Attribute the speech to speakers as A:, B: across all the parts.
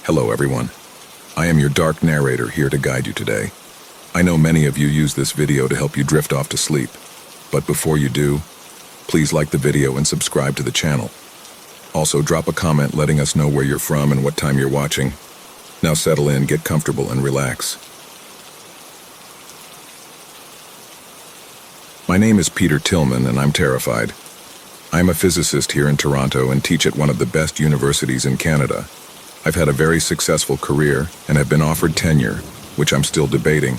A: Hello everyone. I am your dark narrator here to guide you today. I know many of you use this video to help you drift off to sleep, but before you do, please like the video and subscribe to the channel. Also drop a comment letting us know where you're from and what time you're watching. Now settle in, get comfortable, and relax. My name is Peter Tillman and I'm terrified. I'm a physicist here in Toronto and teach at one of the best universities in Canada. I've had a very successful career and have been offered tenure, which I'm still debating.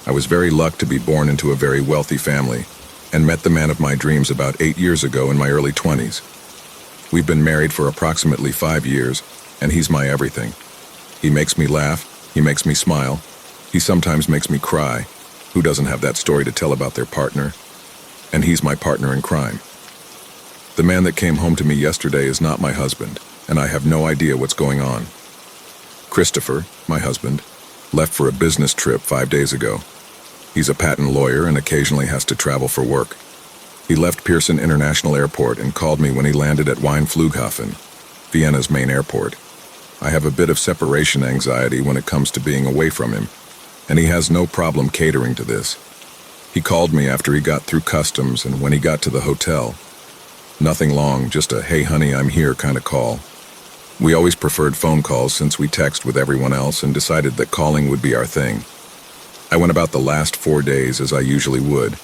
A: I was very lucky to be born into a very wealthy family and met the man of my dreams about 8 years ago in my early 20s. We've been married for approximately 5 years, and he's my everything. He makes me laugh, he makes me smile, he sometimes makes me cry. Who doesn't have that story to tell about their partner? And he's my partner in crime. The man that came home to me yesterday is not my husband, and I have no idea what's going on. Christopher, my husband, left for a business trip 5 days ago. He's a patent lawyer and occasionally has to travel for work. He left Pearson International Airport and called me when he landed at Wien-Flughafen, Vienna's main airport. I have a bit of separation anxiety when it comes to being away from him, and he has no problem catering to this. He called me after he got through customs and when he got to the hotel. Nothing long, just a "hey honey, I'm here" kind of call. We always preferred phone calls since we text with everyone else and decided that calling would be our thing. I went about the last 4 days as I usually would,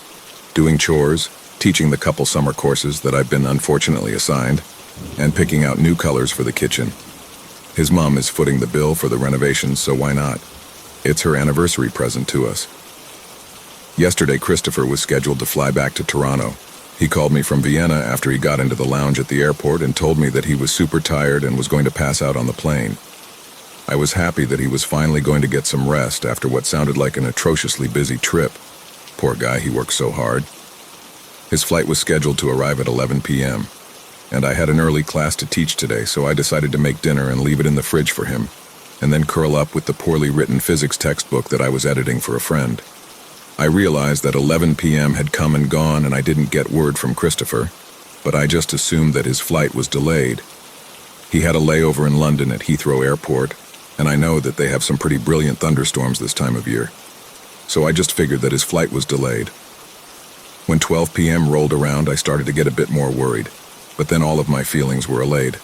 A: doing chores, teaching the couple summer courses that I've been unfortunately assigned, and picking out new colors for the kitchen. His mom is footing the bill for the renovations, so why not? It's her anniversary present to us. Yesterday, Christopher was scheduled to fly back to Toronto. He called me from Vienna after he got into the lounge at the airport and told me that he was super tired and was going to pass out on the plane. I was happy that he was finally going to get some rest after what sounded like an atrociously busy trip. Poor guy, he works so hard. His flight was scheduled to arrive at 11 p.m., and I had an early class to teach today, so I decided to make dinner and leave it in the fridge for him, and then curl up with the poorly written physics textbook that I was editing for a friend. I realized that 11 p.m. had come and gone and I didn't get word from Christopher, but I just assumed that his flight was delayed. He had a layover in London at Heathrow Airport, and I know that they have some pretty brilliant thunderstorms this time of year. So I just figured that his flight was delayed. When 12 p.m. rolled around, I started to get a bit more worried, but then all of my feelings were allayed.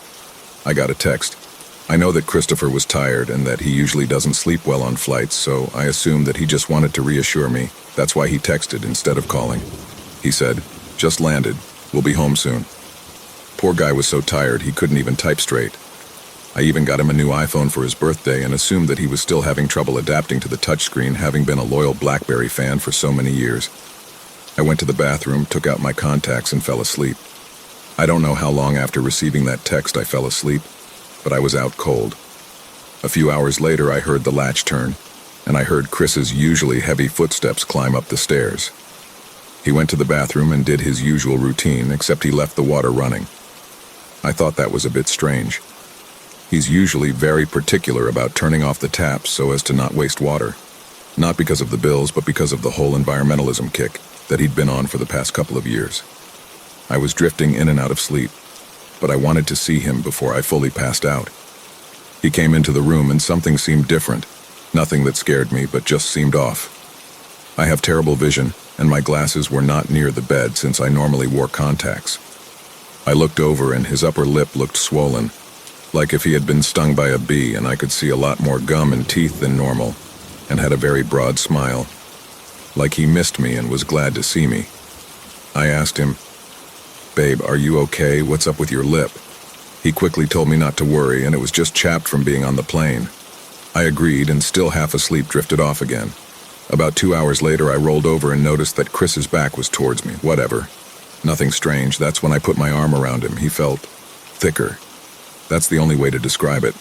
A: I got a text. I know that Christopher was tired and that he usually doesn't sleep well on flights, so I assumed that he just wanted to reassure me. That's why he texted instead of calling. He said, "Just landed. We'll be home soon." Poor guy was so tired he couldn't even type straight. I even got him a new iPhone for his birthday and assumed that he was still having trouble adapting to the touchscreen, having been a loyal BlackBerry fan for so many years. I went to the bathroom, took out my contacts, and fell asleep. I don't know how long after receiving that text I fell asleep, but I was out cold. A few hours later, I heard the latch turn, and I heard Chris's usually heavy footsteps climb up the stairs. He went to the bathroom and did his usual routine, except he left the water running. I thought that was a bit strange. He's usually very particular about turning off the taps so as to not waste water. Not because of the bills, but because of the whole environmentalism kick that he'd been on for the past couple of years. I was drifting in and out of sleep, but I wanted to see him before I fully passed out. He came into the room and something seemed different. Nothing that scared me, but just seemed off. I have terrible vision, and my glasses were not near the bed since I normally wore contacts. I looked over and his upper lip looked swollen, like if he had been stung by a bee, and I could see a lot more gum and teeth than normal, and had a very broad smile, like he missed me and was glad to see me. I asked him, "Babe, are you okay? What's up with your lip?" He quickly told me not to worry, and it was just chapped from being on the plane. I agreed and, still half asleep, drifted off again. About 2 hours later, I rolled over and noticed that Chris's back was towards me. Whatever. Nothing strange. That's when I put my arm around him. He felt thicker. That's the only way to describe it.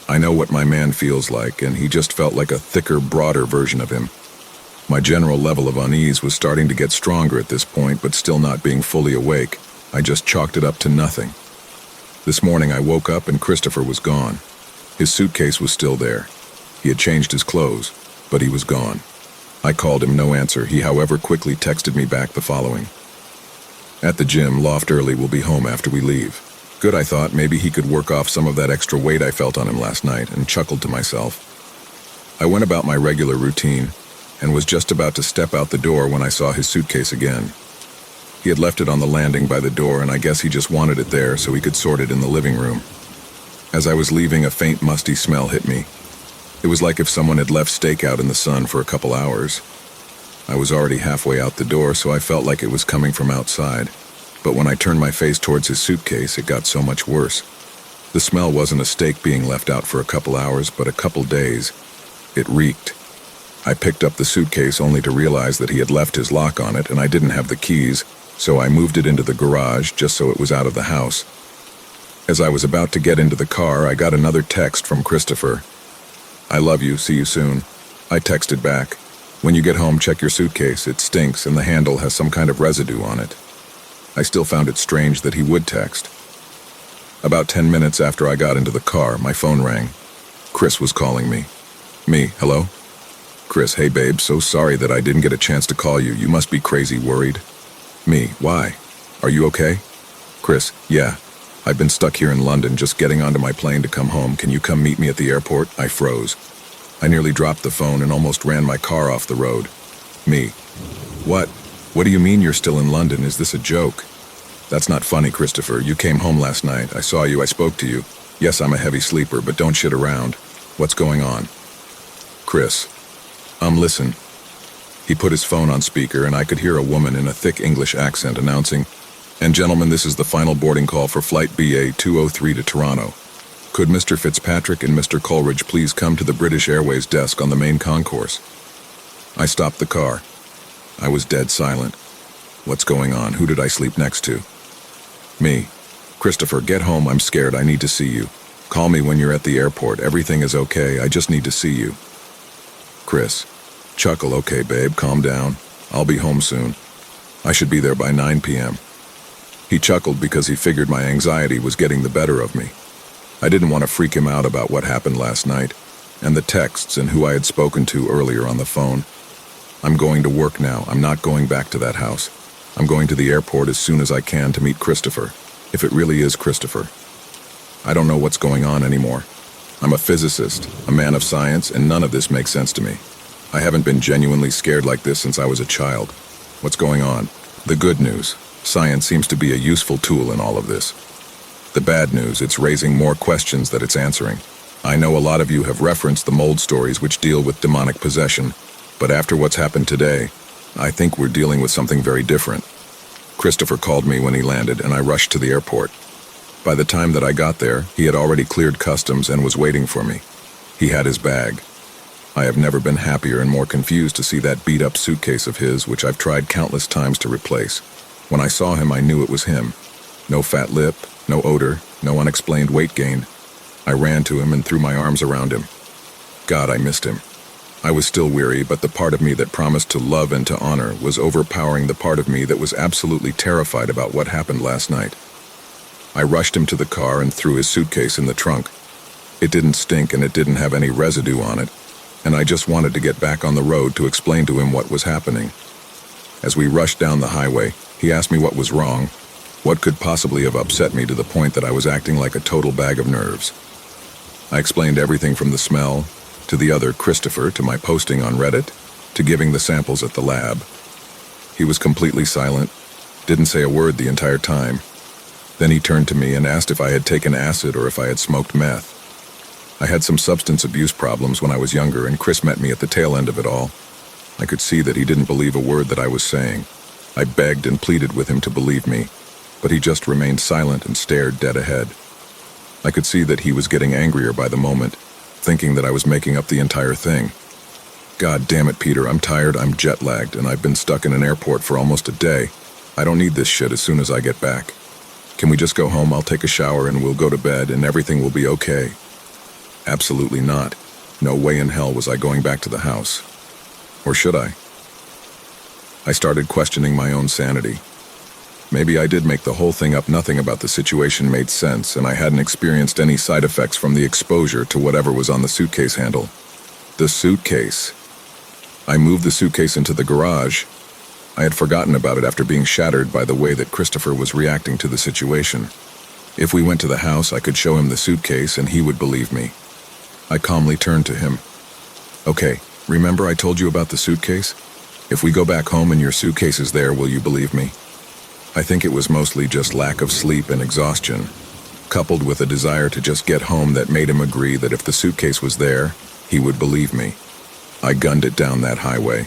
A: I know what my man feels like, and he just felt like a thicker, broader version of him. My general level of unease was starting to get stronger at this point, but still not being fully awake. I just chalked it up to nothing. This morning I woke up and Christopher was gone. His suitcase was still there. He had changed his clothes, but he was gone. I called him, no answer. He, however, quickly texted me back the following: "At the gym, loft early, we'll be home after we leave. Good, I thought. Maybe he could work off some of that extra weight I felt on him last night, and chuckled to myself. I went about my regular routine, and was just about to step out the door when I saw his suitcase again. He had left it on the landing by the door, and I guess he just wanted it there so he could sort it in the living room. As I was leaving, a faint musty smell hit me. It was like if someone had left steak out in the sun for a couple hours. I was already halfway out the door, so I felt like it was coming from outside. But when I turned my face towards his suitcase, it got so much worse. The smell wasn't a steak being left out for a couple hours, but a couple days. It reeked. I picked up the suitcase only to realize that he had left his lock on it and I didn't have the keys, so I moved it into the garage just so it was out of the house. As I was about to get into the car, I got another text from Christopher. "I love you, see you soon." I texted back, "When you get home, check your suitcase. It stinks and the handle has some kind of residue on it." I still found it strange that he would text. About 10 minutes after I got into the car, my phone rang. Chris was calling me. Me, hello? Chris, hey babe, so sorry that I didn't get a chance to call you. You must be crazy worried. Me, why? Are you okay? Chris, yeah. I've been stuck here in London just getting onto my plane to come home. Can you come meet me at the airport? I froze. I nearly dropped the phone and almost ran my car off the road. Me. What? What do you mean you're still in London? Is this a joke? That's not funny, Christopher. You came home last night. I saw you. I spoke to you. Yes, I'm a heavy sleeper, but don't shit around. What's going on? Chris. Listen. He put his phone on speaker and I could hear a woman in a thick English accent announcing, "And gentlemen, this is the final boarding call for flight BA 203 to Toronto. Could Mr. Fitzpatrick and Mr. Coleridge please come to the British Airways desk on the main concourse?" I stopped the car. I was dead silent. What's going on? Who did I sleep next to? Me. Christopher, get home. I'm scared. I need to see you. Call me when you're at the airport. Everything is okay. I just need to see you. Chris. Chuckle. Okay, babe. Calm down. I'll be home soon. I should be there by 9 p.m. He chuckled because he figured my anxiety was getting the better of me. I didn't want to freak him out about what happened last night, and the texts and who I had spoken to earlier on the phone. I'm going to work now. I'm not going back to that house. I'm going to the airport as soon as I can to meet Christopher, if it really is Christopher. I don't know what's going on anymore. I'm a physicist, a man of science, and none of this makes sense to me. I haven't been genuinely scared like this since I was a child. What's going on? The good news. Science seems to be a useful tool in all of this. The bad news, it's raising more questions that it's answering. I know a lot of you have referenced the mold stories which deal with demonic possession, but after what's happened today, I think we're dealing with something very different. Christopher called me when he landed, and I rushed to the airport. By the time that I got there, he had already cleared customs and was waiting for me. He had his bag. I have never been happier and more confused to see that beat-up suitcase of his, which I've tried countless times to replace. When I saw him, I knew it was him. No fat lip, no odor, no unexplained weight gain. I ran to him and threw my arms around him. God, I missed him. I was still weary, but the part of me that promised to love and to honor was overpowering the part of me that was absolutely terrified about what happened last night. I rushed him to the car and threw his suitcase in the trunk. It didn't stink and it didn't have any residue on it, and I just wanted to get back on the road to explain to him what was happening. As we rushed down the highway, he asked me what was wrong, what could possibly have upset me to the point that I was acting like a total bag of nerves. I explained everything from the smell, to the other Christopher, to my posting on Reddit, to giving the samples at the lab. He was completely silent, didn't say a word the entire time. Then he turned to me and asked if I had taken acid or if I had smoked meth. I had some substance abuse problems when I was younger, and Chris met me at the tail end of it all. I could see that he didn't believe a word that I was saying. I begged and pleaded with him to believe me, but he just remained silent and stared dead ahead. I could see that he was getting angrier by the moment, thinking that I was making up the entire thing. God damn it, Peter, I'm tired, I'm jet-lagged, and I've been stuck in an airport for almost a day. I don't need this shit as soon as I get back. Can we just go home? I'll take a shower and we'll go to bed and everything will be okay. Absolutely not. No way in hell was I going back to the house. Or should I? I started questioning my own sanity. Maybe I did make the whole thing up. Nothing about the situation made sense, and I hadn't experienced any side effects from the exposure to whatever was on the suitcase handle. The suitcase. I moved the suitcase into the garage. I had forgotten about it after being shattered by the way that Christopher was reacting to the situation. If we went to the house, I could show him the suitcase and he would believe me. I calmly turned to him. Okay, remember I told you about the suitcase? If we go back home and your suitcase is there, will you believe me? I think it was mostly just lack of sleep and exhaustion, coupled with a desire to just get home that made him agree that if the suitcase was there, he would believe me. I gunned it down that highway.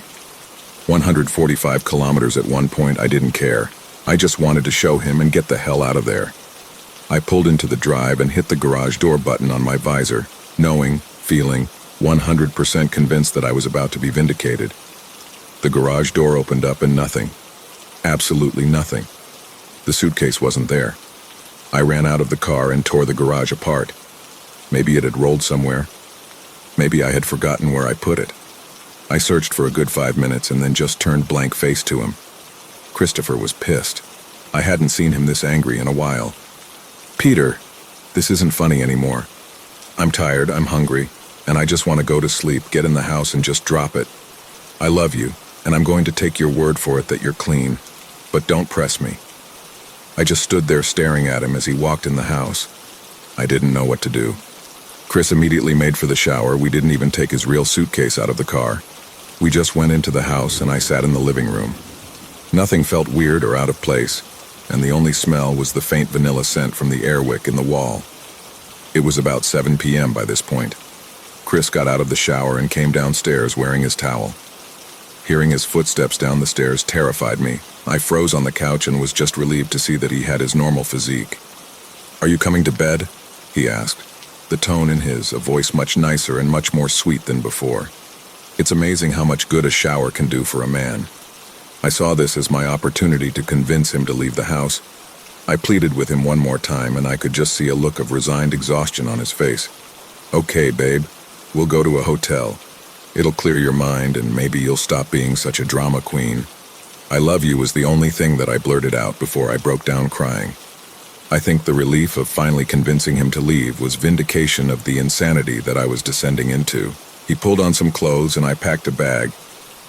A: 145 kilometers at one point, I didn't care. I just wanted to show him and get the hell out of there. I pulled into the drive and hit the garage door button on my visor, feeling 100% convinced that I was about to be vindicated. The garage door opened up and nothing. Absolutely nothing. The suitcase wasn't there. I ran out of the car and tore the garage apart. Maybe it had rolled somewhere. Maybe I had forgotten where I put it. I searched for a good 5 minutes and then just turned blank face to him. Christopher was pissed. I hadn't seen him this angry in a while. Peter, this isn't funny anymore. I'm tired, I'm hungry, and I just want to go to sleep, get in the house and just drop it. I love you, and I'm going to take your word for it that you're clean, but don't press me. I just stood there staring at him as he walked in the house. I didn't know what to do. Chris immediately made for the shower. We didn't even take his real suitcase out of the car. We just went into the house and I sat in the living room. Nothing felt weird or out of place, and the only smell was the faint vanilla scent from the air wick in the wall. It was about 7 p.m. by this point. Chris got out of the shower and came downstairs wearing his towel. Hearing his footsteps down the stairs terrified me. I froze on the couch and was just relieved to see that he had his normal physique. "Are you coming to bed?" he asked, the tone in his, a voice much nicer and much more sweet than before. It's amazing how much good a shower can do for a man. I saw this as my opportunity to convince him to leave the house. I pleaded with him one more time, and I could just see a look of resigned exhaustion on his face. "Okay, babe, we'll go to a hotel. It'll clear your mind, and maybe you'll stop being such a drama queen." "I love you" was the only thing that I blurted out before I broke down crying. I think the relief of finally convincing him to leave was vindication of the insanity that I was descending into. He pulled on some clothes and I packed a bag.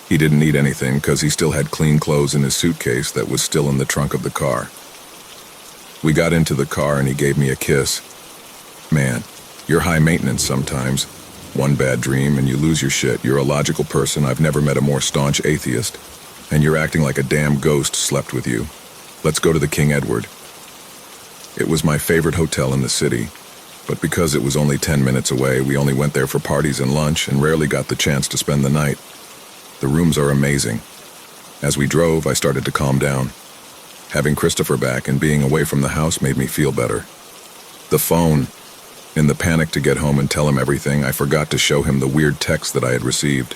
A: He didn't need anything because he still had clean clothes in his suitcase that was still in the trunk of the car. We got into the car and he gave me a kiss. "Man, you're high maintenance sometimes. One bad dream and you lose your shit. You're a logical person. I've never met a more staunch atheist. And you're acting like a damn ghost slept with you. Let's go to the King Edward." It was my favorite hotel in the city, but because it was only 10 minutes away, we only went there for parties and lunch and rarely got the chance to spend the night. The rooms are amazing. As we drove, I started to calm down. Having Christopher back and being away from the house made me feel better. The phone. In the panic to get home and tell him everything, I forgot to show him the weird text that I had received.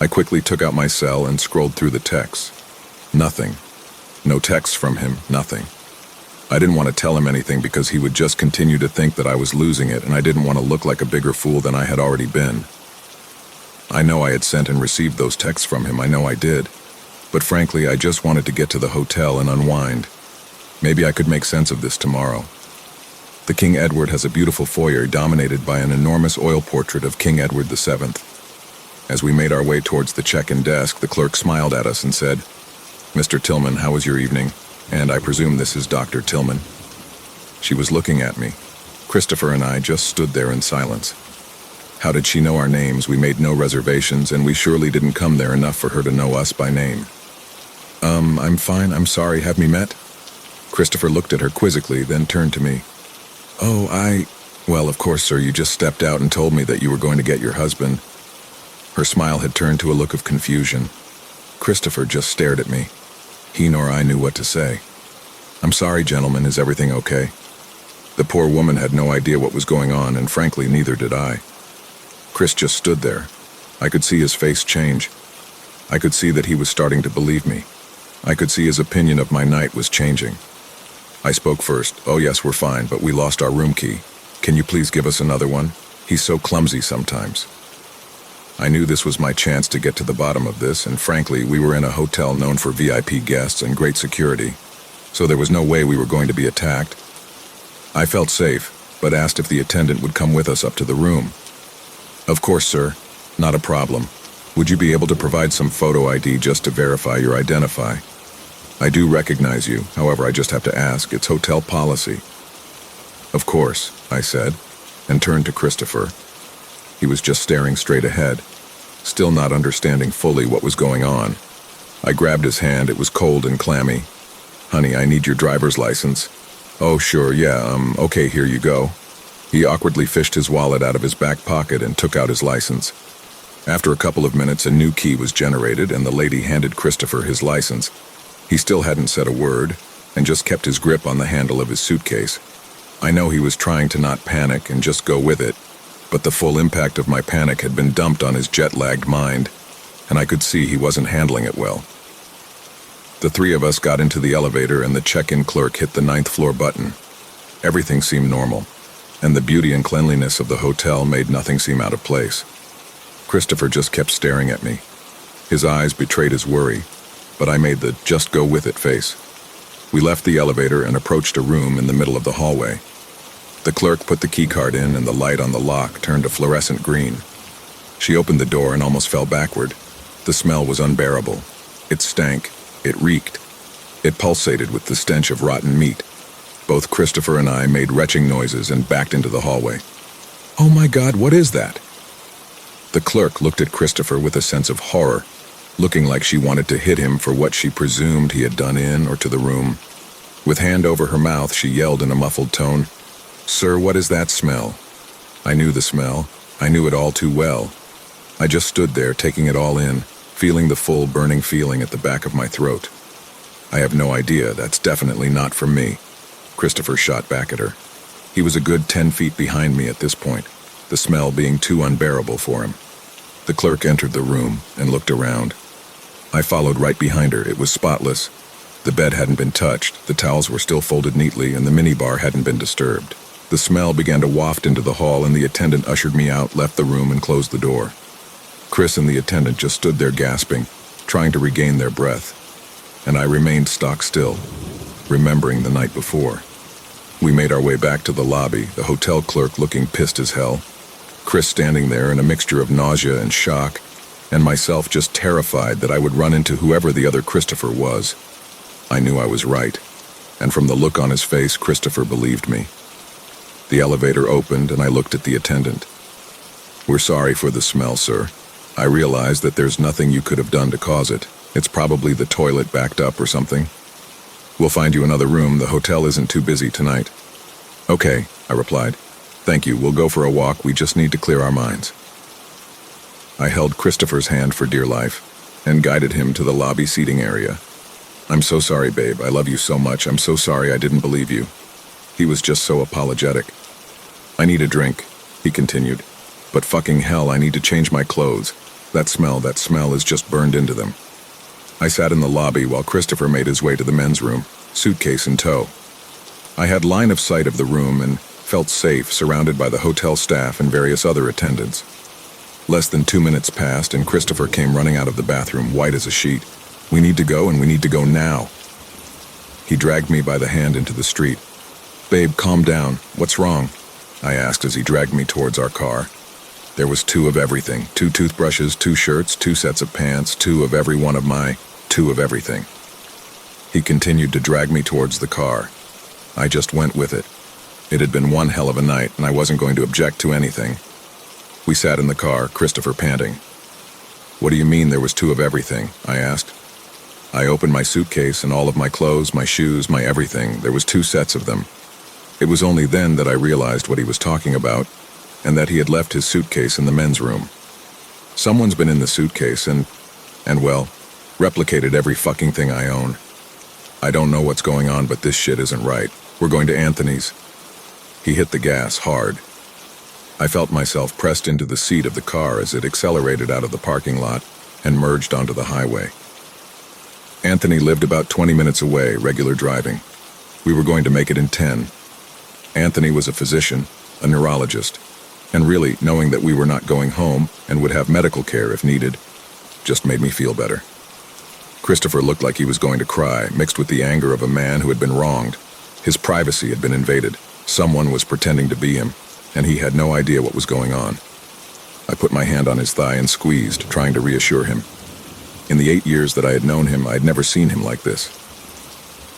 A: I quickly took out my cell and scrolled through the texts. Nothing. No texts from him, nothing. I didn't want to tell him anything because he would just continue to think that I was losing it, and I didn't want to look like a bigger fool than I had already been. I know I had sent and received those texts from him, I know I did. But frankly, I just wanted to get to the hotel and unwind. Maybe I could make sense of this tomorrow. The King Edward has a beautiful foyer dominated by an enormous oil portrait of King Edward VII. As we made our way towards the check-in desk, the clerk smiled at us and said, "Mr. Tillman, how was your evening? And I presume this is Dr. Tillman." She was looking at me. Christopher and I just stood there in silence. How did she know our names? We made no reservations, and we surely didn't come there enough for her to know us by name. I'm fine, I'm sorry, have we met?" Christopher looked at her quizzically, then turned to me. "Oh, well, of course, sir, you just stepped out and told me that you were going to get your husband." Her smile had turned to a look of confusion. Christopher just stared at me. He nor I knew what to say. "I'm sorry, gentlemen, is everything okay?" The poor woman had no idea what was going on, and frankly, neither did I. Chris just stood there. I could see his face change. I could see that he was starting to believe me. I could see his opinion of my night was changing. I spoke first. "Oh yes, we're fine, but we lost our room key. Can you please give us another one? He's so clumsy sometimes." I knew this was my chance to get to the bottom of this, and frankly, we were in a hotel known for VIP guests and great security, so there was no way we were going to be attacked. I felt safe, but asked if the attendant would come with us up to the room. "Of course, sir. Not a problem. Would you be able to provide some photo ID just to verify your identify?" I do recognize you, however I just have to ask, it's hotel policy. Of course, I said, and turned to Christopher. He was just staring straight ahead, still not understanding fully what was going on. I grabbed his hand, it was cold and clammy. Honey, I need your driver's license. Oh, sure, yeah, okay, here you go. He awkwardly fished his wallet out of his back pocket and took out his license. After a couple of minutes, a new key was generated and the lady handed Christopher his license. He still hadn't said a word and just kept his grip on the handle of his suitcase. I know he was trying to not panic and just go with it, but the full impact of my panic had been dumped on his jet-lagged mind, and I could see he wasn't handling it well. The three of us got into the elevator and the check-in clerk hit the 9th floor button. Everything seemed normal, and the beauty and cleanliness of the hotel made nothing seem out of place. Christopher just kept staring at me. His eyes betrayed his worry, but I made the just go with it face. We left the elevator and approached a room in the middle of the hallway. The clerk put the keycard in and the light on the lock turned a fluorescent green. She opened the door and almost fell backward. The smell was unbearable. It stank. It reeked. It pulsated with the stench of rotten meat. Both Christopher and I made retching noises and backed into the hallway. Oh my God, what is that? The clerk looked at Christopher with a sense of horror, looking like she wanted to hit him for what she presumed he had done in or to the room. With hand over her mouth, she yelled in a muffled tone, "Sir, what is that smell?" I knew the smell. I knew it all too well. I just stood there, taking it all in, feeling the full burning feeling at the back of my throat. I have no idea, that's definitely not from me. Christopher shot back at her. He was a good 10 feet behind me at this point, the smell being too unbearable for him. The clerk entered the room and looked around. I followed right behind her. It was spotless. The bed hadn't been touched, the towels were still folded neatly, and the minibar hadn't been disturbed. The smell began to waft into the hall, and the attendant ushered me out, left the room, and closed the door. Chris and the attendant just stood there gasping, trying to regain their breath, and I remained stock still, remembering the night before. We made our way back to the lobby, the hotel clerk looking pissed as hell, Chris standing there in a mixture of nausea and shock, and myself just terrified that I would run into whoever the other Christopher was. I knew I was right, and from the look on his face, Christopher believed me. The elevator opened, and I looked at the attendant. "We're sorry for the smell, sir. I realize that there's nothing you could have done to cause it. It's probably the toilet backed up or something. We'll find you another room. The hotel isn't too busy tonight." "Okay," I replied. "Thank you. We'll go for a walk. We just need to clear our minds." I held Christopher's hand for dear life and guided him to the lobby seating area. "I'm so sorry, babe. I love you so much. I'm so sorry I didn't believe you." He was just so apologetic. "I need a drink," he continued. "But fucking hell, I need to change my clothes. That smell is just burned into them." I sat in the lobby while Christopher made his way to the men's room, suitcase in tow. I had line of sight of the room and felt safe, surrounded by the hotel staff and various other attendants. Less than 2 minutes passed and Christopher came running out of the bathroom, white as a sheet. "We need to go, and we need to go now." He dragged me by the hand into the street. "Babe, calm down. What's wrong?" I asked as he dragged me towards our car. There was 2 of everything, 2 toothbrushes, 2 shirts, 2 sets of pants, 2 of every one of my 2 of everything. He continued to drag me towards the car. I just went with it. It had been one hell of a night, and I wasn't going to object to anything. We sat in the car, Christopher panting. "What do you mean there was 2 of everything?" I asked. I opened my suitcase and all of my clothes, my shoes, my everything. There was 2 sets of them. It was only then that I realized what he was talking about, and that he had left his suitcase in the men's room. Someone's been in the suitcase and well, replicated every fucking thing I own. I don't know what's going on, but this shit isn't right. We're going to Anthony's. He hit the gas hard. I felt myself pressed into the seat of the car as it accelerated out of the parking lot and merged onto the highway. Anthony lived about 20 minutes away, regular driving. We were going to make it in 10. Anthony was a physician, a neurologist, and really, knowing that we were not going home and would have medical care if needed, just made me feel better. Christopher looked like he was going to cry, mixed with the anger of a man who had been wronged. His privacy had been invaded. Someone was pretending to be him, and he had no idea what was going on. I put my hand on his thigh and squeezed, trying to reassure him. In the 8 years that I had known him, I had never seen him like this.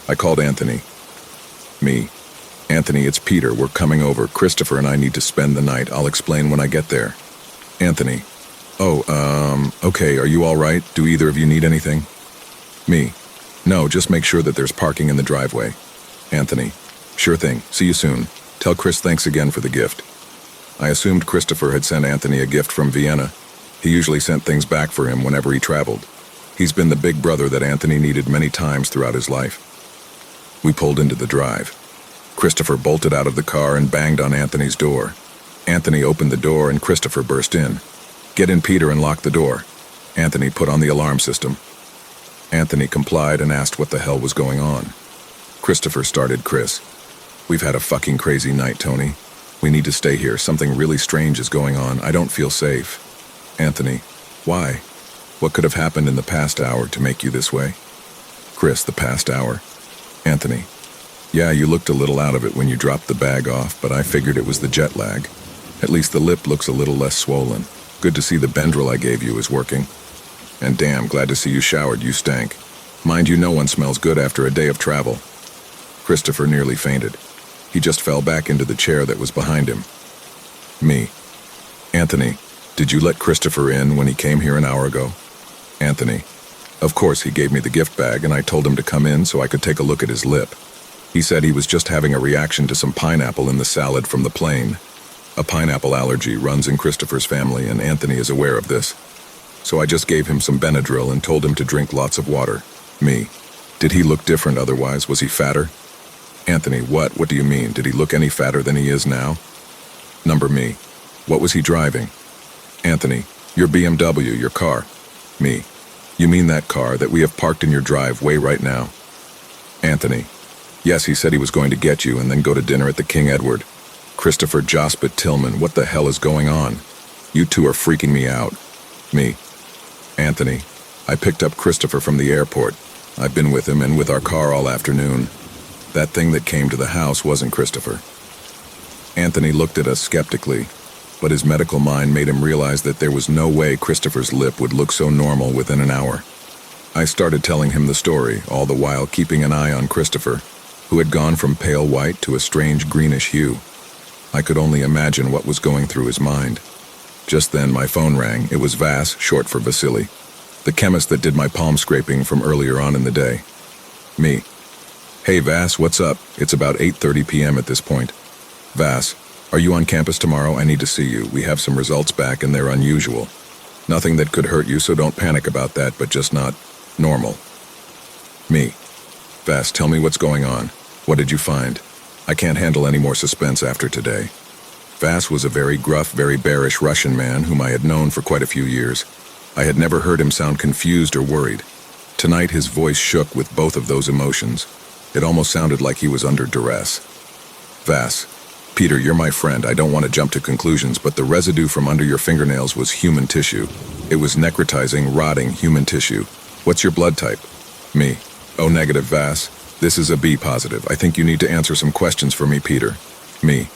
A: I called Anthony. Me. Anthony, it's Peter. We're coming over. Christopher and I need to spend the night. I'll explain when I get there. Anthony. Okay, are you all right? Do either of you need anything? Me. No, just make sure that there's parking in the driveway. Anthony. Sure thing. See you soon. Tell Chris thanks again for the gift. I assumed Christopher had sent Anthony a gift from Vienna. He usually sent things back for him whenever he traveled. He's been the big brother that Anthony needed many times throughout his life. We pulled into the drive. Christopher bolted out of the car and banged on Anthony's door. Anthony opened the door and Christopher burst in. Get in, Peter, and lock the door. Anthony put on the alarm system. Anthony complied and asked what the hell was going on. Christopher started. Chris. We've had a fucking crazy night, Tony. We need to stay here. Something really strange is going on. I don't feel safe. Anthony. Why? What could have happened in the past hour to make you this way? Chris. The past hour. Anthony. Yeah, you looked a little out of it when you dropped the bag off, but I figured it was the jet lag. At least the lip looks a little less swollen. Good to see the Benadryl I gave you is working. And damn, glad to see you showered. You stank. Mind you, no one smells good after a day of travel. Christopher nearly fainted. He just fell back into the chair that was behind him. Me. Anthony, did you let Christopher in when he came here an hour ago? Anthony. Of course, he gave me the gift bag and I told him to come in so I could take a look at his lip. He said he was just having a reaction to some pineapple in the salad from the plane. A pineapple allergy runs in Christopher's family and Anthony is aware of this. So I just gave him some Benadryl and told him to drink lots of water. Me. Did he look different otherwise? Was he fatter? Anthony, what? What do you mean? Did he look any fatter than he is now? Number me. What was he driving? Anthony, your BMW, your car. Me. You mean that car that we have parked in your driveway right now? Anthony. Yes, he said he was going to get you and then go to dinner at the King Edward. Christopher Jospit Tillman, what the hell is going on? You two are freaking me out. Me. Anthony. I picked up Christopher from the airport. I've been with him and with our car all afternoon. That thing that came to the house wasn't Christopher. Anthony looked at us skeptically, but his medical mind made him realize that there was no way Christopher's lip would look so normal within an hour. I started telling him the story, all the while keeping an eye on Christopher, who had gone from pale white to a strange greenish hue. I could only imagine what was going through his mind. Just then my phone rang. It was Vas, short for Vasily, the chemist that did my palm scraping from earlier on in the day. Me. Hey Vas, what's up? It's about 8:30 p.m. at this point. Vas, are you on campus tomorrow? I need to see you. We have some results back and they're unusual. Nothing that could hurt you, so don't panic about that, but just not normal. Me. Vas, tell me what's going on. What did you find? I can't handle any more suspense after today. Vas was a very gruff, very bearish Russian man whom I had known for quite a few years. I had never heard him sound confused or worried. Tonight his voice shook with both of those emotions. It almost sounded like he was under duress. Vas. Peter, you're my friend. I don't want to jump to conclusions, but the residue from under your fingernails was human tissue. It was necrotizing, rotting human tissue. What's your blood type? Me. O negative, Vas. This is a B positive. I think you need to answer some questions for me, Peter. Me.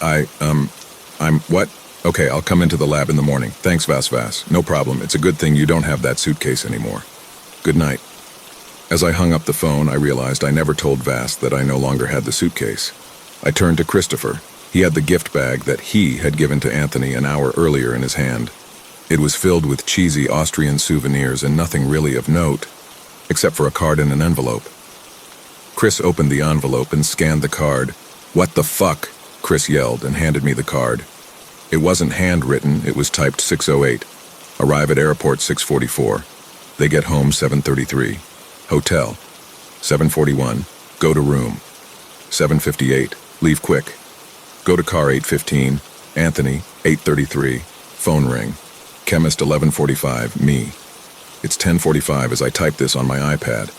A: I'm what? Okay, I'll come into the lab in the morning. Thanks, Vas. No problem. It's a good thing you don't have that suitcase anymore. Good night. As I hung up the phone, I realized I never told Vas that I no longer had the suitcase. I turned to Christopher. He had the gift bag that he had given to Anthony an hour earlier in his hand. It was filled with cheesy Austrian souvenirs and nothing really of note, except for a card in an envelope. Chris opened the envelope and scanned the card. What the fuck? Chris yelled and handed me the card. It wasn't handwritten, it was typed 608. Arrive at airport 6:44. They get home 7:33. Hotel 7:41. Go to room 7:58. Leave quick. Go to car 8:15. Anthony 8:33. Phone ring. Chemist 11:45. Me. It's 10:45 as I type this on my iPad.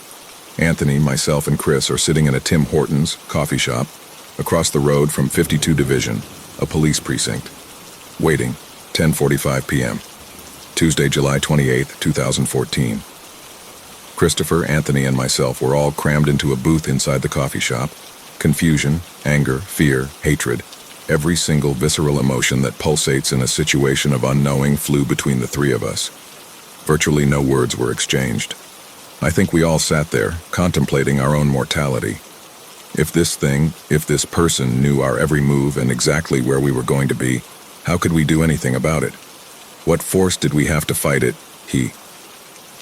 A: Anthony, myself, and Chris are sitting in a Tim Hortons coffee shop across the road from 52 Division, a police precinct. Waiting. 10:45 p.m. Tuesday, July 28, 2014. Christopher, Anthony, and myself were all crammed into a booth inside the coffee shop. Confusion, anger, fear, hatred, every single visceral emotion that pulsates in a situation of unknowing flew between the three of us. Virtually no words were exchanged. I think we all sat there, contemplating our own mortality. If this person knew our every move and exactly where we were going to be, how could we do anything about it? What force did we have to fight it?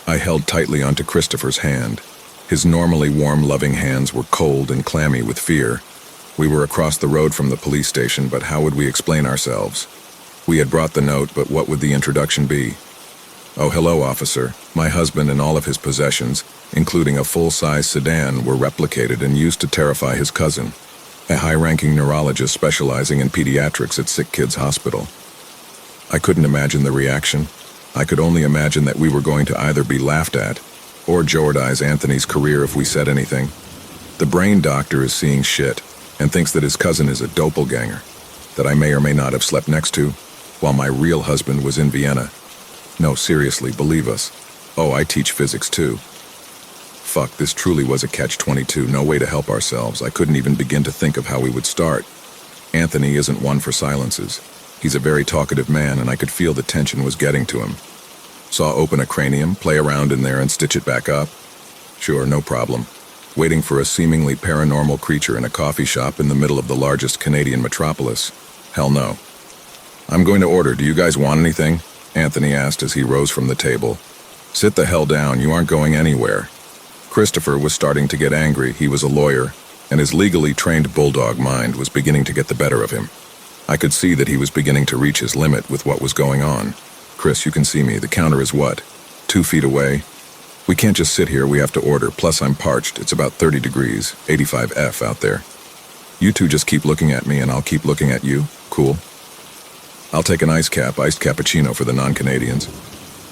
A: I held tightly onto Christopher's hand. His normally warm, loving hands were cold and clammy with fear. We were across the road from the police station, but how would we explain ourselves? We had brought the note, but what would the introduction be? "Oh, hello, officer. My husband and all of his possessions, including a full-size sedan, were replicated and used to terrify his cousin, a high-ranking neurologist specializing in pediatrics at Sick Kids Hospital." I couldn't imagine the reaction. I could only imagine that we were going to either be laughed at or jeopardize Anthony's career if we said anything. The brain doctor is seeing shit and thinks that his cousin is a doppelganger that I may or may not have slept next to, while my real husband was in Vienna. No, seriously, believe us. Oh, I teach physics too. Fuck, this truly was a catch-22, no way to help ourselves. I couldn't even begin to think of how we would start. Anthony isn't one for silences. He's a very talkative man, and I could feel the tension was getting to him. Saw open a cranium, play around in there and stitch it back up? Sure, no problem. Waiting for a seemingly paranormal creature in a coffee shop in the middle of the largest Canadian metropolis? Hell no. "I'm going to order. Do you guys want anything?" Anthony asked as he rose from the table. "Sit the hell down. You aren't going anywhere." Christopher was starting to get angry. He was a lawyer, and his legally trained bulldog mind was beginning to get the better of him. I could see that he was beginning to reach his limit with what was going on. "Chris, you can see me. The counter is what? 2 feet away? We can't just sit here. We have to order. Plus, I'm parched. It's about 30 degrees, 85 F out there. You two just keep looking at me, and I'll keep looking at you. Cool? I'll take an iced cappuccino for the non-Canadians,"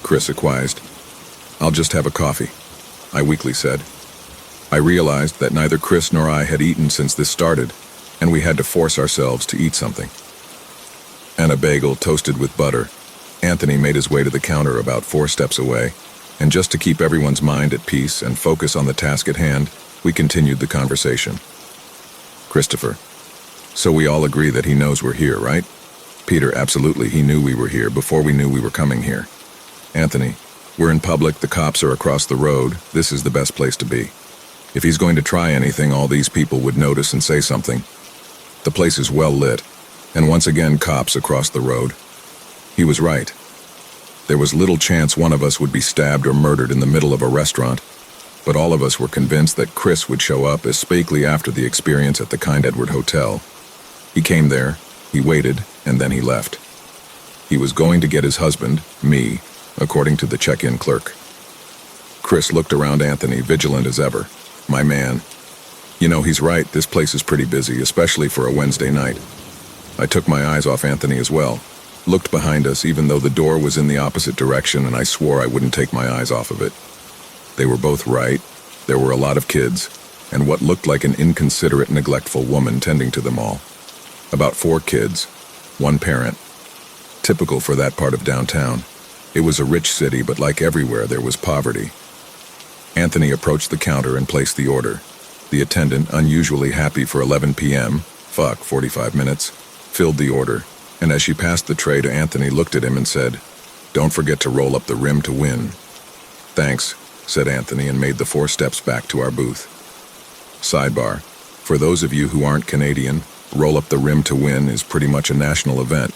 A: Chris acquiesced. "I'll just have a coffee," I weakly said. I realized that neither Chris nor I had eaten since this started, and we had to force ourselves to eat something. And a bagel toasted with butter. Anthony made his way to the counter about 4 steps away, and just to keep everyone's mind at peace and focus on the task at hand, we continued the conversation. "Christopher, so we all agree that he knows we're here, right?" "Peter, absolutely, he knew we were here before we knew we were coming here." "Anthony, we're in public, the cops are across the road, this is the best place to be. If he's going to try anything, all these people would notice and say something. The place is well lit, and once again cops across the road." He was right. There was little chance one of us would be stabbed or murdered in the middle of a restaurant, but all of us were convinced that Chris would show up especially after the experience at the Kind Edward Hotel. He came there, he waited, and then he left. He was going to get his husband, me, according to the check-in clerk. Chris looked around Anthony, vigilant as ever. "My man. You know, he's right, this place is pretty busy, especially for a Wednesday night." I took my eyes off Anthony as well, looked behind us even though the door was in the opposite direction, and I swore I wouldn't take my eyes off of it. They were both right. There were a lot of kids, and what looked like an inconsiderate, neglectful woman tending to them all. About 4 kids, 1 parent. Typical for that part of downtown. It was a rich city, but like everywhere, there was poverty. Anthony approached the counter and placed the order. The attendant, unusually happy for 11 p.m., 45 minutes, filled the order, and as she passed the tray to Anthony, looked at him and said, "Don't forget to roll up the rim to win." "Thanks," said Anthony, and made the 4 steps back to our booth. Sidebar: for those of you who aren't Canadian, Roll Up the Rim to Win is pretty much a national event.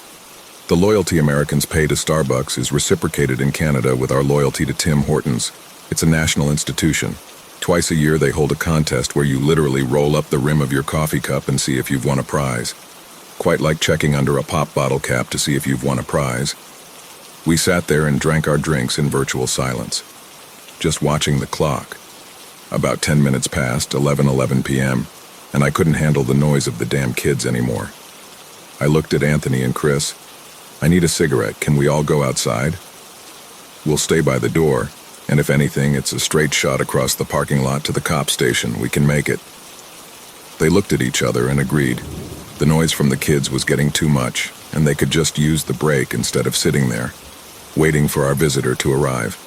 A: The loyalty Americans pay to Starbucks is reciprocated in Canada with our loyalty to Tim Hortons. It's a national institution. Twice a year they hold a contest where you literally roll up the rim of your coffee cup and see if you've won a prize. Quite like checking under a pop bottle cap to see if you've won a prize. We sat there and drank our drinks in virtual silence, just watching the clock. About 10 minutes past 11 p.m., and I couldn't handle the noise of the damn kids anymore. I looked at Anthony and Chris. "I need a cigarette. Can we all go outside? We'll stay by the door, and if anything, it's a straight shot across the parking lot to the cop station. We can make it." They looked at each other and agreed. The noise from the kids was getting too much, and they could just use the break instead of sitting there, waiting for our visitor to arrive.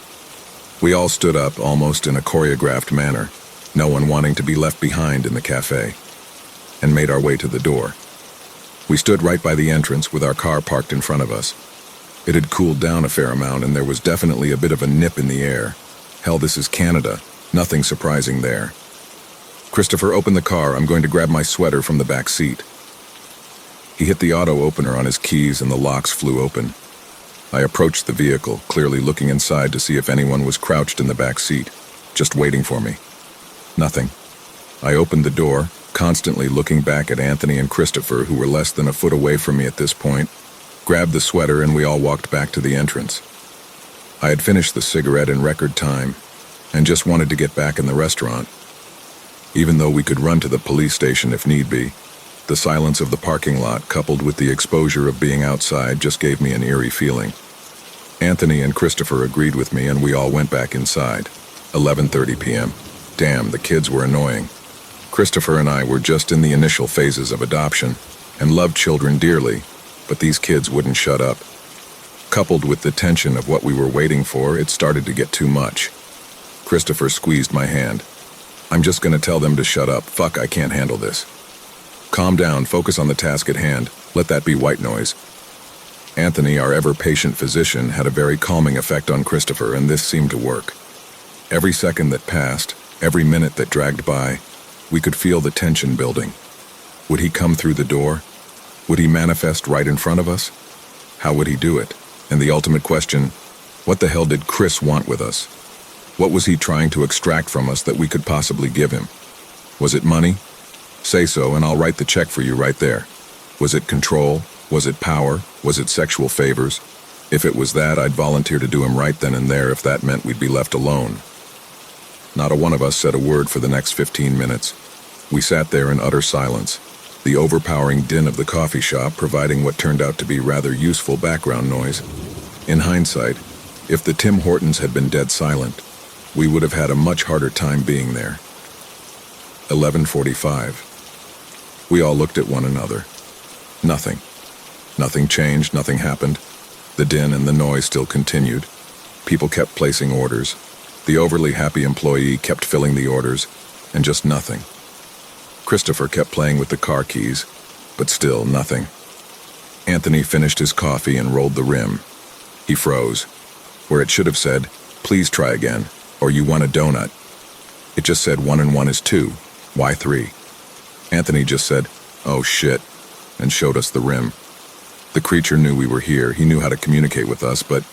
A: We all stood up almost in a choreographed manner, no one wanting to be left behind in the cafe, and made our way to the door. We stood right by the entrance with our car parked in front of us. It had cooled down a fair amount, and there was definitely a bit of a nip in the air. Hell, this is Canada. Nothing surprising there. Christopher, open the car. I'm going to grab my sweater from the back seat. He hit the auto opener on his keys and the locks flew open. I approached the vehicle, clearly looking inside to see if anyone was crouched in the back seat, just waiting for me. Nothing. I opened the door, constantly looking back at Anthony and Christopher, who were less than a foot away from me at this point, grabbed the sweater, and we all walked back to the entrance. I had finished the cigarette in record time and just wanted to get back in the restaurant. Even though we could run to the police station if need be, the silence of the parking lot, coupled with the exposure of being outside, just gave me an eerie feeling. Anthony and Christopher agreed with me, and we all went back inside. 11:30 p.m. Damn, the kids were annoying. Christopher and I were just in the initial phases of adoption and loved children dearly, but these kids wouldn't shut up. Coupled with the tension of what we were waiting for, it started to get too much. Christopher squeezed my hand. I'm just gonna tell them to shut up. Fuck, I can't handle this. Calm down, focus on the task at hand. Let that be white noise. Anthony, our ever-patient physician, had a very calming effect on Christopher, and this seemed to work. Every second that passed, every minute that dragged by, we could feel the tension building. Would he come through the door? Would he manifest right in front of us? How would he do it? And the ultimate question, what the hell did Chris want with us? What was he trying to extract from us that we could possibly give him? Was it money? Say so, and I'll write the check for you right there. Was it control? Was it power? Was it sexual favors? If it was that, I'd volunteer to do him right then and there if that meant we'd be left alone. Not a one of us said a word for the next 15 minutes. We sat there in utter silence, the overpowering din of the coffee shop providing what turned out to be rather useful background noise. In hindsight, if the Tim Hortons had been dead silent, we would have had a much harder time being there. 11:45. We all looked at one another. Nothing. Nothing changed, nothing happened. The din and the noise still continued. People kept placing orders. The overly happy employee kept filling the orders, and just nothing. Christopher kept playing with the car keys, but still nothing. Anthony finished his coffee and rolled the rim. He froze, where it should have said, "Please try again," or "You want a donut." It just said 1 and 1 is 2. Why 3? Anthony just said, "Oh shit," and showed us the rim. The creature knew we were here. He knew how to communicate with us, but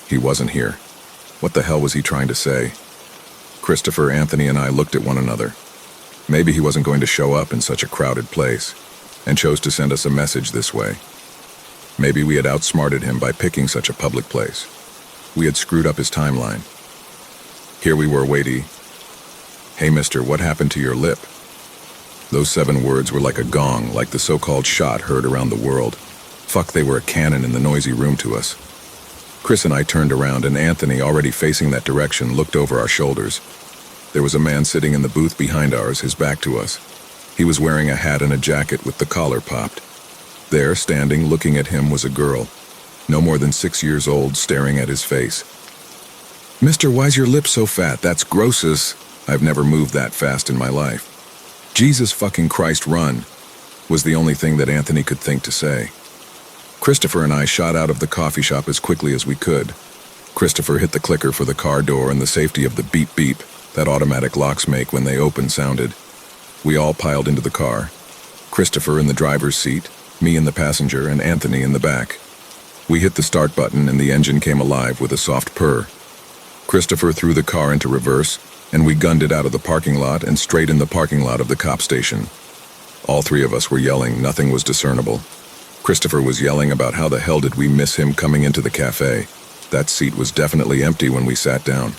A: he wasn't here. What the hell was he trying to say? Christopher, Anthony, and I looked at one another. Maybe he wasn't going to show up in such a crowded place, and chose to send us a message this way. Maybe we had outsmarted him by picking such a public place. We had screwed up his timeline. Here we were waiting. "Hey mister, what happened to your lip?" Those 7 words were like a gong, like the so-called shot heard around the world. Fuck, they were a cannon in the noisy room to us. Chris and I turned around, and Anthony, already facing that direction, looked over our shoulders. There was a man sitting in the booth behind ours, his back to us. He was wearing a hat and a jacket with the collar popped. There, standing, looking at him, was a girl, no more than 6 years old, staring at his face. "Mister, why's your lip so fat? That's gross as..." I've never moved that fast in my life. "Jesus fucking Christ, run," was the only thing that Anthony could think to say. Christopher and I shot out of the coffee shop as quickly as we could. Christopher hit the clicker for the car door, and the safety of the beep beep that automatic locks make when they open sounded. We all piled into the car. Christopher in the driver's seat, me in the passenger, and Anthony in the back. We hit the start button, and the engine came alive with a soft purr. Christopher threw the car into reverse, and we gunned it out of the parking lot and straight in the parking lot of the cop station. All 3 of us were yelling. Nothing was discernible. Christopher was yelling about how the hell did we miss him coming into the cafe. That seat was definitely empty when we sat down.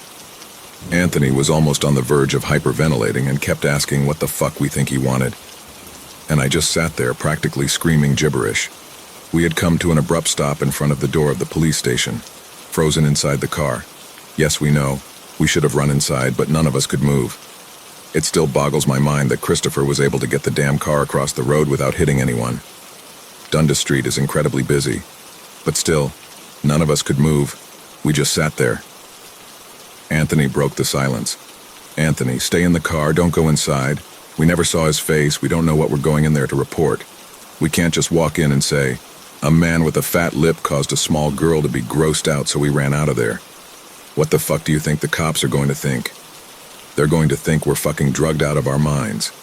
A: Anthony was almost on the verge of hyperventilating and kept asking what the fuck we think he wanted. And I just sat there practically screaming gibberish. We had come to an abrupt stop in front of the door of the police station, frozen inside the car. Yes, we know. We should have run inside, but none of us could move. It still boggles my mind that Christopher was able to get the damn car across the road without hitting anyone. Dundas Street is incredibly busy, but still, none of us could move. We just sat there. Anthony broke the silence. "Anthony, stay in the car, don't go inside. We never saw his face, we don't know what we're going in there to report. We can't just walk in and say, 'A man with a fat lip caused a small girl to be grossed out, so we ran out of there.'" What the fuck do you think the cops are going to think? They're going to think we're fucking drugged out of our minds.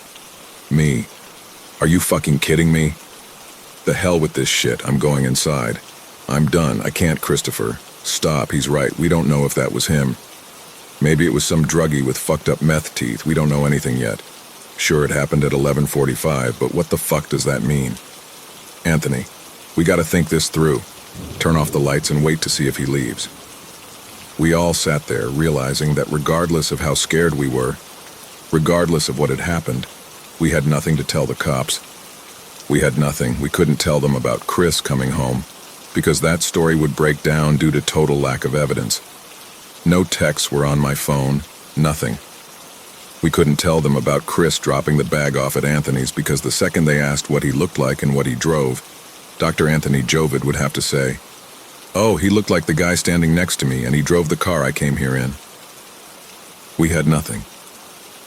A: Me. Are you fucking kidding me? The hell with this shit, I'm going inside. I'm done, I can't, Christopher. Stop, he's right, we don't know if that was him. Maybe it was some druggie with fucked up meth teeth, we don't know anything yet. Sure, it happened at 11:45, but what the fuck does that mean? Anthony, we gotta think this through. Turn off the lights and wait to see if he leaves. We all sat there, realizing that regardless of how scared we were, regardless of what had happened, we had nothing to tell the cops. We had nothing. We couldn't tell them about Chris coming home, because that story would break down due to total lack of evidence. No texts were on my phone, nothing. We couldn't tell them about Chris dropping the bag off at Anthony's because the second they asked what he looked like and what he drove, Dr. Anthony Jovid would have to say, "Oh, he looked like the guy standing next to me and he drove the car I came here in." We had nothing.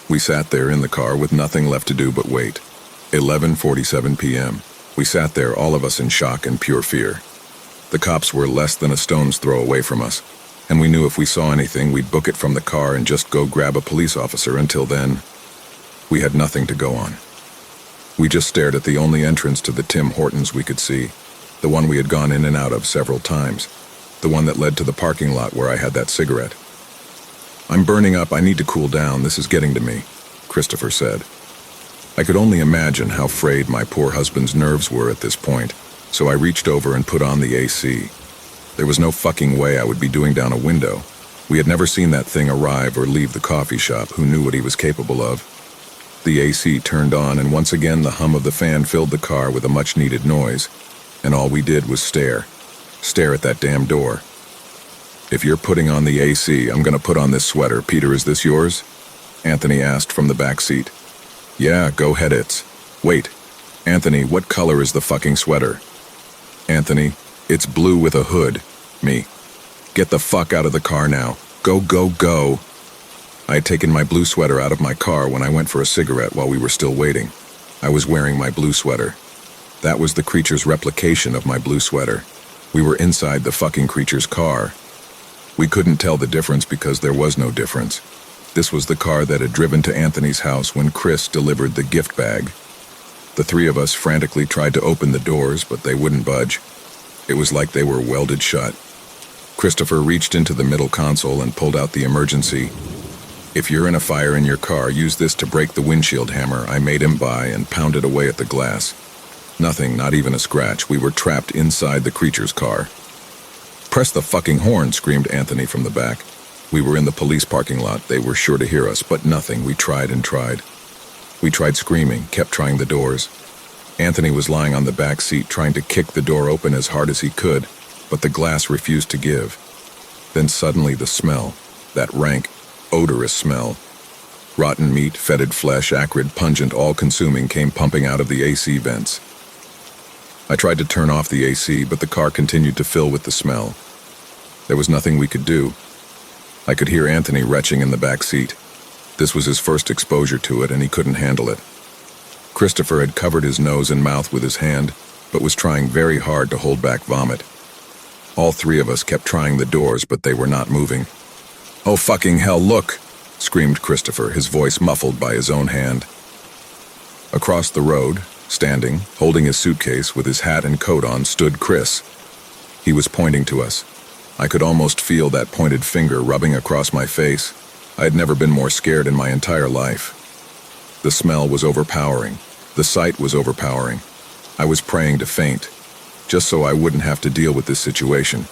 A: We sat there in the car with nothing left to do but wait. 11:47 p.m. We sat there, all of us in shock and pure fear. The cops were less than a stone's throw away from us, and we knew if we saw anything, we'd book it from the car and just go grab a police officer. Until then, we had nothing to go on. We just stared at the only entrance to the Tim Hortons we could see, the one we had gone in and out of several times, the one that led to the parking lot where I had that cigarette. "I'm burning up, I need to cool down, this is getting to me," Christopher said. I could only imagine how frayed my poor husband's nerves were at this point, so I reached over and put on the AC. There was no fucking way I would be doing down a window. We had never seen that thing arrive or leave the coffee shop. Who knew what he was capable of? The AC turned on, and once again the hum of the fan filled the car with a much-needed noise, and all we did was stare at that damn door. "If you're putting on the AC, I'm gonna put on this sweater. Peter, is this yours?" Anthony asked from the back seat. "Yeah, go ahead, it's..." "Wait, Anthony, what color is the fucking sweater?" Anthony, "It's blue with a hood." Me, "Get the fuck out of the car now. Go, go, go." I had taken my blue sweater out of my car when I went for a cigarette while we were still waiting. I was wearing my blue sweater. That was the creature's replication of my blue sweater. We were inside the fucking creature's car. We couldn't tell the difference because there was no difference. This was the car that had driven to Anthony's house when Chris delivered the gift bag. The three of us frantically tried to open the doors, but they wouldn't budge. It was like they were welded shut. Christopher reached into the middle console and pulled out the emergency. "If you're in a fire in your car, use this to break the windshield hammer I made him buy," and pounded away at the glass. Nothing, not even a scratch. We were trapped inside the creature's car. "Press the fucking horn," screamed Anthony from the back. We were in the police parking lot. They were sure to hear us, but nothing. We tried and tried. We tried screaming, kept trying the doors. Anthony was lying on the back seat trying to kick the door open as hard as he could, but the glass refused to give. Then suddenly the smell, that rank, odorous smell. Rotten meat, fetid flesh, acrid, pungent, all-consuming, came pumping out of the AC vents. I tried to turn off the AC, but the car continued to fill with the smell. There was nothing we could do. I could hear Anthony retching in the back seat. This was his first exposure to it, and he couldn't handle it. Christopher had covered his nose and mouth with his hand, but was trying very hard to hold back vomit. All three of us kept trying the doors, but they were not moving. "Oh fucking hell, look!" screamed Christopher, his voice muffled by his own hand. Across the road, standing, holding his suitcase with his hat and coat on, stood Chris. He was pointing to us. I could almost feel that pointed finger rubbing across my face. I had never been more scared in my entire life. The smell was overpowering. The sight was overpowering. I was praying to faint, just so I wouldn't have to deal with this situation.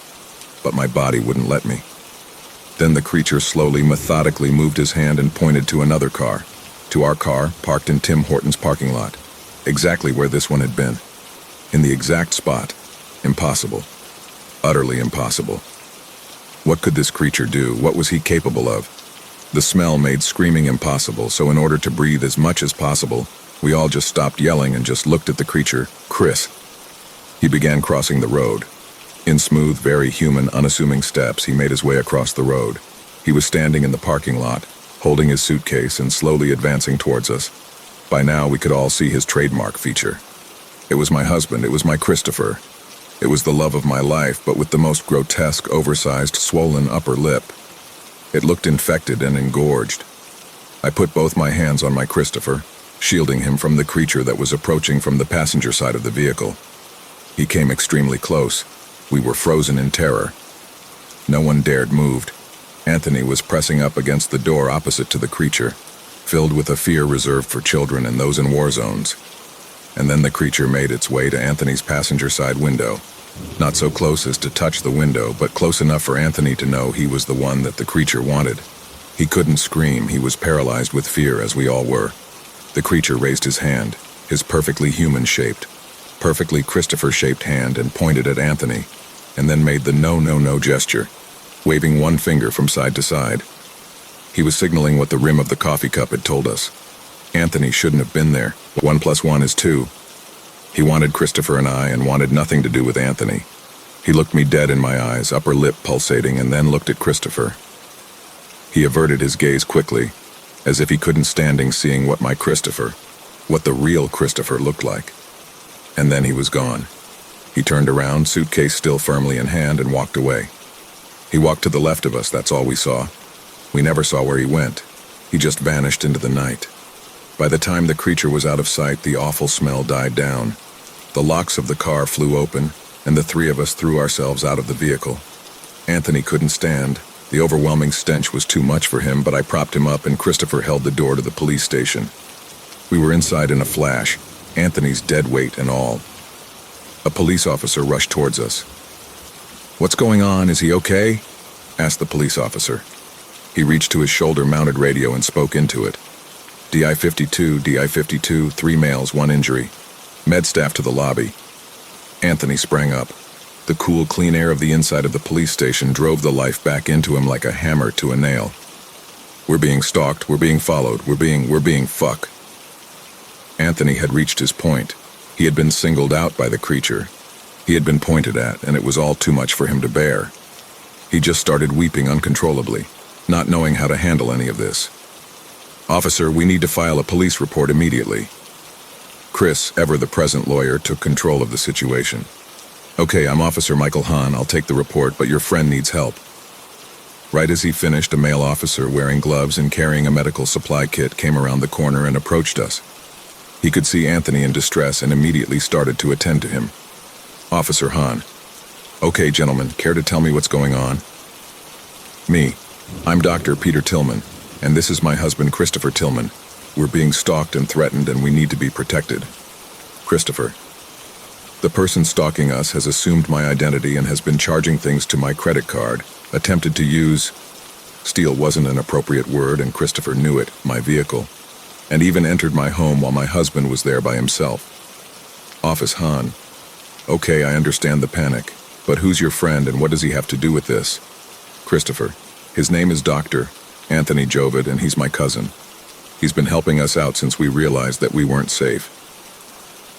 A: But my body wouldn't let me. Then the creature slowly, methodically moved his hand and pointed to another car. To our car, parked in Tim Hortons' parking lot. Exactly where this one had been. In the exact spot. Impossible. Utterly impossible. What could this creature do? What was he capable of? The smell made screaming impossible, so in order to breathe as much as possible, we all just stopped yelling and just looked at the creature, Chris. He began crossing the road. In smooth, very human, unassuming steps, he made his way across the road. He was standing in the parking lot, holding his suitcase and slowly advancing towards us. By now, we could all see his trademark feature. It was my husband, it was my Christopher. It was the love of my life, but with the most grotesque, oversized, swollen upper lip. It looked infected and engorged. I put both my hands on my Christopher, shielding him from the creature that was approaching from the passenger side of the vehicle. He came extremely close. We were frozen in terror. No one dared move. Anthony was pressing up against the door opposite to the creature, filled with a fear reserved for children and those in war zones. And then the creature made its way to Anthony's passenger side window. Not so close as to touch the window, but close enough for Anthony to know he was the one that the creature wanted. He couldn't scream, he was paralyzed with fear as we all were. The creature raised his hand, his perfectly human-shaped, perfectly Christopher-shaped hand, and pointed at Anthony, and then made the no gesture, waving one finger from side to side. He was signaling what the rim of the coffee cup had told us. Anthony shouldn't have been there. 1 + 1 is 2. He wanted Christopher and I, and wanted nothing to do with Anthony. He looked me dead in my eyes, upper lip pulsating, and then looked at Christopher. He averted his gaze quickly, as if he couldn't stand seeing what my Christopher, what the real Christopher looked like. And then he was gone. He turned around, suitcase still firmly in hand, and walked away. He walked to the left of us, that's all we saw. We never saw where he went. He just vanished into the night. By the time the creature was out of sight, the awful smell died down. The locks of the car flew open, and the three of us threw ourselves out of the vehicle. Anthony couldn't stand. The overwhelming stench was too much for him, but I propped him up and Christopher held the door to the police station. We were inside in a flash, Anthony's dead weight and all. A police officer rushed towards us. "What's going on? Is he okay?" asked the police officer. He reached to his shoulder-mounted radio and spoke into it. DI-52, DI-52, 3 males, 1 injury. Med staff to the lobby. Anthony sprang up. The cool, clean air of the inside of the police station drove the life back into him like a hammer to a nail. "We're being stalked, we're being followed, we're being fuck." Anthony had reached his point. He had been singled out by the creature. He had been pointed at, and it was all too much for him to bear. He just started weeping uncontrollably, not knowing how to handle any of this. "Officer, we need to file a police report immediately." Chris, ever the present lawyer, took control of the situation. "Okay, I'm Officer Michael Hahn. I'll take the report, but your friend needs help." Right as he finished, a male officer wearing gloves and carrying a medical supply kit came around the corner and approached us. He could see Anthony in distress and immediately started to attend to him. Officer Hahn: "Okay, gentlemen, care to tell me what's going on?" "Me. I'm Dr. Peter Tillman, and this is my husband Christopher Tillman. We're being stalked and threatened, and we need to be protected." Christopher: "The person stalking us has assumed my identity and has been charging things to my credit card, attempted to use," steal wasn't an appropriate word and Christopher knew it, "my vehicle, and even entered my home while my husband was there by himself." Officer Hahn: "Okay, I understand the panic, but who's your friend and what does he have to do with this?" Christopher: "His name is Dr. Anthony Jovid, and he's my cousin. He's been helping us out since we realized that we weren't safe."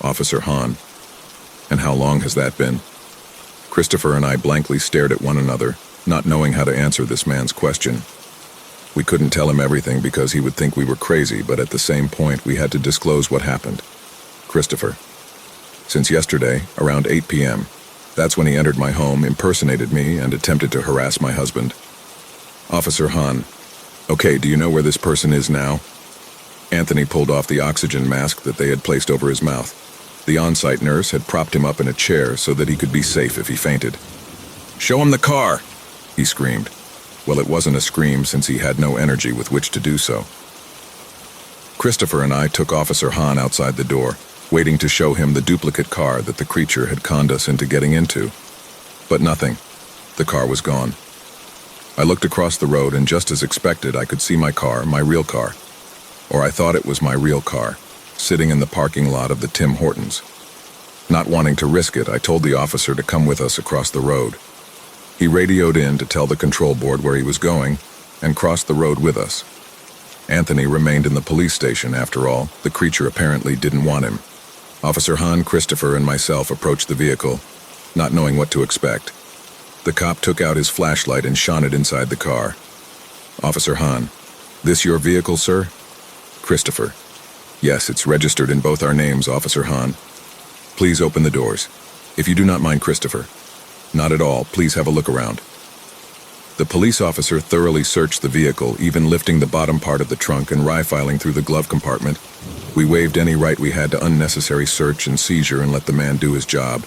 A: Officer Hahn: "And how long has that been?" Christopher and I blankly stared at one another, not knowing how to answer this man's question. We couldn't tell him everything because he would think we were crazy, but at the same point we had to disclose what happened. Christopher: "Since yesterday, around 8 p.m. That's when he entered my home, impersonated me, and attempted to harass my husband." Officer Hahn: "Okay, do you know where this person is now?" Anthony pulled off the oxygen mask that they had placed over his mouth. The on-site nurse had propped him up in a chair so that he could be safe if he fainted. "Show him the car!" he screamed. Well, it wasn't a scream since he had no energy with which to do so. Christopher and I took Officer Hahn outside the door, waiting to show him the duplicate car that the creature had conned us into getting into. But nothing. The car was gone. I looked across the road and just as expected I could see my car, my real car. Or I thought it was my real car, sitting in the parking lot of the Tim Hortons. Not wanting to risk it, I told the officer to come with us across the road. He radioed in to tell the control board where he was going and crossed the road with us. Anthony remained in the police station after all. The creature apparently didn't want him. Officer Hahn, Christopher, and myself approached the vehicle, not knowing what to expect. The cop took out his flashlight and shone it inside the car. Officer Hahn: "This your vehicle, sir?" Christopher: "Yes, it's registered in both our names, Officer Hahn. Please open the doors. If you do not mind, Christopher." "Not at all. Please have a look around." The police officer thoroughly searched the vehicle, even lifting the bottom part of the trunk and rifling through the glove compartment. We waived any right we had to unnecessary search and seizure and let the man do his job.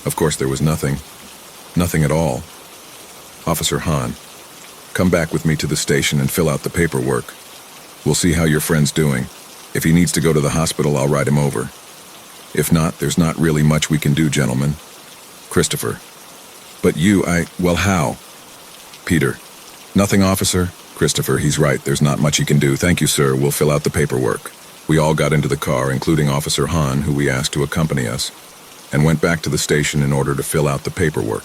A: Of course, there was nothing. Nothing at all. Officer Hahn, come back with me to the station and fill out the paperwork. We'll see how your friend's doing. If he needs to go to the hospital, I'll ride him over. If not, there's not really much we can do, gentlemen. Christopher. But well, how? Peter. Nothing, officer. Christopher, he's right. There's not much he can do. Thank you, sir. We'll fill out the paperwork. We all got into the car, including Officer Hahn, who we asked to accompany us, and went back to the station in order to fill out the paperwork.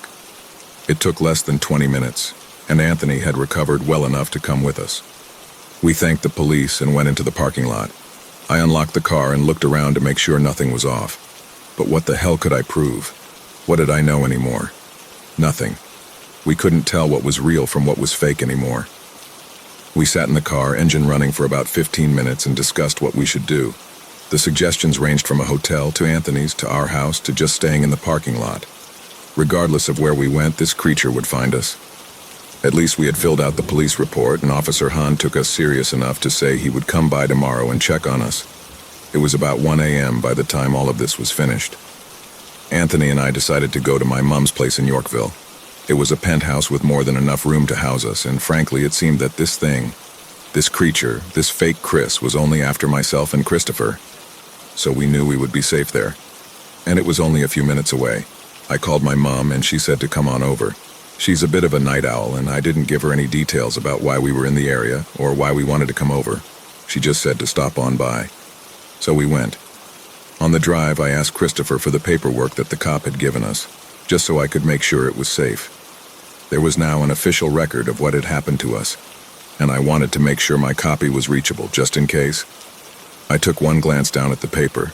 A: It took less than 20 minutes, and Anthony had recovered well enough to come with us. We thanked the police and went into the parking lot. I unlocked the car and looked around to make sure nothing was off. But what the hell could I prove? What did I know anymore? Nothing. We couldn't tell what was real from what was fake anymore. We sat in the car, engine running, for about 15 minutes and discussed what we should do. The suggestions ranged from a hotel to Anthony's to our house to just staying in the parking lot. Regardless of where we went, this creature would find us. At least we had filled out the police report, and Officer Hahn took us serious enough to say he would come by tomorrow and check on us. It was about 1 a.m. by the time all of this was finished. Anthony and I decided to go to my mom's place in Yorkville. It was a penthouse with more than enough room to house us, and frankly, it seemed that this creature, this fake Chris, was only after myself and Christopher. So we knew we would be safe there. And it was only a few minutes away. I called my mom, and she said to come on over. She's a bit of a night owl, and I didn't give her any details about why we were in the area or why we wanted to come over. She just said to stop on by. So we went. On the drive, I asked Christopher for the paperwork that the cop had given us, just so I could make sure it was safe. There was now an official record of what had happened to us, and I wanted to make sure my copy was reachable, just in case. I took one glance down at the paper.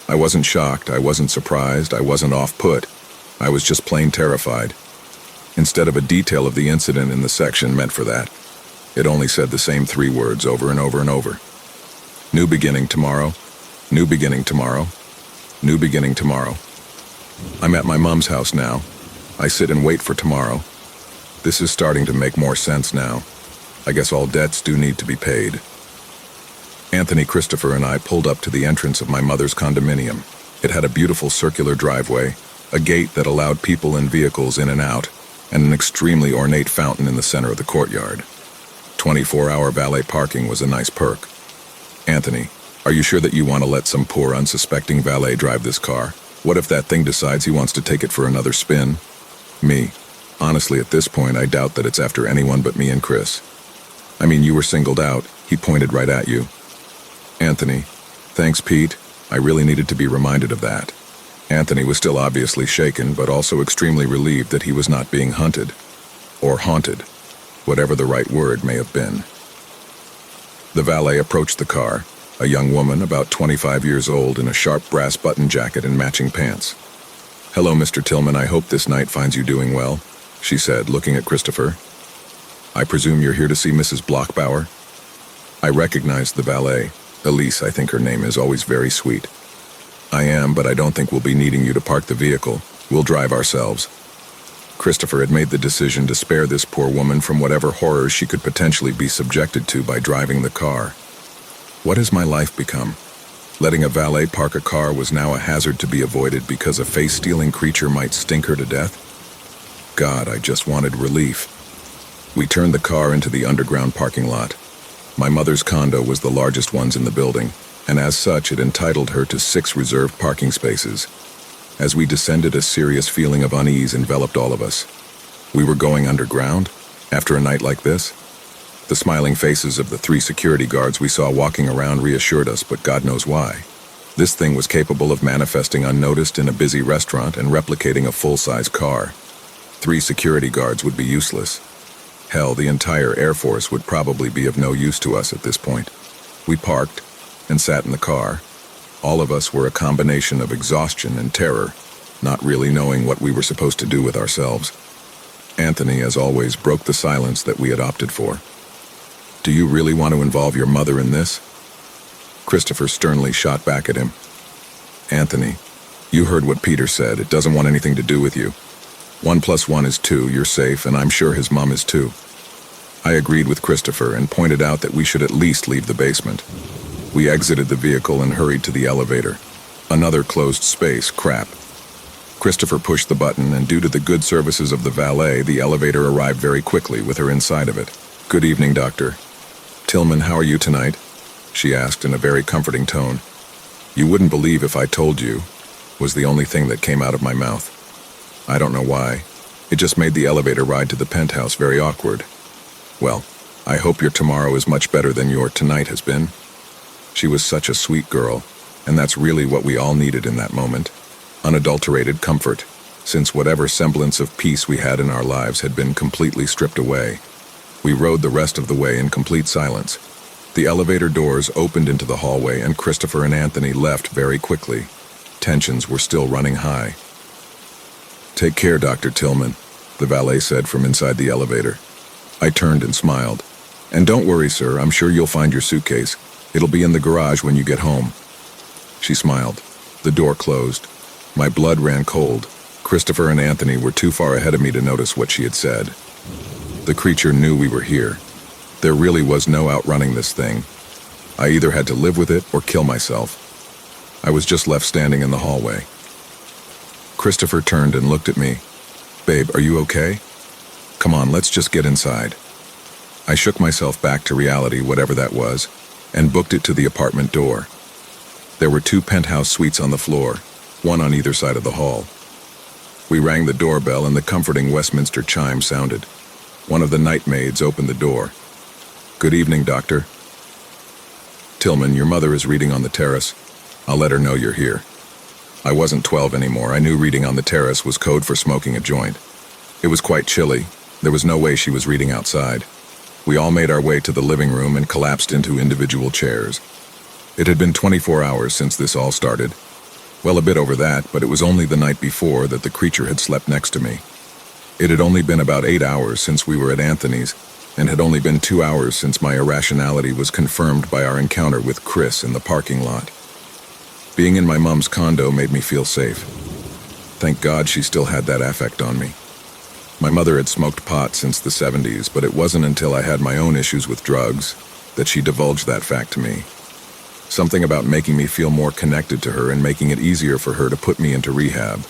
A: I wasn't shocked, I wasn't surprised, I wasn't off-put. I was just plain terrified. Instead of a detail of the incident in the section meant for that, it only said the same 3 words over and over and over. New beginning tomorrow, new beginning tomorrow, new beginning tomorrow. I'm at my mom's house now. I sit and wait for tomorrow. This is starting to make more sense now. I guess all debts do need to be paid. Anthony, Christopher, and I pulled up to the entrance of my mother's condominium. It had a beautiful circular driveway, a gate that allowed people and vehicles in and out, and an extremely ornate fountain in the center of the courtyard. 24-hour valet parking was a nice perk. Anthony, are you sure that you want to let some poor unsuspecting valet drive this car? What if that thing decides he wants to take it for another spin? Me. Honestly, at this point, I doubt that it's after anyone but me and Chris. I mean, you were singled out. He pointed right at you. Anthony. Thanks, Pete. I really needed to be reminded of that. Anthony was still obviously shaken, but also extremely relieved that he was not being hunted. Or haunted. Whatever the right word may have been. The valet approached the car, a young woman about 25 years old in a sharp brass button jacket and matching pants. Hello, Mr. Tillman, I hope this night finds you doing well, she said, looking at Christopher. I presume you're here to see Mrs. Blockbauer? I recognized the valet. Elise, I think her name is, always very sweet. I am, but I don't think we'll be needing you to park the vehicle. We'll drive ourselves. Christopher had made the decision to spare this poor woman from whatever horrors she could potentially be subjected to by driving the car. What has my life become? Letting a valet park a car was now a hazard to be avoided because a face-stealing creature might stink her to death? God, I just wanted relief. We turned the car into the underground parking lot. My mother's condo was the largest ones in the building, and as such it entitled her to 6 reserved parking spaces. As we descended, a serious feeling of unease enveloped all of us. We were going underground? After a night like this? The smiling faces of the 3 security guards we saw walking around reassured us, but God knows why. This thing was capable of manifesting unnoticed in a busy restaurant and replicating a full-size car. 3 security guards would be useless. Hell, the entire Air Force would probably be of no use to us at this point. We parked and sat in the car. All of us were a combination of exhaustion and terror, not really knowing what we were supposed to do with ourselves. Anthony, as always, broke the silence that we had opted for. Do you really want to involve your mother in this? Christopher sternly shot back at him. Anthony, you heard what Peter said. It doesn't want anything to do with you. 1 plus 1 is 2, you're safe, and I'm sure his mom is too. I agreed with Christopher and pointed out that we should at least leave the basement. We exited the vehicle and hurried to the elevator. Another closed space, crap. Christopher pushed the button, and due to the good services of the valet, the elevator arrived very quickly with her inside of it. "Good evening, Doctor. Tillman, how are you tonight?" she asked in a very comforting tone. "You wouldn't believe if I told you," was the only thing that came out of my mouth. I don't know why. It just made the elevator ride to the penthouse very awkward. "Well, I hope your tomorrow is much better than your tonight has been." She was such a sweet girl, and that's really what we all needed in that moment. Unadulterated comfort, since whatever semblance of peace we had in our lives had been completely stripped away. We rode the rest of the way in complete silence. The elevator doors opened into the hallway, and Christopher and Anthony left very quickly. Tensions were still running high. "Take care, Dr. Tillman," the valet said from inside the elevator. I turned and smiled. "And don't worry, sir, I'm sure you'll find your suitcase. It'll be in the garage when you get home." She smiled. The door closed. My blood ran cold. Christopher and Anthony were too far ahead of me to notice what she had said. The creature knew we were here. There really was no outrunning this thing. I either had to live with it or kill myself. I was just left standing in the hallway. Christopher turned and looked at me. "Babe, are you okay? Come on, let's just get inside." I shook myself back to reality, whatever that was, and booked it to the apartment door. There were 2 penthouse suites on the floor, one on either side of the hall. We rang the doorbell, and the comforting Westminster chime sounded. One of the night maids opened the door. "Good evening, Doctor." "Tillman, your mother is reading on the terrace. I'll let her know you're here." I wasn't 12 anymore. I knew reading on the terrace was code for smoking a joint. It was quite chilly. There was no way she was reading outside. We all made our way to the living room and collapsed into individual chairs. It had been 24 hours since this all started. Well, a bit over that, but it was only the night before that the creature had slept next to me. It had only been about 8 hours since we were at Anthony's, and had only been 2 hours since my irrationality was confirmed by our encounter with Chris in the parking lot. Being in my mom's condo made me feel safe. Thank God she still had that affect on me. My mother had smoked pot since the 70s, but it wasn't until I had my own issues with drugs that she divulged that fact to me. Something about making me feel more connected to her and making it easier for her to put me into rehab.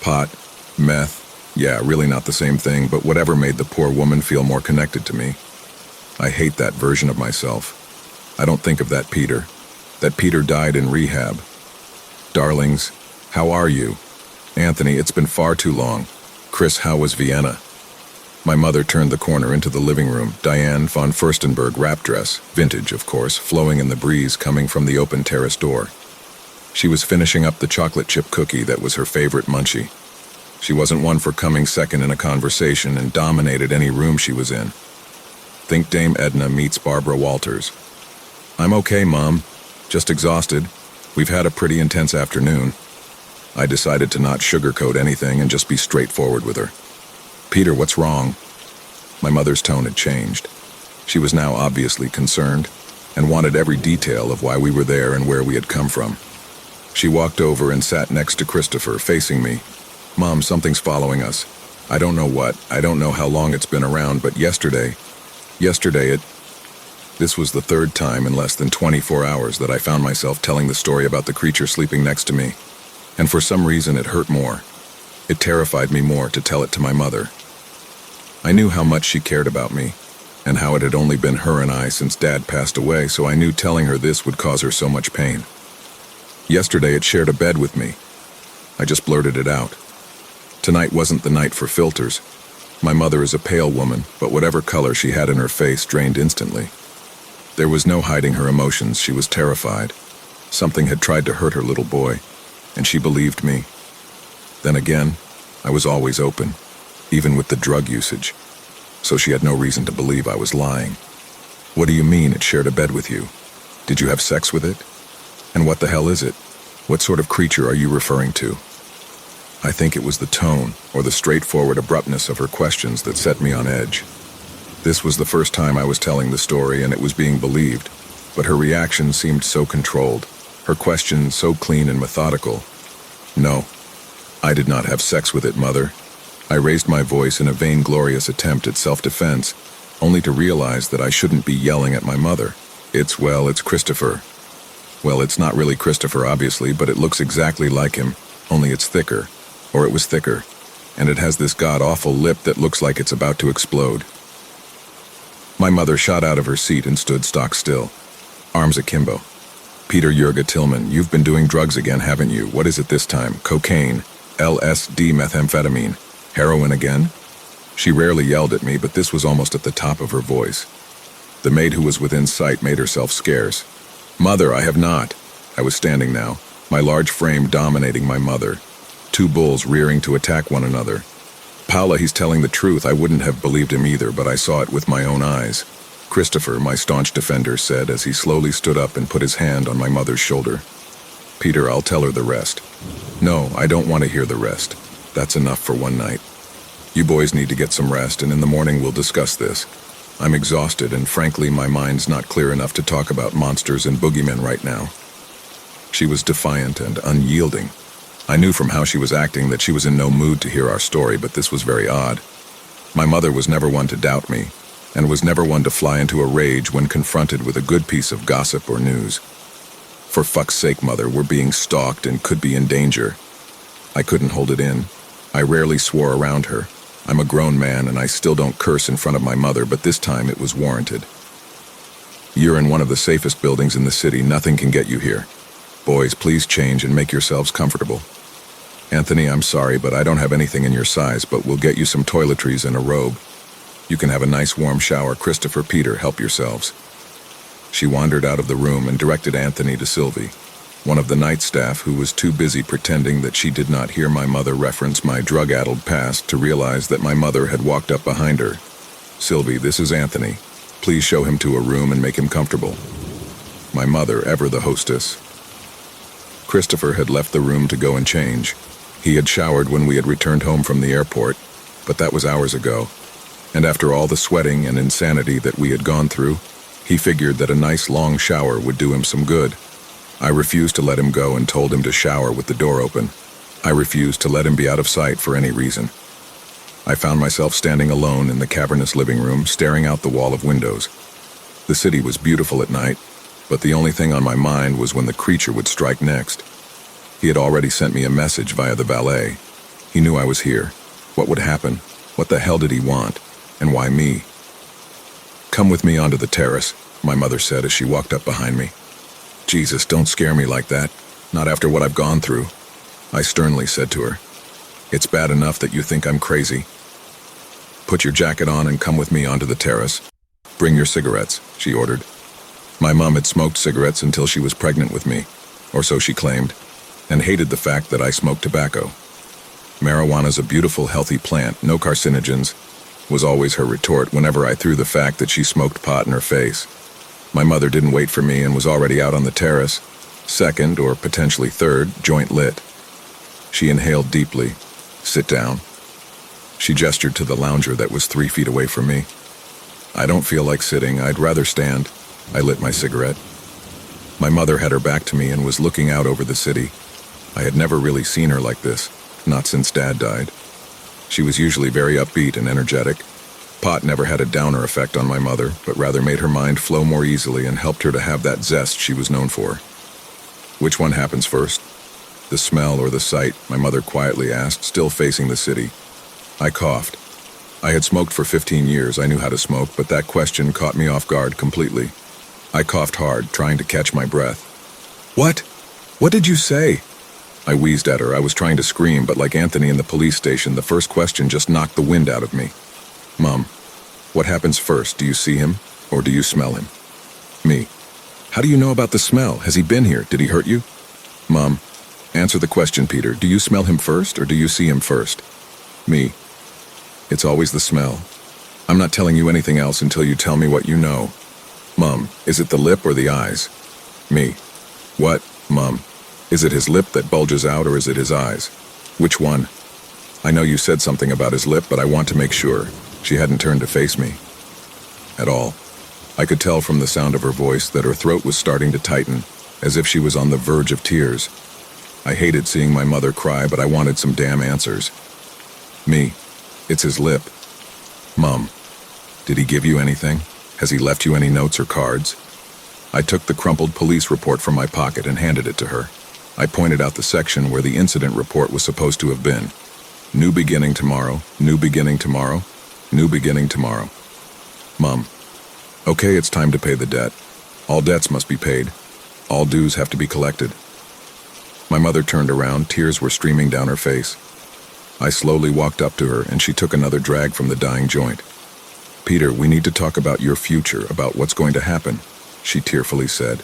A: Pot, meth, yeah, really not the same thing, but whatever made the poor woman feel more connected to me. I hate that version of myself. I don't think of that Peter. That Peter died in rehab. Darlings, how are you? Anthony, it's been far too long. Chris, how was Vienna? My mother turned the corner into the living room, Diane von Furstenberg wrap dress, vintage, of course, flowing in the breeze coming from the open terrace door. She was finishing up the chocolate chip cookie that was her favorite munchie. She wasn't one for coming second in a conversation and dominated any room she was in. Think Dame Edna meets Barbara Walters. "I'm okay, Mom. Just exhausted. We've had a pretty intense afternoon." I decided to not sugarcoat anything and just be straightforward with her. "Peter, what's wrong?" My mother's tone had changed. She was now obviously concerned and wanted every detail of why we were there and where we had come from. She walked over and sat next to Christopher, facing me. "Mom, something's following us. I don't know what. I don't know how long it's been around, but yesterday it..." This was the 3rd time in less than 24 hours that I found myself telling the story about the creature sleeping next to me. And for some reason it hurt more. It terrified me more to tell it to my mother. I knew how much she cared about me, and how it had only been her and I since Dad passed away, so I knew telling her this would cause her so much pain. Yesterday it shared a bed with me. I just blurted it out. Tonight wasn't the night for filters. My mother is a pale woman, but whatever color she had in her face drained instantly. There was no hiding her emotions. She was terrified. Something had tried to hurt her little boy, and she believed me. Then again, I was always open, even with the drug usage, so she had no reason to believe I was lying. "What do you mean it shared a bed with you? Did you have sex with it? And what the hell is it? What sort of creature are you referring to?" I think it was the tone or the straightforward abruptness of her questions that set me on edge. This was the first time I was telling the story and it was being believed, but her reaction seemed so controlled, her questions so clean and methodical. "No, I did not have sex with it, Mother. I raised my voice in a vainglorious attempt at self-defense, only to realize that I shouldn't be yelling at my mother. It's Christopher. Well, it's not really Christopher, obviously, but it looks exactly like him, only it's thicker. Or it was thicker. And it has this god-awful lip that looks like it's about to explode. My mother shot out of her seat and stood stock still, arms akimbo. Peter Jurga Tillman, you've been doing drugs again, haven't you? What is it this time? Cocaine, LSD, methamphetamine, heroin again? She rarely yelled at me, but this was almost at the top of her voice. The maid who was within sight made herself scarce. Mother, I have not. I was standing now, my large frame dominating my mother. Two bulls rearing to attack one another. Paula, he's telling the truth. I wouldn't have believed him either, but I saw it with my own eyes. Christopher, my staunch defender, said as he slowly stood up and put his hand on my mother's shoulder. Peter, I'll tell her the rest. No, I don't want to hear the rest. That's enough for one night. You boys need to get some rest, and in the morning we'll discuss this. I'm exhausted, and frankly, my mind's not clear enough to talk about monsters and boogeymen right now. She was defiant and unyielding. I knew from how she was acting that she was in no mood to hear our story, but this was very odd. My mother was never one to doubt me, and was never one to fly into a rage when confronted with a good piece of gossip or news. For fuck's sake, Mother, we're being stalked and could be in danger. I couldn't hold it in. I rarely swore around her. I'm a grown man and I still don't curse in front of my mother, but this time it was warranted. You're in one of the safest buildings in the city. Nothing can get you here. Boys, please change and make yourselves comfortable. Anthony, I'm sorry, but I don't have anything in your size, but we'll get you some toiletries and a robe. You can have a nice warm shower. Christopher, Peter, help yourselves. She wandered out of the room and directed Anthony to Sylvie, one of the night staff who was too busy pretending that she did not hear my mother reference my drug-addled past to realize that my mother had walked up behind her. Sylvie, this is Anthony. Please show him to a room and make him comfortable. My mother, ever the hostess. Christopher had left the room to go and change. He had showered when we had returned home from the airport, but that was hours ago. And after all the sweating and insanity that we had gone through, he figured that a nice long shower would do him some good. I refused to let him go and told him to shower with the door open. I refused to let him be out of sight for any reason. I found myself standing alone in the cavernous living room, staring out the wall of windows. The city was beautiful at night, but the only thing on my mind was when the creature would strike next. He had already sent me a message via the valet. He knew I was here. What would happen? What the hell did he want? And why me? Come with me onto the terrace, my mother said as she walked up behind me. Jesus, don't scare me like that. Not after what I've gone through, I sternly said to her. It's bad enough that you think I'm crazy. Put your jacket on and come with me onto the terrace. Bring your cigarettes, she ordered. My mom had smoked cigarettes until she was pregnant with me, or so she claimed, and hated the fact that I smoked tobacco. Marijuana's a beautiful, healthy plant, no carcinogens, was always her retort whenever I threw the fact that she smoked pot in her face. My mother didn't wait for me and was already out on the terrace, second or potentially third, joint lit. She inhaled deeply. Sit down. She gestured to the lounger that was 3 feet away from me. I don't feel like sitting, I'd rather stand. I lit my cigarette. My mother had her back to me and was looking out over the city. I had never really seen her like this, not since Dad died. She was usually very upbeat and energetic. Pot never had a downer effect on my mother, but rather made her mind flow more easily and helped her to have that zest she was known for. Which one happens first? The smell or the sight? My mother quietly asked, still facing the city. I coughed. I had smoked for 15 years. I knew how to smoke, but that question caught me off guard completely. I coughed hard, trying to catch my breath. What? What did you say? I wheezed at her. I was trying to scream, but like Anthony in the police station, the first question just knocked the wind out of me. Mom, what happens first? Do you see him, or do you smell him? Me. How do you know about the smell? Has he been here? Did he hurt you? Mom, answer the question, Peter. Do you smell him first, or do you see him first? Me. It's always the smell. I'm not telling you anything else until you tell me what you know. Mom, is it the lip or the eyes? Me. What, Mom? Is it his lip that bulges out, or is it his eyes? Which one? I know you said something about his lip, but I want to make sure. She hadn't turned to face me. At all. I could tell from the sound of her voice that her throat was starting to tighten, as if she was on the verge of tears. I hated seeing my mother cry, but I wanted some damn answers. Me. It's his lip. Mom, did he give you anything? Has he left you any notes or cards? I took the crumpled police report from my pocket and handed it to her. I pointed out the section where the incident report was supposed to have been. New beginning tomorrow, new beginning tomorrow, new beginning tomorrow. Mom, okay, it's time to pay the debt. All debts must be paid. All dues have to be collected. My mother turned around, tears were streaming down her face. I slowly walked up to her and she took another drag from the dying joint. Peter, we need to talk about your future, about what's going to happen, she tearfully said.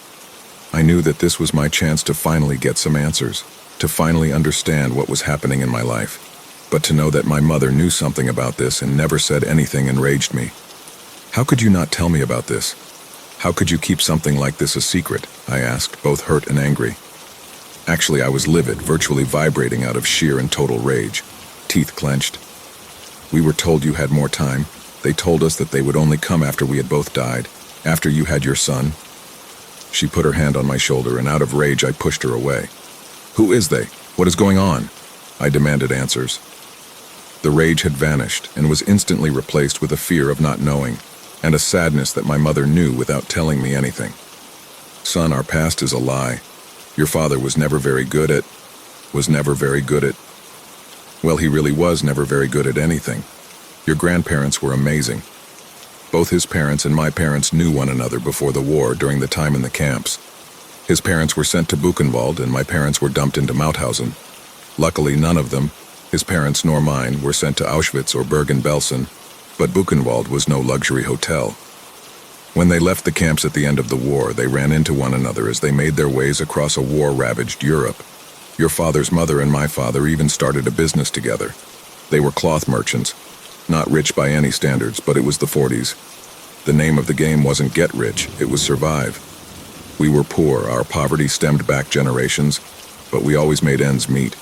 A: I knew that this was my chance to finally get some answers, to finally understand what was happening in my life. But to know that my mother knew something about this and never said anything enraged me. How could you not tell me about this? How could you keep something like this a secret? I asked, both hurt and angry. Actually, I was livid, virtually vibrating out of sheer and total rage, teeth clenched. We were told you had more time. They told us that they would only come after we had both died, after you had your son. She put her hand on my shoulder, and out of rage I pushed her away. Who is they? What is going on? I demanded answers. The rage had vanished and was instantly replaced with a fear of not knowing, and a sadness that my mother knew without telling me anything. Son, our past is a lie. Your father was never very good at... Well, he really was never very good at anything. Your grandparents were amazing. Both his parents and my parents knew one another before the war during the time in the camps. His parents were sent to Buchenwald and my parents were dumped into Mauthausen. Luckily, none of them, his parents nor mine, were sent to Auschwitz or Bergen-Belsen, but Buchenwald was no luxury hotel. When they left the camps at the end of the war, they ran into one another as they made their ways across a war-ravaged Europe. Your father's mother and my father even started a business together. They were cloth merchants. Not rich by any standards, but it was the 40s. The name of the game wasn't get rich, it was survive. We were poor, our poverty stemmed back generations, but we always made ends meet.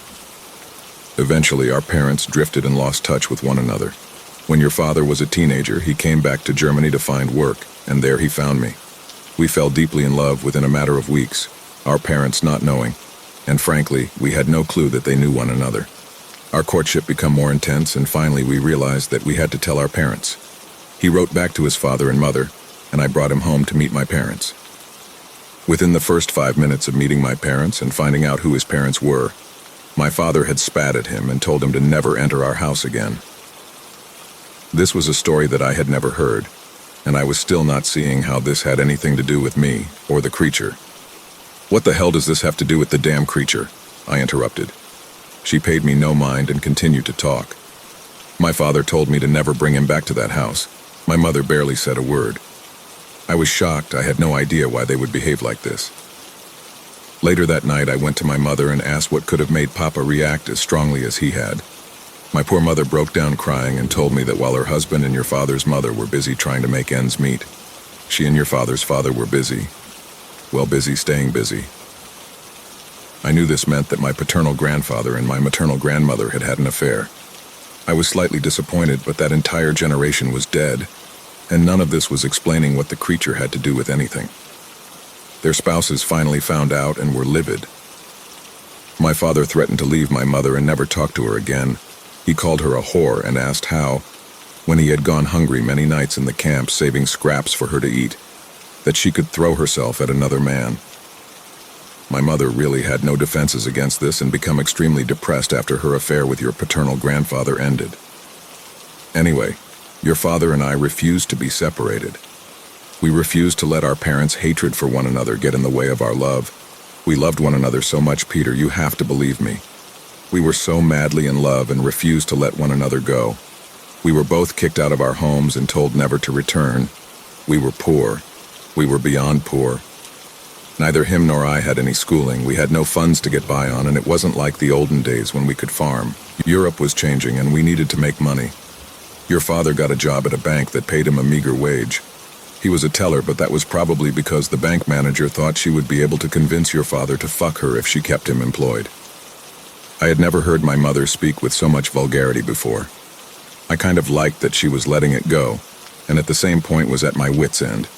A: Eventually, our parents drifted and lost touch with one another. When your father was a teenager, he came back to Germany to find work, and there he found me. We fell deeply in love within a matter of weeks, our parents not knowing, and frankly, we had no clue that they knew one another. Our courtship became more intense, and finally we realized that we had to tell our parents. He wrote back to his father and mother, and I brought him home to meet my parents. Within the first 5 minutes of meeting my parents and finding out who his parents were, my father had spat at him and told him to never enter our house again. This was a story that I had never heard, and I was still not seeing how this had anything to do with me or the creature. What the hell does this have to do with the damn creature? I interrupted. She paid me no mind and continued to talk. My father told me to never bring him back to that house. My mother barely said a word. I was shocked. I had no idea why they would behave like this. Later that night, I went to my mother and asked what could have made Papa react as strongly as he had. My poor mother broke down crying and told me that while her husband and your father's mother were busy trying to make ends meet, she and your father's father were busy. Well, busy staying busy. I knew this meant that my paternal grandfather and my maternal grandmother had had an affair. I was slightly disappointed, but that entire generation was dead, and none of this was explaining what the creature had to do with anything. Their spouses finally found out and were livid. My father threatened to leave my mother and never talk to her again. He called her a whore and asked how, when he had gone hungry many nights in the camp saving scraps for her to eat, that she could throw herself at another man. My mother really had no defenses against this and became extremely depressed after her affair with your paternal grandfather ended. Anyway, your father and I refused to be separated. We refused to let our parents' hatred for one another get in the way of our love. We loved one another so much, Peter, you have to believe me. We were so madly in love and refused to let one another go. We were both kicked out of our homes and told never to return. We were poor. We were beyond poor. Neither him nor I had any schooling. We had no funds to get by on, and it wasn't like the olden days when we could farm. Europe was changing, and we needed to make money. Your father got a job at a bank that paid him a meager wage. He was a teller, but that was probably because the bank manager thought she would be able to convince your father to fuck her if she kept him employed. I had never heard my mother speak with so much vulgarity before. I kind of liked that she was letting it go, and at the same point was at my wit's end.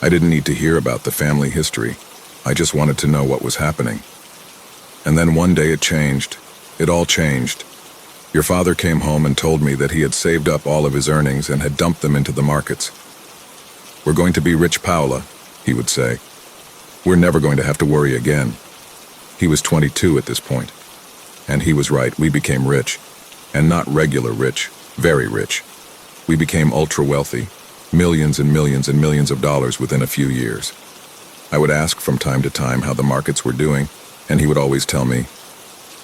A: I didn't need to hear about the family history. I just wanted to know what was happening. And then one day it changed. It all changed. Your father came home and told me that he had saved up all of his earnings and had dumped them into the markets. "We're going to be rich, Paula," he would say. "We're never going to have to worry again." He was 22 at this point. And he was right, we became rich. And not regular rich, very rich. We became ultra-wealthy, millions and millions and millions of dollars within a few years. I would ask from time to time how the markets were doing, and he would always tell me,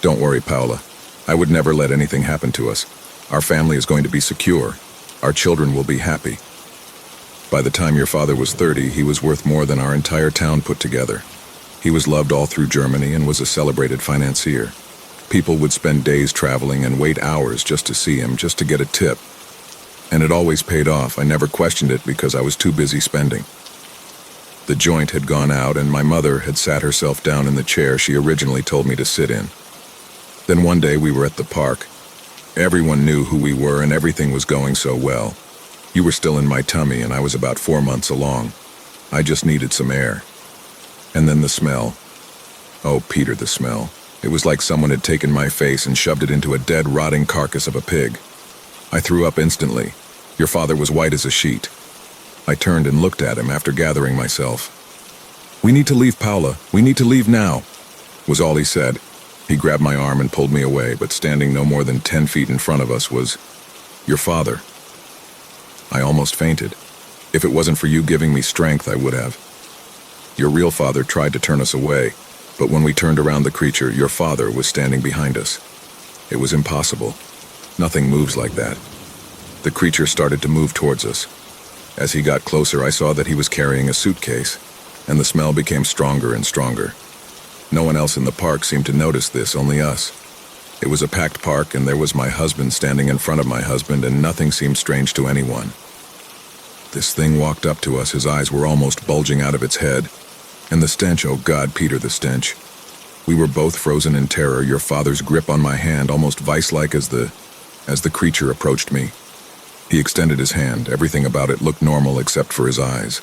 A: "Don't worry, Paula. I would never let anything happen to us. Our family is going to be secure. Our children will be happy." By the time your father was 30, he was worth more than our entire town put together. He was loved all through Germany and was a celebrated financier. People would spend days traveling and wait hours just to see him, just to get a tip. And it always paid off. I never questioned it because I was too busy spending. The joint had gone out and my mother had sat herself down in the chair she originally told me to sit in. Then one day we were at the park. Everyone knew who we were and everything was going so well. You were still in my tummy and I was about 4 months along. I just needed some air. And then the smell. Oh, Peter, the smell. It was like someone had taken my face and shoved it into a dead, rotting carcass of a pig. I threw up instantly. Your father was white as a sheet. I turned and looked at him after gathering myself. "We need to leave, Paula. We need to leave now," was all he said. He grabbed my arm and pulled me away, but standing no more than 10 feet in front of us was your father. I almost fainted. If it wasn't for you giving me strength, I would have. Your real father tried to turn us away, but when we turned around the creature, your father was standing behind us. It was impossible. Nothing moves like that. The creature started to move towards us. As he got closer, I saw that he was carrying a suitcase, and the smell became stronger and stronger. No one else in the park seemed to notice this, only us. It was a packed park, and there was my husband standing in front of my husband, and nothing seemed strange to anyone. This thing walked up to us, his eyes were almost bulging out of its head. And the stench, oh God, Peter, the stench. We were both frozen in terror, your father's grip on my hand almost vice-like as the creature approached me. He extended his hand, everything about it looked normal except for his eyes.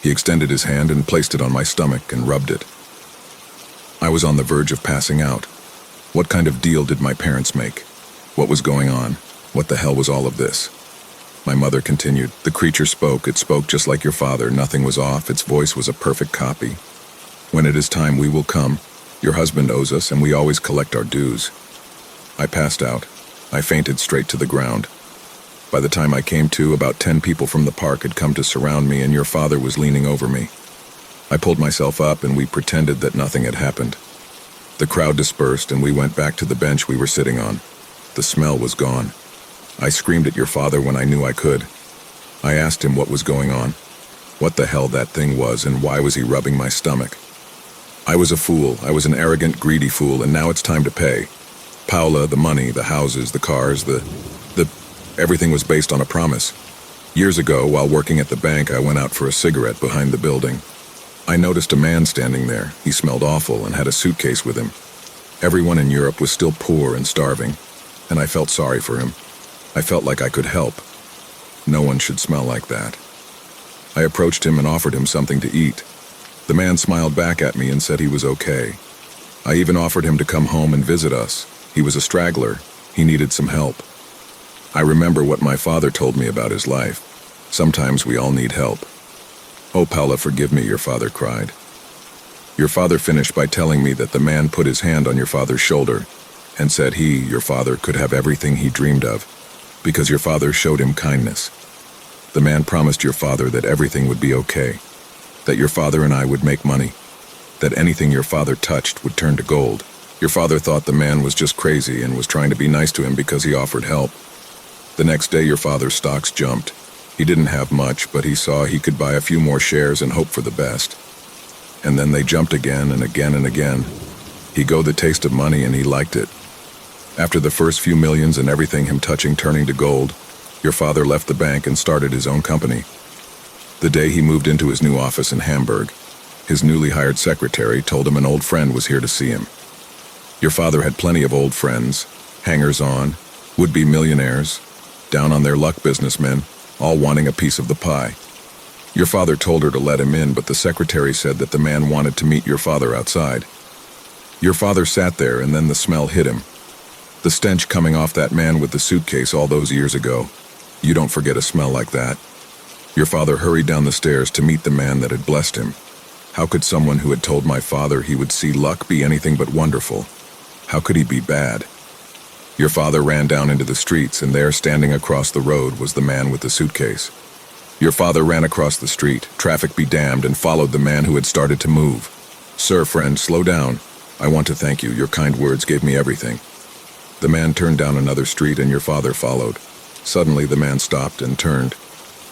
A: He extended his hand and placed it on my stomach and rubbed it. I was on the verge of passing out. What kind of deal did my parents make? What was going on? What the hell was all of this? My mother continued. The creature spoke. It spoke just like your father. Nothing was off. Its voice was a perfect copy. "When it is time, we will come. Your husband owes us, and we always collect our dues." I passed out. I fainted straight to the ground. By the time I came to, about 10 people from the park had come to surround me, and your father was leaning over me. I pulled myself up, and we pretended that nothing had happened. The crowd dispersed, and we went back to the bench we were sitting on. The smell was gone. I screamed at your father when I knew I could. I asked him what was going on, what the hell that thing was, and why was he rubbing my stomach. I was a fool. I was an arrogant, greedy fool, and now it's time to pay. Paula, the money, the houses, the cars, everything was based on a promise. Years ago, while working at the bank, I went out for a cigarette behind the building. I noticed a man standing there. He smelled awful and had a suitcase with him. Everyone in Europe was still poor and starving, and I felt sorry for him. I felt like I could help. No one should smell like that. I approached him and offered him something to eat. The man smiled back at me and said he was okay. I even offered him to come home and visit us. He was a straggler. He needed some help. I remember what my father told me about his life. Sometimes we all need help. "Oh, Paula, forgive me," your father cried. Your father finished by telling me that the man put his hand on your father's shoulder and said he, your father, could have everything he dreamed of because your father showed him kindness. The man promised your father that everything would be okay, that your father and I would make money, that anything your father touched would turn to gold. Your father thought the man was just crazy and was trying to be nice to him because he offered help. The next day your father's stocks jumped. He didn't have much, but he saw he could buy a few more shares and hope for the best. And then they jumped again and again and again. He got the taste of money and he liked it. After the first few millions and everything him touching turning to gold, your father left the bank and started his own company. The day he moved into his new office in Hamburg, his newly hired secretary told him an old friend was here to see him. Your father had plenty of old friends, hangers-on, would-be millionaires, down on their luck businessmen, all wanting a piece of the pie. Your father told her to let him in, but the secretary said that the man wanted to meet your father outside. Your father sat there, and then the smell hit him. The stench coming off that man with the suitcase all those years ago. You don't forget a smell like that. Your father hurried down the stairs to meet the man that had blessed him. How could someone who had told my father he would see luck be anything but wonderful? How could he be bad? Your father ran down into the streets, and there, standing across the road, was the man with the suitcase. Your father ran across the street, traffic be damned, and followed the man who had started to move. "Sir, friend, slow down. I want to thank you. Your kind words gave me everything." The man turned down another street, and your father followed. Suddenly, the man stopped and turned.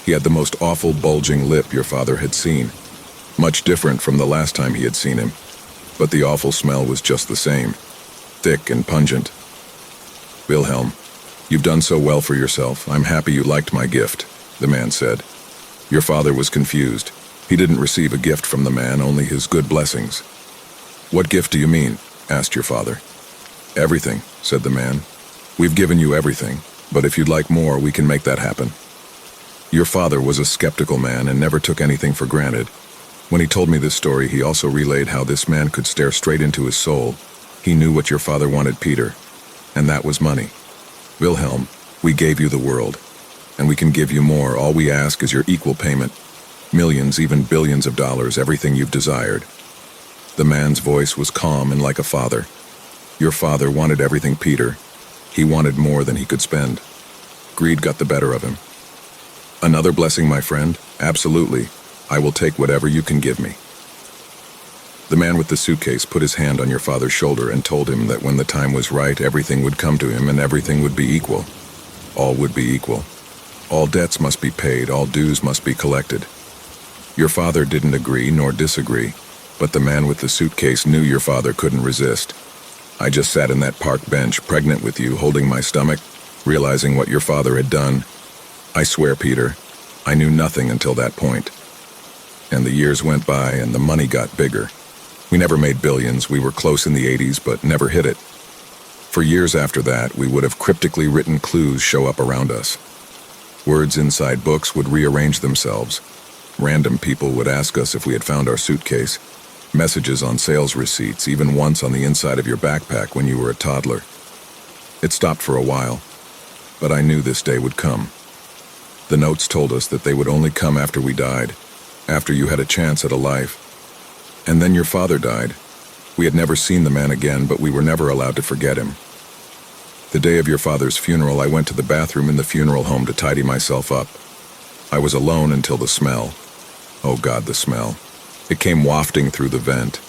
A: He had the most awful bulging lip your father had seen. Much different from the last time he had seen him. But the awful smell was just the same. Thick and pungent. "Wilhelm, you've done so well for yourself. I'm happy you liked my gift," the man said. Your father was confused. He didn't receive a gift from the man, only his good blessings. "What gift do you mean?" asked your father. "Everything," said the man. "We've given you everything, but if you'd like more, we can make that happen." Your father was a skeptical man and never took anything for granted. When he told me this story, he also relayed how this man could stare straight into his soul. He knew what your father wanted, Peter, and that was money. "Wilhelm, we gave you the world, and we can give you more. All we ask is your equal payment. Millions, even billions of dollars, everything you've desired." The man's voice was calm and like a father. Your father wanted everything, Peter. He wanted more than he could spend. Greed got the better of him. "Another blessing, my friend? Absolutely. I will take whatever you can give me." The man with the suitcase put his hand on your father's shoulder and told him that when the time was right, everything would come to him and everything would be equal. All would be equal. All debts must be paid, all dues must be collected. Your father didn't agree nor disagree, but the man with the suitcase knew your father couldn't resist. I just sat in that park bench, pregnant with you, holding my stomach, realizing what your father had done. I swear, Peter, I knew nothing until that point. And the years went by and the money got bigger. We never made billions. We were close in the 80s, but never hit it. For years after that, we would have cryptically written clues show up around us. Words inside books would rearrange themselves. Random people would ask us if we had found our suitcase. Messages on sales receipts, even once on the inside of your backpack when you were a toddler. It stopped for a while, but I knew this day would come. The notes told us that they would only come after we died, after you had a chance at a life. And then your father died. We had never seen the man again, but we were never allowed to forget him. The day of your father's funeral, I went to the bathroom in the funeral home to tidy myself up. I was alone until the smell. Oh God, the smell. It came wafting through the vent.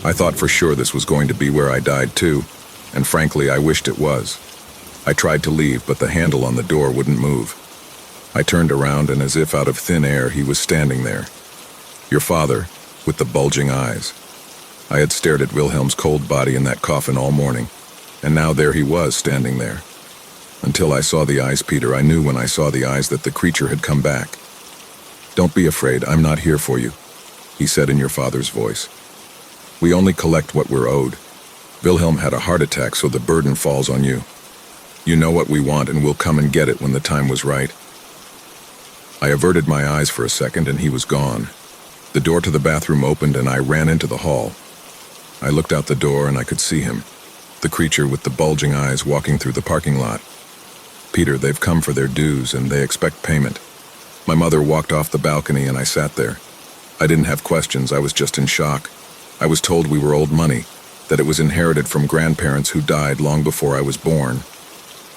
A: I thought for sure this was going to be where I died too, and frankly, I wished it was. I tried to leave, but the handle on the door wouldn't move. I turned around, and as if out of thin air, he was standing there. Your father, with the bulging eyes. I had stared at Wilhelm's cold body in that coffin all morning, and now there he was, standing there. Until I saw the eyes, Peter, I knew when I saw the eyes that the creature had come back. "Don't be afraid, I'm not here for you," he said in your father's voice. "We only collect what we're owed. Wilhelm had a heart attack, so the burden falls on you. You know what we want, and we'll come and get it when the time was right." I averted my eyes for a second, and he was gone. The door to the bathroom opened, and I ran into the hall. I looked out the door, and I could see him, the creature with the bulging eyes walking through the parking lot. "Peter, they've come for their dues, and they expect payment." My mother walked off the balcony, and I sat there. I didn't have questions, I was just in shock. I was told we were owed money, that it was inherited from grandparents who died long before I was born.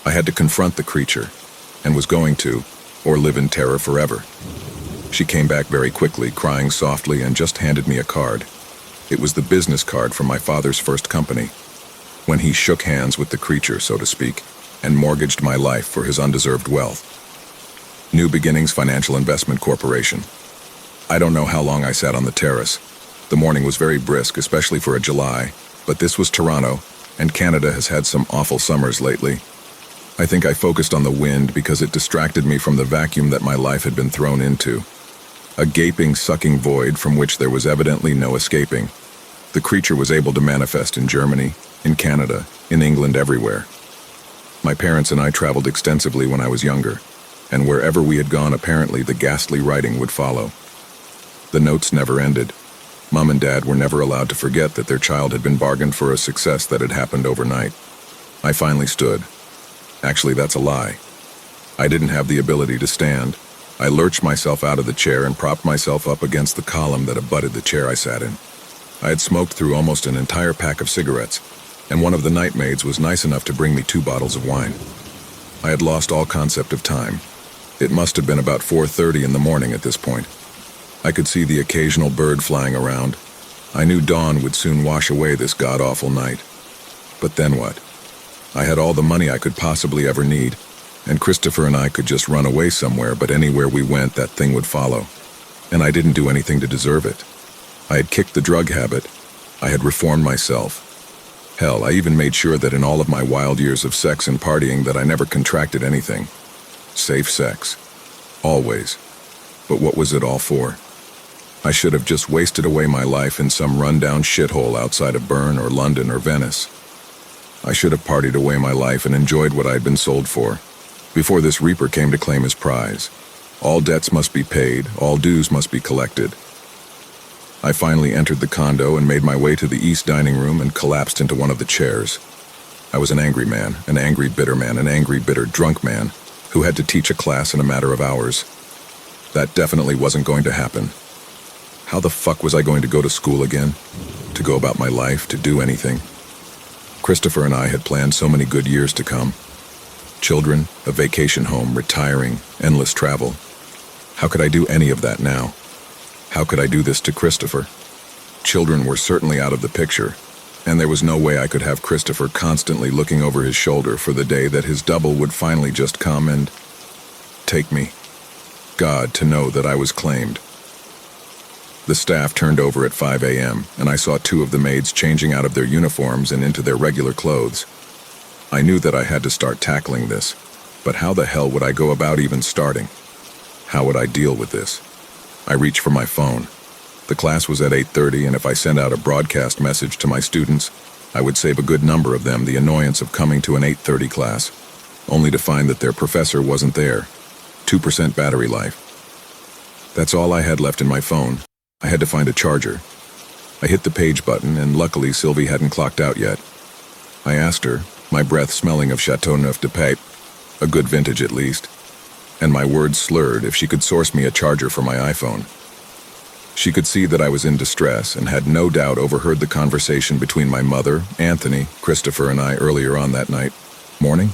A: I had to confront the creature, and was going to, or live in terror forever. She came back very quickly, crying softly, and just handed me a card. It was the business card from my father's first company, when he shook hands with the creature, so to speak, and mortgaged my life for his undeserved wealth. New Beginnings Financial Investment Corporation. I don't know how long I sat on the terrace. The morning was very brisk, especially for a July, but this was Toronto, and Canada has had some awful summers lately. I think I focused on the wind because it distracted me from the vacuum that my life had been thrown into. A gaping, sucking void from which there was evidently no escaping. The creature was able to manifest in Germany, in Canada, in England, everywhere. My parents and I traveled extensively when I was younger, and wherever we had gone, apparently the ghastly writing would follow. The notes never ended. Mom and Dad were never allowed to forget that their child had been bargained for a success that had happened overnight. I finally stood. Actually, that's a lie. I didn't have the ability to stand. I lurched myself out of the chair and propped myself up against the column that abutted the chair I sat in. I had smoked through almost an entire pack of cigarettes, and one of the night maids was nice enough to bring me 2 bottles of wine. I had lost all concept of time. It must have been about 4:30 in the morning at this point. I could see the occasional bird flying around. I knew dawn would soon wash away this god-awful night. But then what? I had all the money I could possibly ever need, and Christopher and I could just run away somewhere, but anywhere we went, that thing would follow. And I didn't do anything to deserve it. I had kicked the drug habit. I had reformed myself. Hell, I even made sure that in all of my wild years of sex and partying that I never contracted anything. Safe sex. Always. But what was it all for? I should have just wasted away my life in some run-down shithole outside of Bern or London or Venice. I should have partied away my life and enjoyed what I had been sold for, before this reaper came to claim his prize. All debts must be paid, all dues must be collected. I finally entered the condo and made my way to the east dining room and collapsed into one of the chairs. I was an angry man, an angry bitter man, an angry bitter drunk man, who had to teach a class in a matter of hours. That definitely wasn't going to happen. How the fuck was I going to go to school again? To go about my life, to do anything? Christopher and I had planned so many good years to come. Children, a vacation home, retiring, endless travel. How could I do any of that now? How could I do this to Christopher? Children were certainly out of the picture, and there was no way I could have Christopher constantly looking over his shoulder for the day that his double would finally just come and take me. God, to know that I was claimed. The staff turned over at 5 a.m., and I saw 2 of the maids changing out of their uniforms and into their regular clothes. I knew that I had to start tackling this, but how the hell would I go about even starting? How would I deal with this? I reached for my phone. The class was at 8:30, and if I sent out a broadcast message to my students, I would save a good number of them the annoyance of coming to an 8:30 class, only to find that their professor wasn't there. 2% battery life. That's all I had left in my phone. I had to find a charger. I hit the page button, and luckily Sylvie hadn't clocked out yet. I asked her, my breath smelling of Chateauneuf de Pape, a good vintage at least, and my words slurred, if she could source me a charger for my iPhone. She could see that I was in distress and had no doubt overheard the conversation between my mother, Anthony, Christopher, and I earlier on that night. Morning?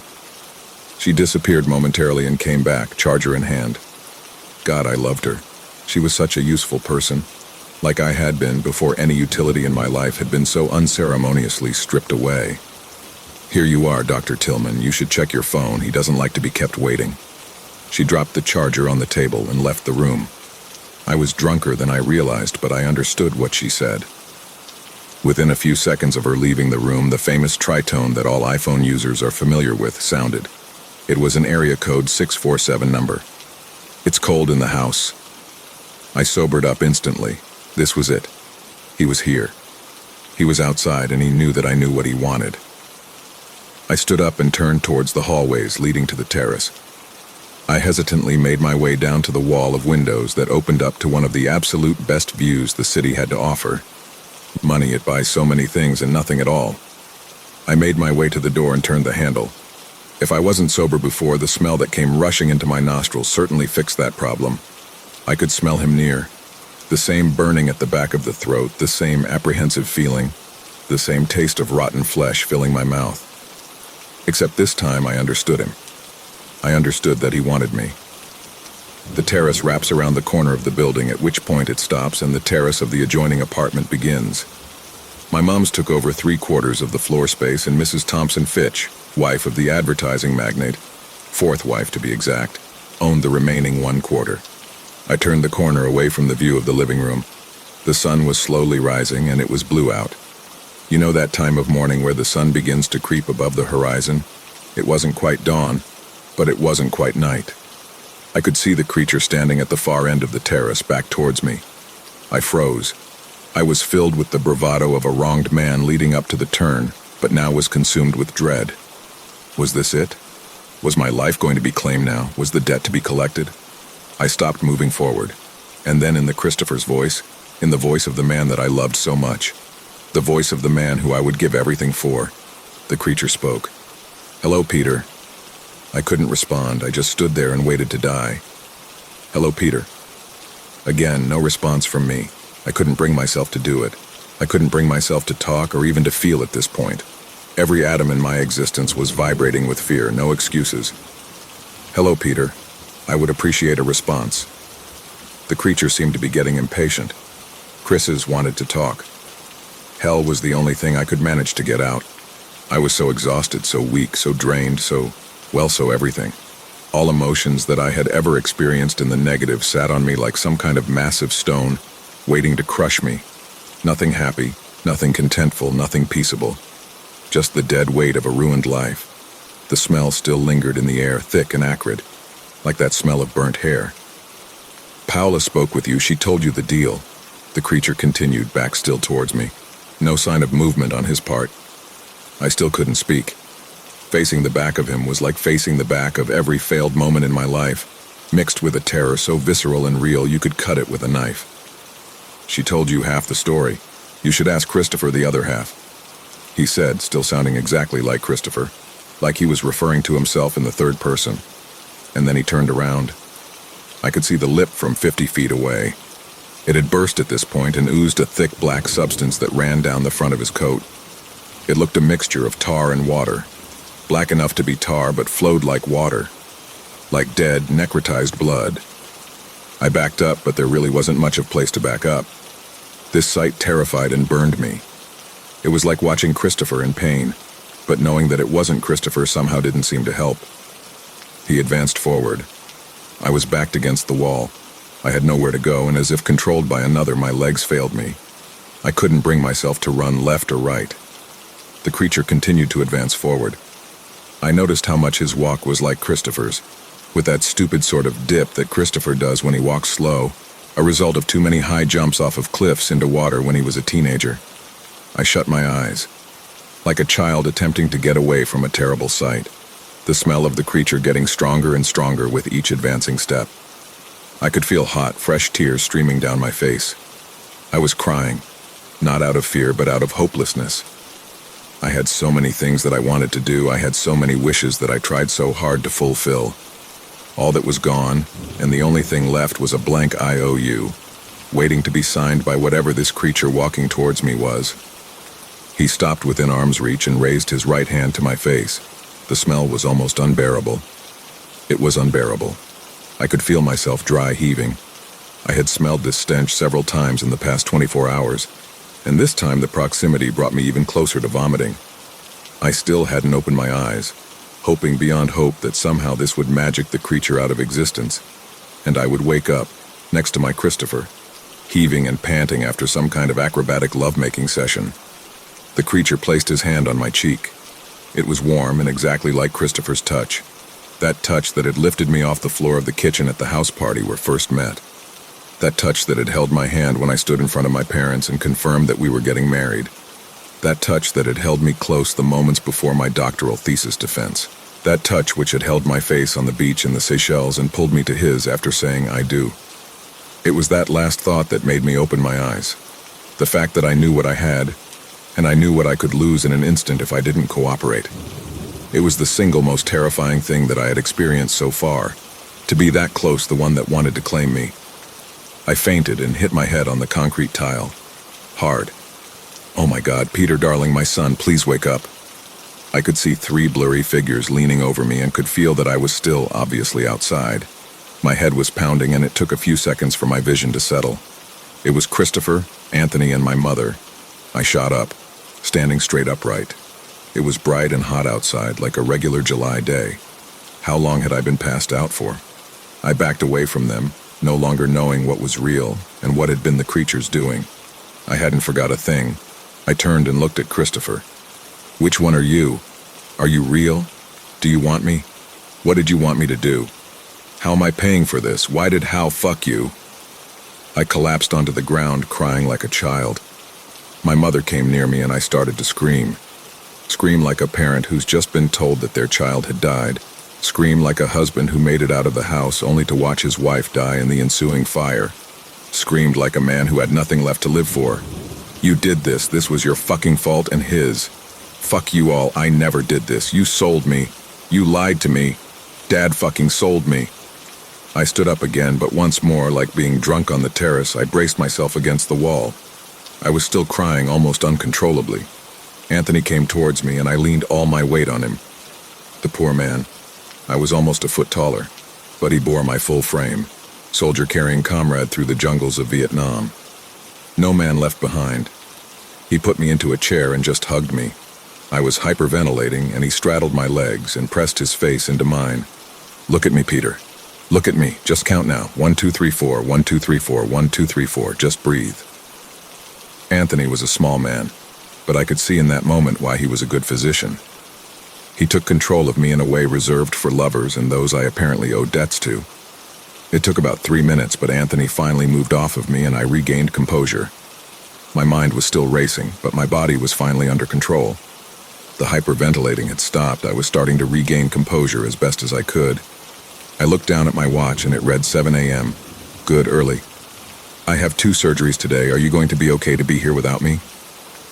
A: She disappeared momentarily and came back, charger in hand. God, I loved her. She was such a useful person, like I had been before any utility in my life had been so unceremoniously stripped away. Here you are, Dr. Tillman. You should check your phone. He doesn't like to be kept waiting. She dropped the charger on the table and left the room. I was drunker than I realized, but I understood what she said. Within a few seconds of her leaving the room, the famous tritone that all iPhone users are familiar with sounded. It was an area code 647 number. It's cold in the house. I sobered up instantly. This was it. He was here. He was outside, and he knew that I knew what he wanted. I stood up and turned towards the hallways leading to the terrace. I hesitantly made my way down to the wall of windows that opened up to one of the absolute best views the city had to offer. Money, it buys so many things and nothing at all. I made my way to the door and turned the handle. If I wasn't sober before, the smell that came rushing into my nostrils certainly fixed that problem. I could smell him near. The same burning at the back of the throat, the same apprehensive feeling, the same taste of rotten flesh filling my mouth. Except this time I understood him. I understood that he wanted me. The terrace wraps around the corner of the building, at which point it stops and the terrace of the adjoining apartment begins. My mom's took over 3/4 of the floor space, and Mrs. Thompson Fitch, wife of the advertising magnate, 4th wife to be exact, owned the remaining 1/4. I turned the corner away from the view of the living room. The sun was slowly rising, and it was blue out. You know that time of morning where the sun begins to creep above the horizon? It wasn't quite dawn, but it wasn't quite night. I could see the creature standing at the far end of the terrace, back towards me. I froze. I was filled with the bravado of a wronged man leading up to the turn, but now was consumed with dread. Was this it? Was my life going to be claimed now? Was the debt to be collected? I stopped moving forward, and then in the Christopher's voice, in the voice of the man that I loved so much, the voice of the man who I would give everything for, the creature spoke. Hello, Peter. I couldn't respond. I just stood there and waited to die. Hello, Peter. Again, no response from me. I couldn't bring myself to do it. I couldn't bring myself to talk or even to feel at this point. Every atom in my existence was vibrating with fear, no excuses. Hello, Peter. I would appreciate a response. The creature seemed to be getting impatient. Chris's wanted to talk. Hell was the only thing I could manage to get out. I was so exhausted, so weak, so drained, so everything. All emotions that I had ever experienced in the negative sat on me like some kind of massive stone, waiting to crush me. Nothing happy, nothing contentful, nothing peaceable. Just the dead weight of a ruined life. The smell still lingered in the air, thick and acrid, like that smell of burnt hair. Paula spoke with you, she told you the deal. The creature continued, back still towards me. No sign of movement on his part. I still couldn't speak. Facing the back of him was like facing the back of every failed moment in my life, mixed with a terror so visceral and real you could cut it with a knife. She told you half the story. You should ask Christopher the other half. He said, still sounding exactly like Christopher, like he was referring to himself in the third person. And then he turned around. I could see the lip from 50 feet away. It had burst at this point and oozed a thick black substance that ran down the front of his coat. It looked a mixture of tar and water. Black enough to be tar, but flowed like water. Like dead, necrotized blood. I backed up, but there really wasn't much of place to back up. This sight terrified and burned me. It was like watching Christopher in pain, but knowing that it wasn't Christopher somehow didn't seem to help. He advanced forward. I was backed against the wall. I had nowhere to go, and as if controlled by another, my legs failed me. I couldn't bring myself to run left or right. The creature continued to advance forward. I noticed how much his walk was like Christopher's, with that stupid sort of dip that Christopher does when he walks slow, a result of too many high jumps off of cliffs into water when he was a teenager. I shut my eyes, like a child attempting to get away from a terrible sight, the smell of the creature getting stronger and stronger with each advancing step. I could feel hot, fresh tears streaming down my face. I was crying, not out of fear, but out of hopelessness. I had so many things that I wanted to do, I had so many wishes that I tried so hard to fulfill. All that was gone, and the only thing left was a blank IOU, waiting to be signed by whatever this creature walking towards me was. He stopped within arm's reach and raised his right hand to my face. The smell was almost unbearable. It was unbearable. I could feel myself dry heaving. I had smelled this stench several times in the past 24 hours, and this time the proximity brought me even closer to vomiting. I still hadn't opened my eyes, hoping beyond hope that somehow this would magic the creature out of existence, and I would wake up, next to my Christopher, heaving and panting after some kind of acrobatic lovemaking session. The creature placed his hand on my cheek. It was warm and exactly like Christopher's touch, that touch that had lifted me off the floor of the kitchen at the house party where first met. That touch that had held my hand when I stood in front of my parents and confirmed that we were getting married. That touch that had held me close the moments before my doctoral thesis defense. That touch which had held my face on the beach in the Seychelles and pulled me to his after saying I do. It was that last thought that made me open my eyes. The fact that I knew what I had, and I knew what I could lose in an instant if I didn't cooperate. It was the single most terrifying thing that I had experienced so far, to be that close, the one that wanted to claim me. I fainted and hit my head on the concrete tile. Hard. Oh my God, Peter, darling, my son, please wake up. I could see 3 blurry figures leaning over me and could feel that I was still obviously outside. My head was pounding and it took a few seconds for my vision to settle. It was Christopher, Anthony, and my mother. I shot up, standing straight upright. It was bright and hot outside, like a regular July day. How long had I been passed out for? I backed away from them, no longer knowing what was real and what had been the creature's doing. I hadn't forgot a thing. I turned and looked at Christopher. Which one are you? Are you real? Do you want me? What did you want me to do? How am I paying for this? Why did Hal fuck you? I collapsed onto the ground, crying like a child. My mother came near me and I started to scream. Scream like a parent who's just been told that their child had died. Scream like a husband who made it out of the house only to watch his wife die in the ensuing fire. Screamed like a man who had nothing left to live for. You did this was your fucking fault and his. Fuck you all, I never did this. You sold me. You lied to me. Dad fucking sold me. I stood up again, but once more, like being drunk on the terrace, I braced myself against the wall. I was still crying almost uncontrollably. Anthony came towards me and I leaned all my weight on him. The poor man. I was almost a foot taller, but he bore my full frame, soldier-carrying comrade through the jungles of Vietnam. No man left behind. He put me into a chair and just hugged me. I was hyperventilating and he straddled my legs and pressed his face into mine. Look at me, Peter. Look at me. Just count now. 1, 2, 3, 4, 1, 2, 3, 4, 1, 2, 3, 4. Just breathe. Anthony was a small man, but I could see in that moment why he was a good physician. He took control of me in a way reserved for lovers and those I apparently owed debts to. It took about 3 minutes, but Anthony finally moved off of me and I regained composure. My mind was still racing, but my body was finally under control. The hyperventilating had stopped. I was starting to regain composure as best as I could. I looked down at my watch and it read 7 a.m. Good, early. I have 2 surgeries today. Are you going to be okay to be here without me?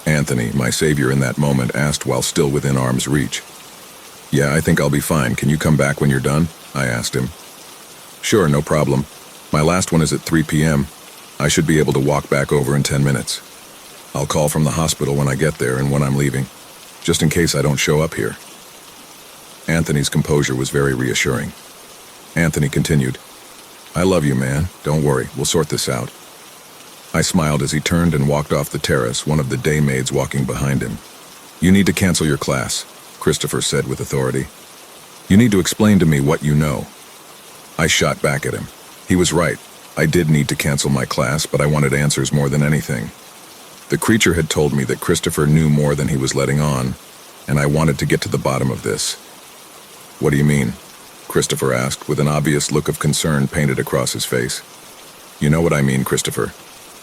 A: Anthony, my savior in that moment, asked while still within arm's reach. Yeah, I think I'll be fine. Can you come back when you're done? I asked him. Sure, no problem. My last one is at 3 p.m. I should be able to walk back over in 10 minutes. I'll call from the hospital when I get there and when I'm leaving, just in case I don't show up here. Anthony's composure was very reassuring. Anthony continued, I love you, man. Don't worry, we'll sort this out. I smiled as he turned and walked off the terrace, one of the day maids walking behind him. You need to cancel your class, Christopher said with authority. You need to explain to me what you know. I shot back at him. He was right. I did need to cancel my class, but I wanted answers more than anything. The creature had told me that Christopher knew more than he was letting on, and I wanted to get to the bottom of this. What do you mean? Christopher asked, with an obvious look of concern painted across his face. You know what I mean, Christopher.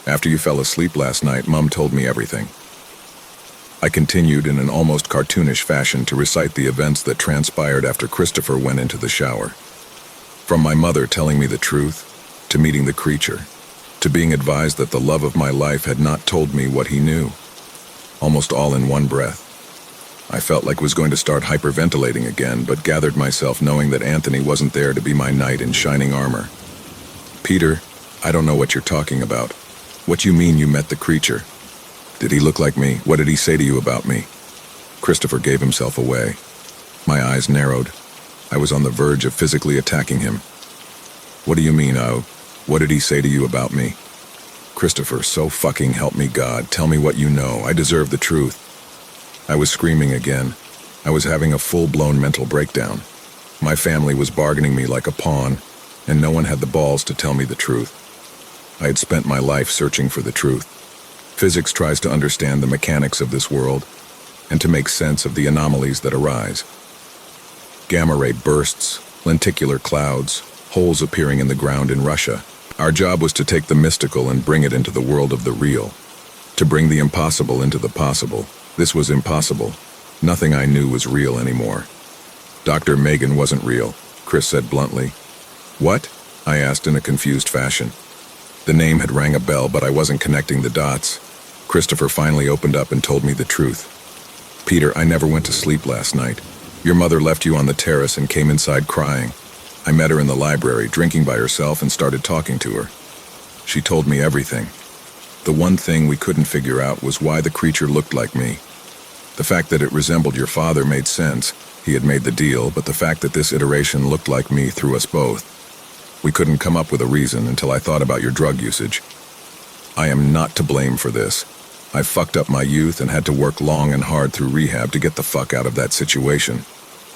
A: After you fell asleep last night, Mum told me everything. I continued in an almost cartoonish fashion to recite the events that transpired after Christopher went into the shower. From my mother telling me the truth, to meeting the creature, to being advised that the love of my life had not told me what he knew. Almost all in one breath. I felt like I was going to start hyperventilating again, but gathered myself knowing that Anthony wasn't there to be my knight in shining armor. Peter, I don't know what you're talking about. What you mean you met the creature? Did he look like me? What did he say to you about me? Christopher gave himself away. My eyes narrowed. I was on the verge of physically attacking him. What do you mean, oh? What did he say to you about me? Christopher, so fucking help me God, tell me what you know. I deserve the truth. I was screaming again. I was having a full-blown mental breakdown. My family was bargaining me like a pawn, and no one had the balls to tell me the truth. I had spent my life searching for the truth. Physics tries to understand the mechanics of this world, and to make sense of the anomalies that arise. Gamma-ray bursts, lenticular clouds, holes appearing in the ground in Russia. Our job was to take the mystical and bring it into the world of the real. To bring the impossible into the possible. This was impossible. Nothing I knew was real anymore. Dr. Megan wasn't real, Chris said bluntly. What? I asked in a confused fashion. The name had rang a bell, but I wasn't connecting the dots. Christopher finally opened up and told me the truth. Peter, I never went to sleep last night. Your mother left you on the terrace and came inside crying. I met her in the library, drinking by herself, and started talking to her. She told me everything. The one thing we couldn't figure out was why the creature looked like me. The fact that it resembled your father made sense. He had made the deal, but the fact that this iteration looked like me threw us both. We couldn't come up with a reason until I thought about your drug usage. I am not to blame for this. I fucked up my youth and had to work long and hard through rehab to get the fuck out of that situation.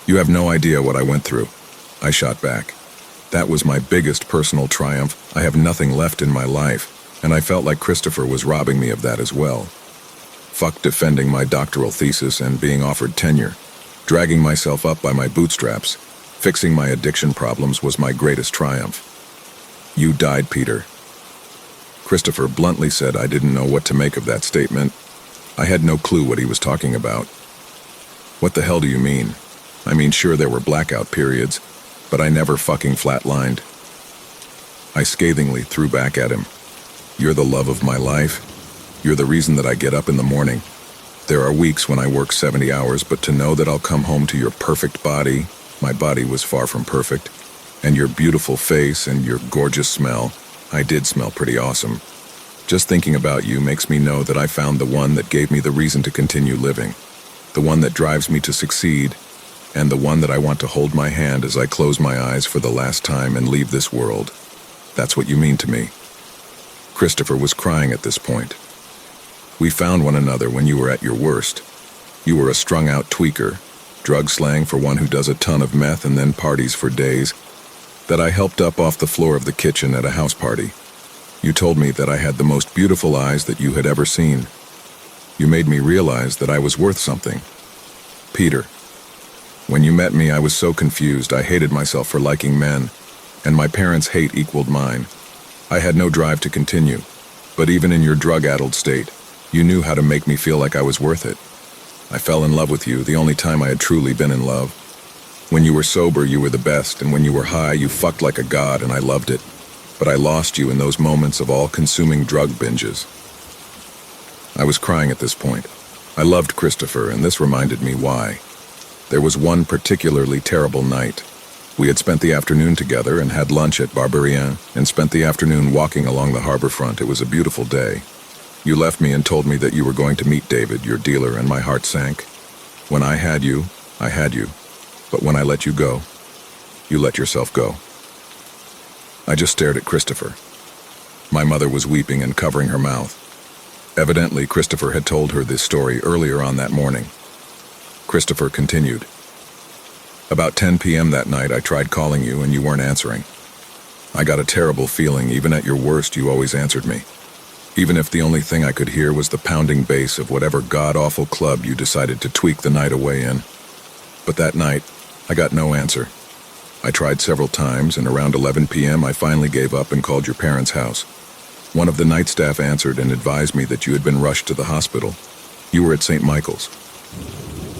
A: You have no idea what I went through. I shot back. That was my biggest personal triumph. I have nothing left in my life, and I felt like Christopher was robbing me of that as well. Fuck defending my doctoral thesis and being offered tenure. Dragging myself up by my bootstraps. Fixing my addiction problems was my greatest triumph. You died, Peter. Christopher bluntly said I didn't know what to make of that statement. I had no clue what he was talking about. What the hell do you mean? I mean, sure, there were blackout periods, but I never fucking flatlined. I scathingly threw back at him. You're the love of my life. You're the reason that I get up in the morning. There are weeks when I work 70 hours, but to know that I'll come home to your perfect body, my body was far from perfect, and your beautiful face and your gorgeous smell, I did smell pretty awesome. Just thinking about you makes me know that I found the one that gave me the reason to continue living, the one that drives me to succeed, and the one that I want to hold my hand as I close my eyes for the last time and leave this world. That's what you mean to me. Christopher was crying at this point. We found one another when you were at your worst. You were a strung-out tweaker, drug slang for one who does a ton of meth and then parties for days, that I helped up off the floor of the kitchen at a house party. You told me that I had the most beautiful eyes that you had ever seen. You made me realize that I was worth something. Peter, when you met me, I was so confused. I hated myself for liking men, and my parents' hate equaled mine. I had no drive to continue, but even in your drug-addled state, you knew how to make me feel like I was worth it. I fell in love with you, the only time I had truly been in love. When you were sober, you were the best, and when you were high, you fucked like a god, and I loved it. But I lost you in those moments of all-consuming drug binges. I was crying at this point. I loved Christopher, and this reminded me why. There was one particularly terrible night. We had spent the afternoon together and had lunch at Barberien, and spent the afternoon walking along the harbor front. It was a beautiful day. You left me and told me that you were going to meet David, your dealer, and my heart sank. When I had you, I had you. But when I let you go, you let yourself go. I just stared at Christopher. My mother was weeping and covering her mouth. Evidently, Christopher had told her this story earlier on that morning. Christopher continued. About 10 p.m. that night, I tried calling you and you weren't answering. I got a terrible feeling. Even at your worst, you always answered me. Even if the only thing I could hear was the pounding bass of whatever god-awful club you decided to tweak the night away in. But that night, I got no answer. I tried several times, and around 11 p.m. I finally gave up and called your parents' house. One of the night staff answered and advised me that you had been rushed to the hospital. You were at St. Michael's.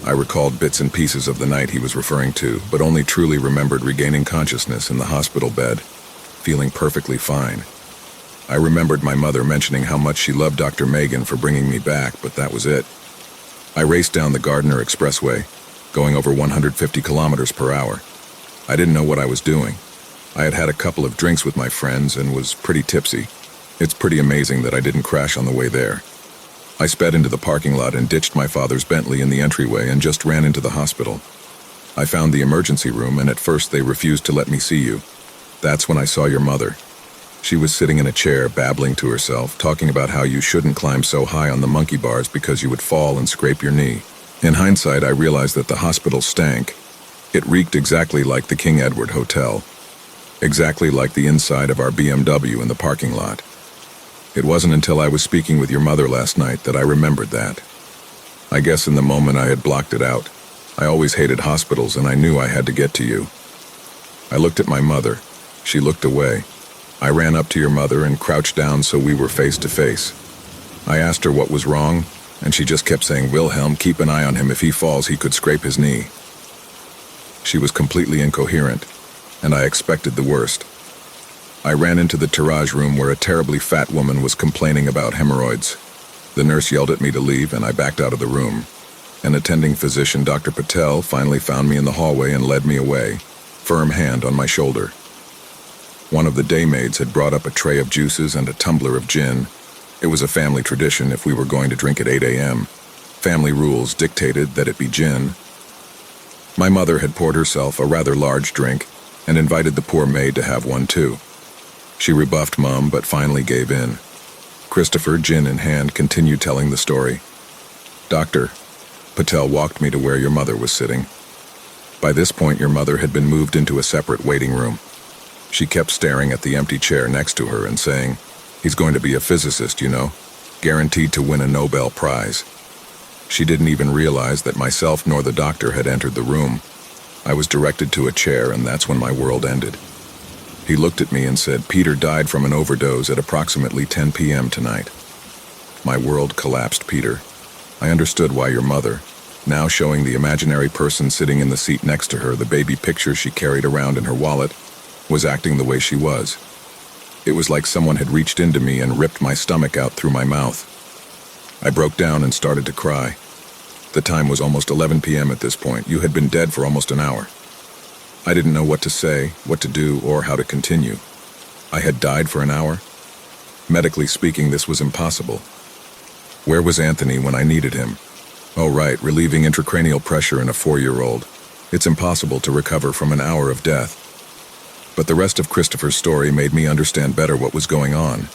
A: I recalled bits and pieces of the night he was referring to, but only truly remembered regaining consciousness in the hospital bed, feeling perfectly fine. I remembered my mother mentioning how much she loved Dr. Megan for bringing me back, but that was it. I raced down the Gardner Expressway, going over 150 kilometers per hour. I didn't know what I was doing. I had had a couple of drinks with my friends and was pretty tipsy. It's pretty amazing that I didn't crash on the way there. I sped into the parking lot and ditched my father's Bentley in the entryway and just ran into the hospital. I found the emergency room, and at first they refused to let me see you. That's when I saw your mother. She was sitting in a chair, babbling to herself, talking about how you shouldn't climb so high on the monkey bars because you would fall and scrape your knee. In hindsight, I realized that the hospital stank. It reeked exactly like the King Edward Hotel. Exactly like the inside of our BMW in the parking lot. It wasn't until I was speaking with your mother last night that I remembered that. I guess in the moment I had blocked it out. I always hated hospitals, and I knew I had to get to you. I looked at my mother. She looked away. I ran up to your mother and crouched down so we were face to face. I asked her what was wrong, and she just kept saying, "Wilhelm, keep an eye on him. If he falls, he could scrape his knee." She was completely incoherent, and I expected the worst. I ran into the triage room where a terribly fat woman was complaining about hemorrhoids. The nurse yelled at me to leave, and I backed out of the room. An attending physician, Dr. Patel, finally found me in the hallway and led me away, firm hand on my shoulder. One of the day maids had brought up a tray of juices and a tumbler of gin. It was a family tradition if we were going to drink at 8 a.m. Family rules dictated that it be gin. My mother had poured herself a rather large drink and invited the poor maid to have one too. She rebuffed Mum, but finally gave in. Christopher, gin in hand, continued telling the story. "Doctor," Patel walked me to where your mother was sitting. By this point, your mother had been moved into a separate waiting room. She kept staring at the empty chair next to her and saying, "He's going to be a physicist, you know, guaranteed to win a Nobel Prize." She didn't even realize that myself nor the doctor had entered the room. I was directed to a chair, and that's when my world ended. He looked at me and said, "Peter died from an overdose at approximately 10 p.m. tonight." My world collapsed, Peter. I understood why your mother, now showing the imaginary person sitting in the seat next to her the baby picture she carried around in her wallet, was acting the way she was. It was like someone had reached into me and ripped my stomach out through my mouth. I broke down and started to cry. The time was almost 11 p.m. at this point. You had been dead for almost an hour. I didn't know what to say, what to do, or how to continue. I had died for an hour? Medically speaking, this was impossible. Where was Anthony when I needed him? Oh right, relieving intracranial pressure in a 4-year-old. It's impossible to recover from an hour of death. But the rest of Christopher's story made me understand better what was going on.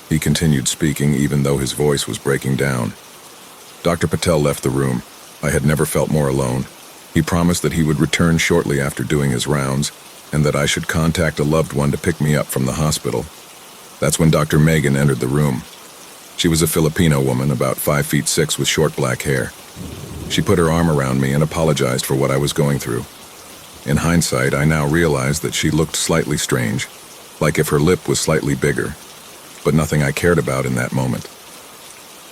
A: He continued speaking even though his voice was breaking down. Dr. Patel left the room. I had never felt more alone. He promised that he would return shortly after doing his rounds, and that I should contact a loved one to pick me up from the hospital. That's when Dr. Megan entered the room. She was a Filipino woman, about 5'6" with short black hair. She put her arm around me and apologized for what I was going through. In hindsight, I now realized that she looked slightly strange, like if her lip was slightly bigger, but nothing I cared about in that moment.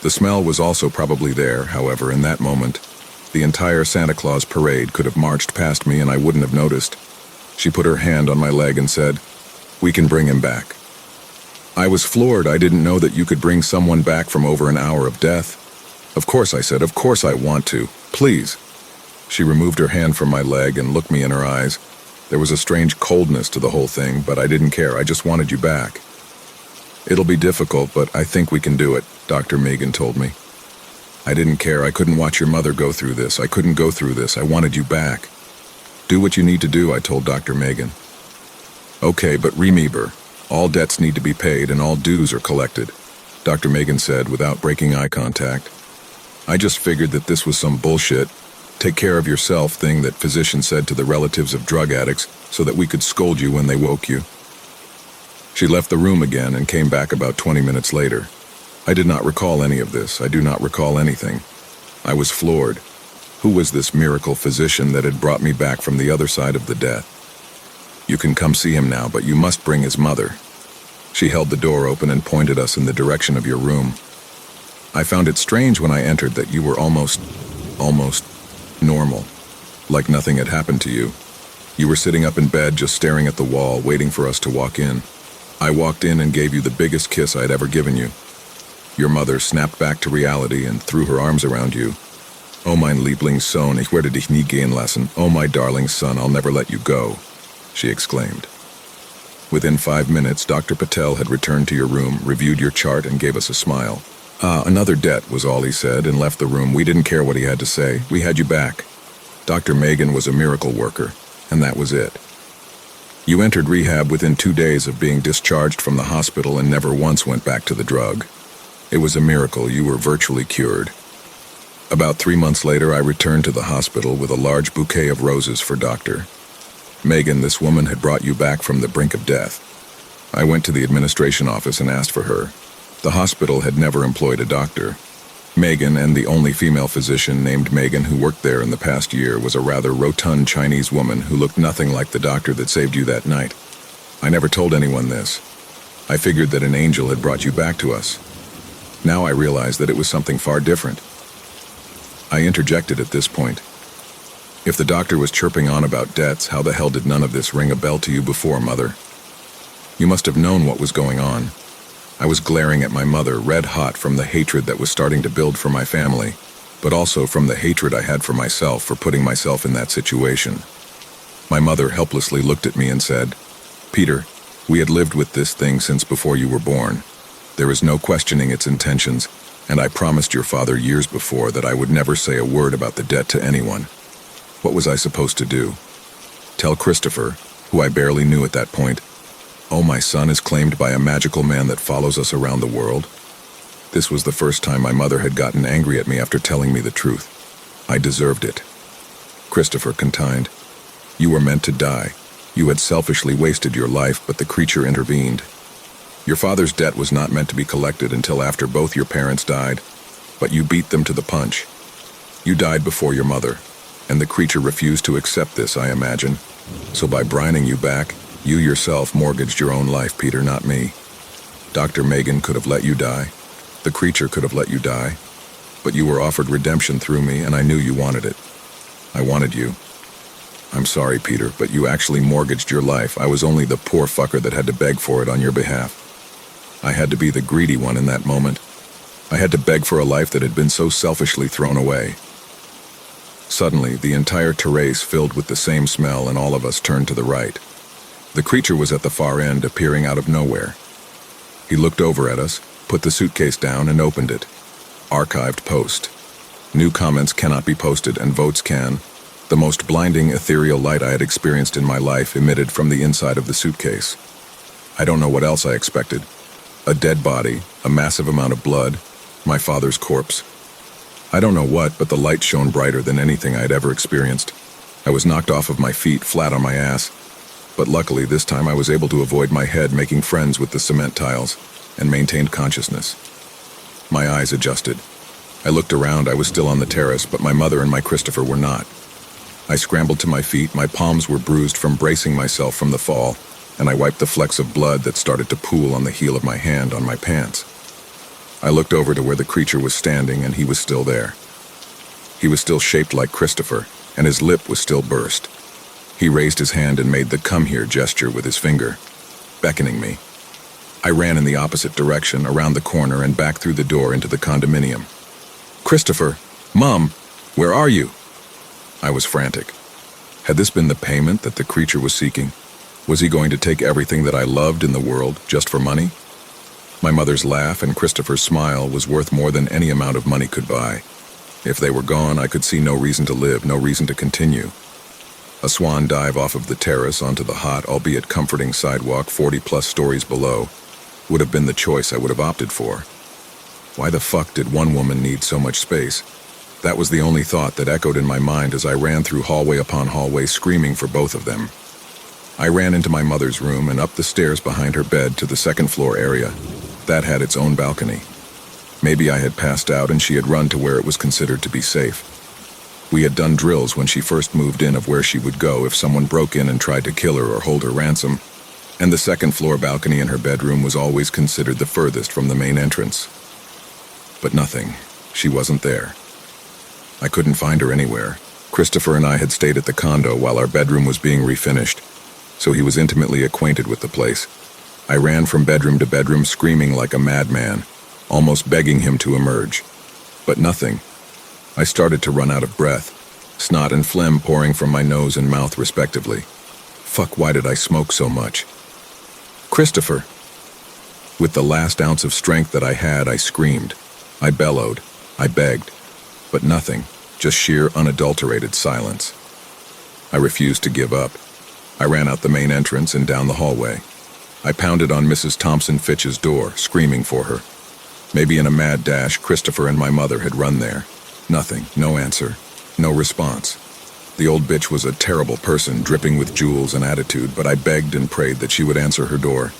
A: The smell was also probably there, however, in that moment. The entire Santa Claus parade could have marched past me and I wouldn't have noticed. She put her hand on my leg and said, "We can bring him back." I was floored. I didn't know that you could bring someone back from over an hour of death. "Of course," I said, "of course I want to. Please." She removed her hand from my leg and looked me in her eyes. There was a strange coldness to the whole thing, but I didn't care. I just wanted you back. "It'll be difficult, but I think we can do it," Dr. Megan told me. I didn't care. I couldn't watch your mother go through this. I couldn't go through this. I wanted you back. "Do what you need to do," I told Dr. Megan. "Okay, but remember, all debts need to be paid and all dues are collected," Dr. Megan said without breaking eye contact. I just figured that this was some bullshit, take care of yourself thing that physicians said to the relatives of drug addicts so that we could scold you when they woke you. She left the room again and came back about 20 minutes later. I did not recall any of this. I do not recall anything. I was floored. Who was this miracle physician that had brought me back from the other side of the death? "You can come see him now, but you must bring his mother." She held the door open and pointed us in the direction of your room. I found it strange when I entered that you were almost normal, like nothing had happened to you. You were sitting up in bed just staring at the wall, waiting for us to walk in. I walked in and gave you the biggest kiss I'd ever given you. Your mother snapped back to reality and threw her arms around you. "Oh mein Lieblingssohn, ich werde dich nie gehen lassen. Oh my darling son, I'll never let you go," she exclaimed. Within 5 minutes, Dr. Patel had returned to your room, reviewed your chart, and gave us a smile. Another debt," was all he said, and left the room. We didn't care what he had to say. We had you back. Dr. Megan was a miracle worker, and that was it. You entered rehab within 2 days of being discharged from the hospital and never once went back to the drug. It was a miracle. You were virtually cured. About 3 months later, I returned to the hospital with a large bouquet of roses for Dr. Megan. This woman had brought you back from the brink of death. I went to the administration office and asked for her. The hospital had never employed a doctor. Megan, and the only female physician named Megan who worked there in the past year, was a rather rotund Chinese woman who looked nothing like the doctor that saved you that night. I never told anyone this. I figured that an angel had brought you back to us. Now I realized that it was something far different. I interjected at this point. If the doctor was chirping on about debts, how the hell did none of this ring a bell to you before, Mother? You must have known what was going on. I was glaring at my mother, red hot from the hatred that was starting to build for my family, but also from the hatred I had for myself for putting myself in that situation. My mother helplessly looked at me and said, "Peter, we had lived with this thing since before you were born. There is no questioning its intentions, and I promised your father years before that I would never say a word about the debt to anyone." What was I supposed to do? Tell Christopher, who I barely knew at that point, "Oh, my son is claimed by a magical man that follows us around the world"? This was the first time my mother had gotten angry at me after telling me the truth. I deserved it. Christopher contined, "You were meant to die. You had selfishly wasted your life, but the creature intervened. Your father's debt was not meant to be collected until after both your parents died, but you beat them to the punch. You died before your mother, and the creature refused to accept this, I imagine. So by brining you back, you yourself mortgaged your own life, Peter, not me. Dr. Megan could have let you die. The creature could have let you die. But you were offered redemption through me, and I knew you wanted it. I wanted you. I'm sorry, Peter, but you actually mortgaged your life. I was only the poor fucker that had to beg for it on your behalf. I had to be the greedy one in that moment. I had to beg for a life that had been so selfishly thrown away. Suddenly, the entire terrace filled with the same smell and all of us turned to the right. The creature was at the far end, appearing out of nowhere. He looked over at us, put the suitcase down, and opened it. Archived post. New comments cannot be posted and votes can. The most blinding, ethereal light I had experienced in my life emitted from the inside of the suitcase. I don't know what else I expected. A dead body, a massive amount of blood, my father's corpse. I don't know what, but the light shone brighter than anything I had ever experienced. I was knocked off of my feet, flat on my ass. But luckily, this time I was able to avoid my head making friends with the cement tiles, and maintained consciousness. My eyes adjusted. I looked around. I was still on the terrace, but my mother and my Christopher were not. I scrambled to my feet. My palms were bruised from bracing myself from the fall, and I wiped the flecks of blood that started to pool on the heel of my hand on my pants. I looked over to where the creature was standing, and he was still there. He was still shaped like Christopher, and his lip was still burst. He raised his hand and made the "come here" gesture with his finger, beckoning me. I ran in the opposite direction, around the corner, and back through the door into the condominium. "Christopher! Mom! Where are you?" I was frantic. Had this been the payment that the creature was seeking? Was he going to take everything that I loved in the world just for money? My mother's laugh and Christopher's smile was worth more than any amount of money could buy. If they were gone, I could see no reason to live, no reason to continue. A swan dive off of the terrace onto the hot, albeit comforting sidewalk 40-plus stories below would have been the choice I would have opted for. Why the fuck did one woman need so much space? That was the only thought that echoed in my mind as I ran through hallway upon hallway, screaming for both of them. I ran into my mother's room and up the stairs behind her bed to the second-floor area. That had its own balcony. Maybe I had passed out and she had run to where it was considered to be safe. We had done drills when she first moved in of where she would go if someone broke in and tried to kill her or hold her ransom, and the second-floor balcony in her bedroom was always considered the furthest from the main entrance. But nothing. She wasn't there. I couldn't find her anywhere. Christopher and I had stayed at the condo while our bedroom was being refinished, so he was intimately acquainted with the place. I ran from bedroom to bedroom screaming like a madman, almost begging him to emerge. But nothing. I started to run out of breath, snot and phlegm pouring from my nose and mouth respectively. Fuck, why did I smoke so much? "Christopher!" With the last ounce of strength that I had, I screamed. I bellowed. I begged. But nothing, just sheer unadulterated silence. I refused to give up. I ran out the main entrance and down the hallway. I pounded on Mrs. Thompson Fitch's door, screaming for her. Maybe in a mad dash, Christopher and my mother had run there. Nothing, no answer, no response. The old bitch was a terrible person, dripping with jewels and attitude, but I begged and prayed that she would answer her door.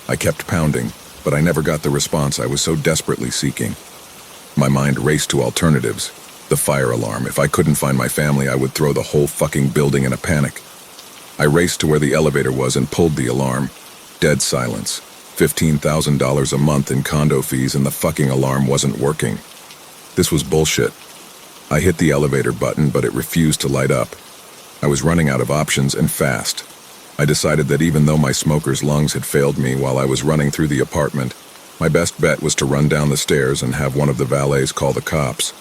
A: I kept pounding, but I never got the response I was so desperately seeking. My mind raced to alternatives. The fire alarm. If I couldn't find my family, I would throw the whole fucking building in a panic. I raced to where the elevator was and pulled the alarm. Dead silence. $15,000 a month in condo fees and the fucking alarm wasn't working. This was bullshit. I hit the elevator button, but it refused to light up. I was running out of options and fast. I decided that even though my smoker's lungs had failed me while I was running through the apartment, my best bet was to run down the stairs and have one of the valets call the cops.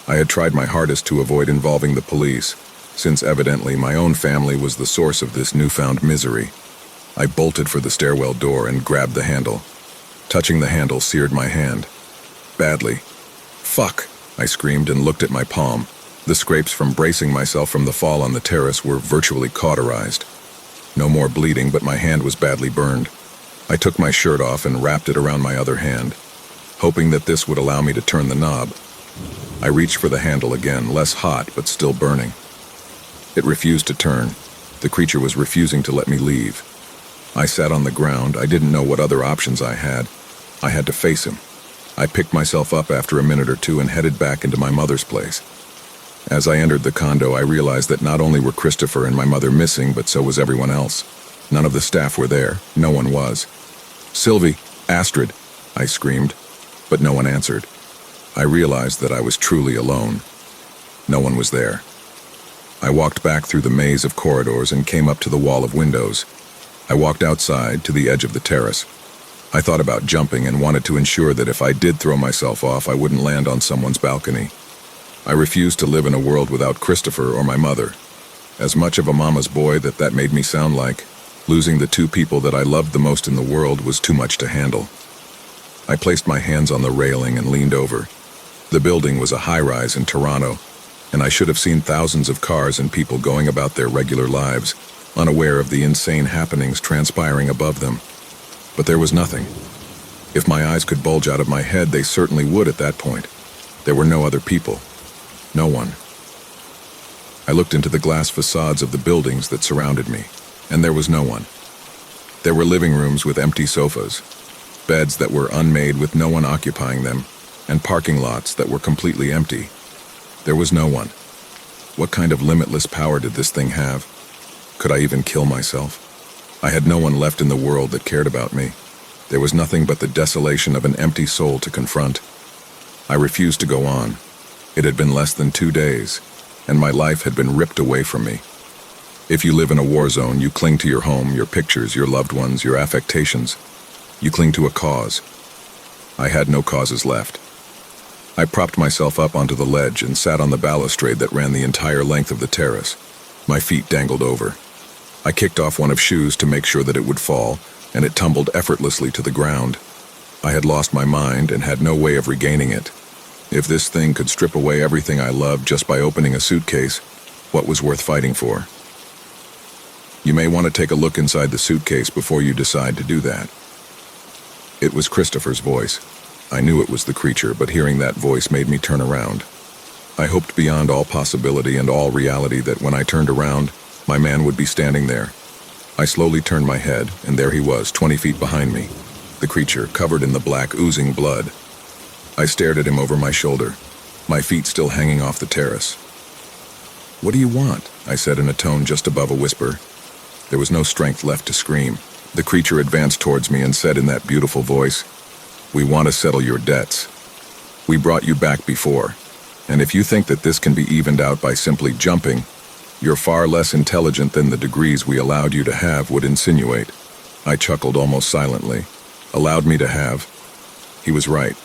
A: I had tried my hardest to avoid involving the police, since evidently my own family was the source of this newfound misery. I bolted for the stairwell door and grabbed the handle. Touching the handle seared my hand. Badly. "Fuck!" I screamed and looked at my palm. The scrapes from bracing myself from the fall on the terrace were virtually cauterized. No more bleeding, but my hand was badly burned. I took my shirt off and wrapped it around my other hand, hoping that this would allow me to turn the knob. I reached for the handle again, less hot but still burning. It refused to turn. The creature was refusing to let me leave. I sat on the ground. I didn't know what other options I had. I had to face him. I picked myself up after a minute or two and headed back into my mother's place. As I entered the condo, I realized that not only were Christopher and my mother missing, but so was everyone else. None of the staff were there. No one was. "Sylvie, Astrid," I screamed, but no one answered. I realized that I was truly alone. No one was there. I walked back through the maze of corridors and came up to the wall of windows. I walked outside to the edge of the terrace. I thought about jumping and wanted to ensure that if I did throw myself off, I wouldn't land on someone's balcony. I refused to live in a world without Christopher or my mother. As much of a mama's boy that made me sound like, losing the two people that I loved the most in the world was too much to handle. I placed my hands on the railing and leaned over. The building was a high-rise in Toronto, and I should have seen thousands of cars and people going about their regular lives, unaware of the insane happenings transpiring above them. But there was nothing. If my eyes could bulge out of my head, they certainly would at that point. There were no other people. No one. I looked into the glass facades of the buildings that surrounded me, and there was no one. There were living rooms with empty sofas, beds that were unmade with no one occupying them, and parking lots that were completely empty. There was no one. What kind of limitless power did this thing have? Could I even kill myself? I had no one left in the world that cared about me. There was nothing but the desolation of an empty soul to confront. I refused to go on. It had been less than 2 days, and my life had been ripped away from me. If you live in a war zone, you cling to your home, your pictures, your loved ones, your affectations. You cling to a cause. I had no causes left. I propped myself up onto the ledge and sat on the balustrade that ran the entire length of the terrace. My feet dangled over. I kicked off one of shoes to make sure that it would fall, and it tumbled effortlessly to the ground. I had lost my mind and had no way of regaining it. If this thing could strip away everything I loved just by opening a suitcase, what was worth fighting for? You may want to take a look inside the suitcase before you decide to do that. It was Christopher's voice. I knew it was the creature, but hearing that voice made me turn around. I hoped beyond all possibility and all reality that when I turned around, my man would be standing there. I slowly turned my head, and there he was, 20 feet behind me, the creature covered in the black, oozing blood. I stared at him over my shoulder, my feet still hanging off the terrace. "What do you want?" I said in a tone just above a whisper. There was no strength left to scream. The creature advanced towards me and said in that beautiful voice, "We want to settle your debts. We brought you back before, and if you think that this can be evened out by simply jumping, you're far less intelligent than the degrees we allowed you to have would insinuate." I chuckled almost silently. Allowed me to have? He was right.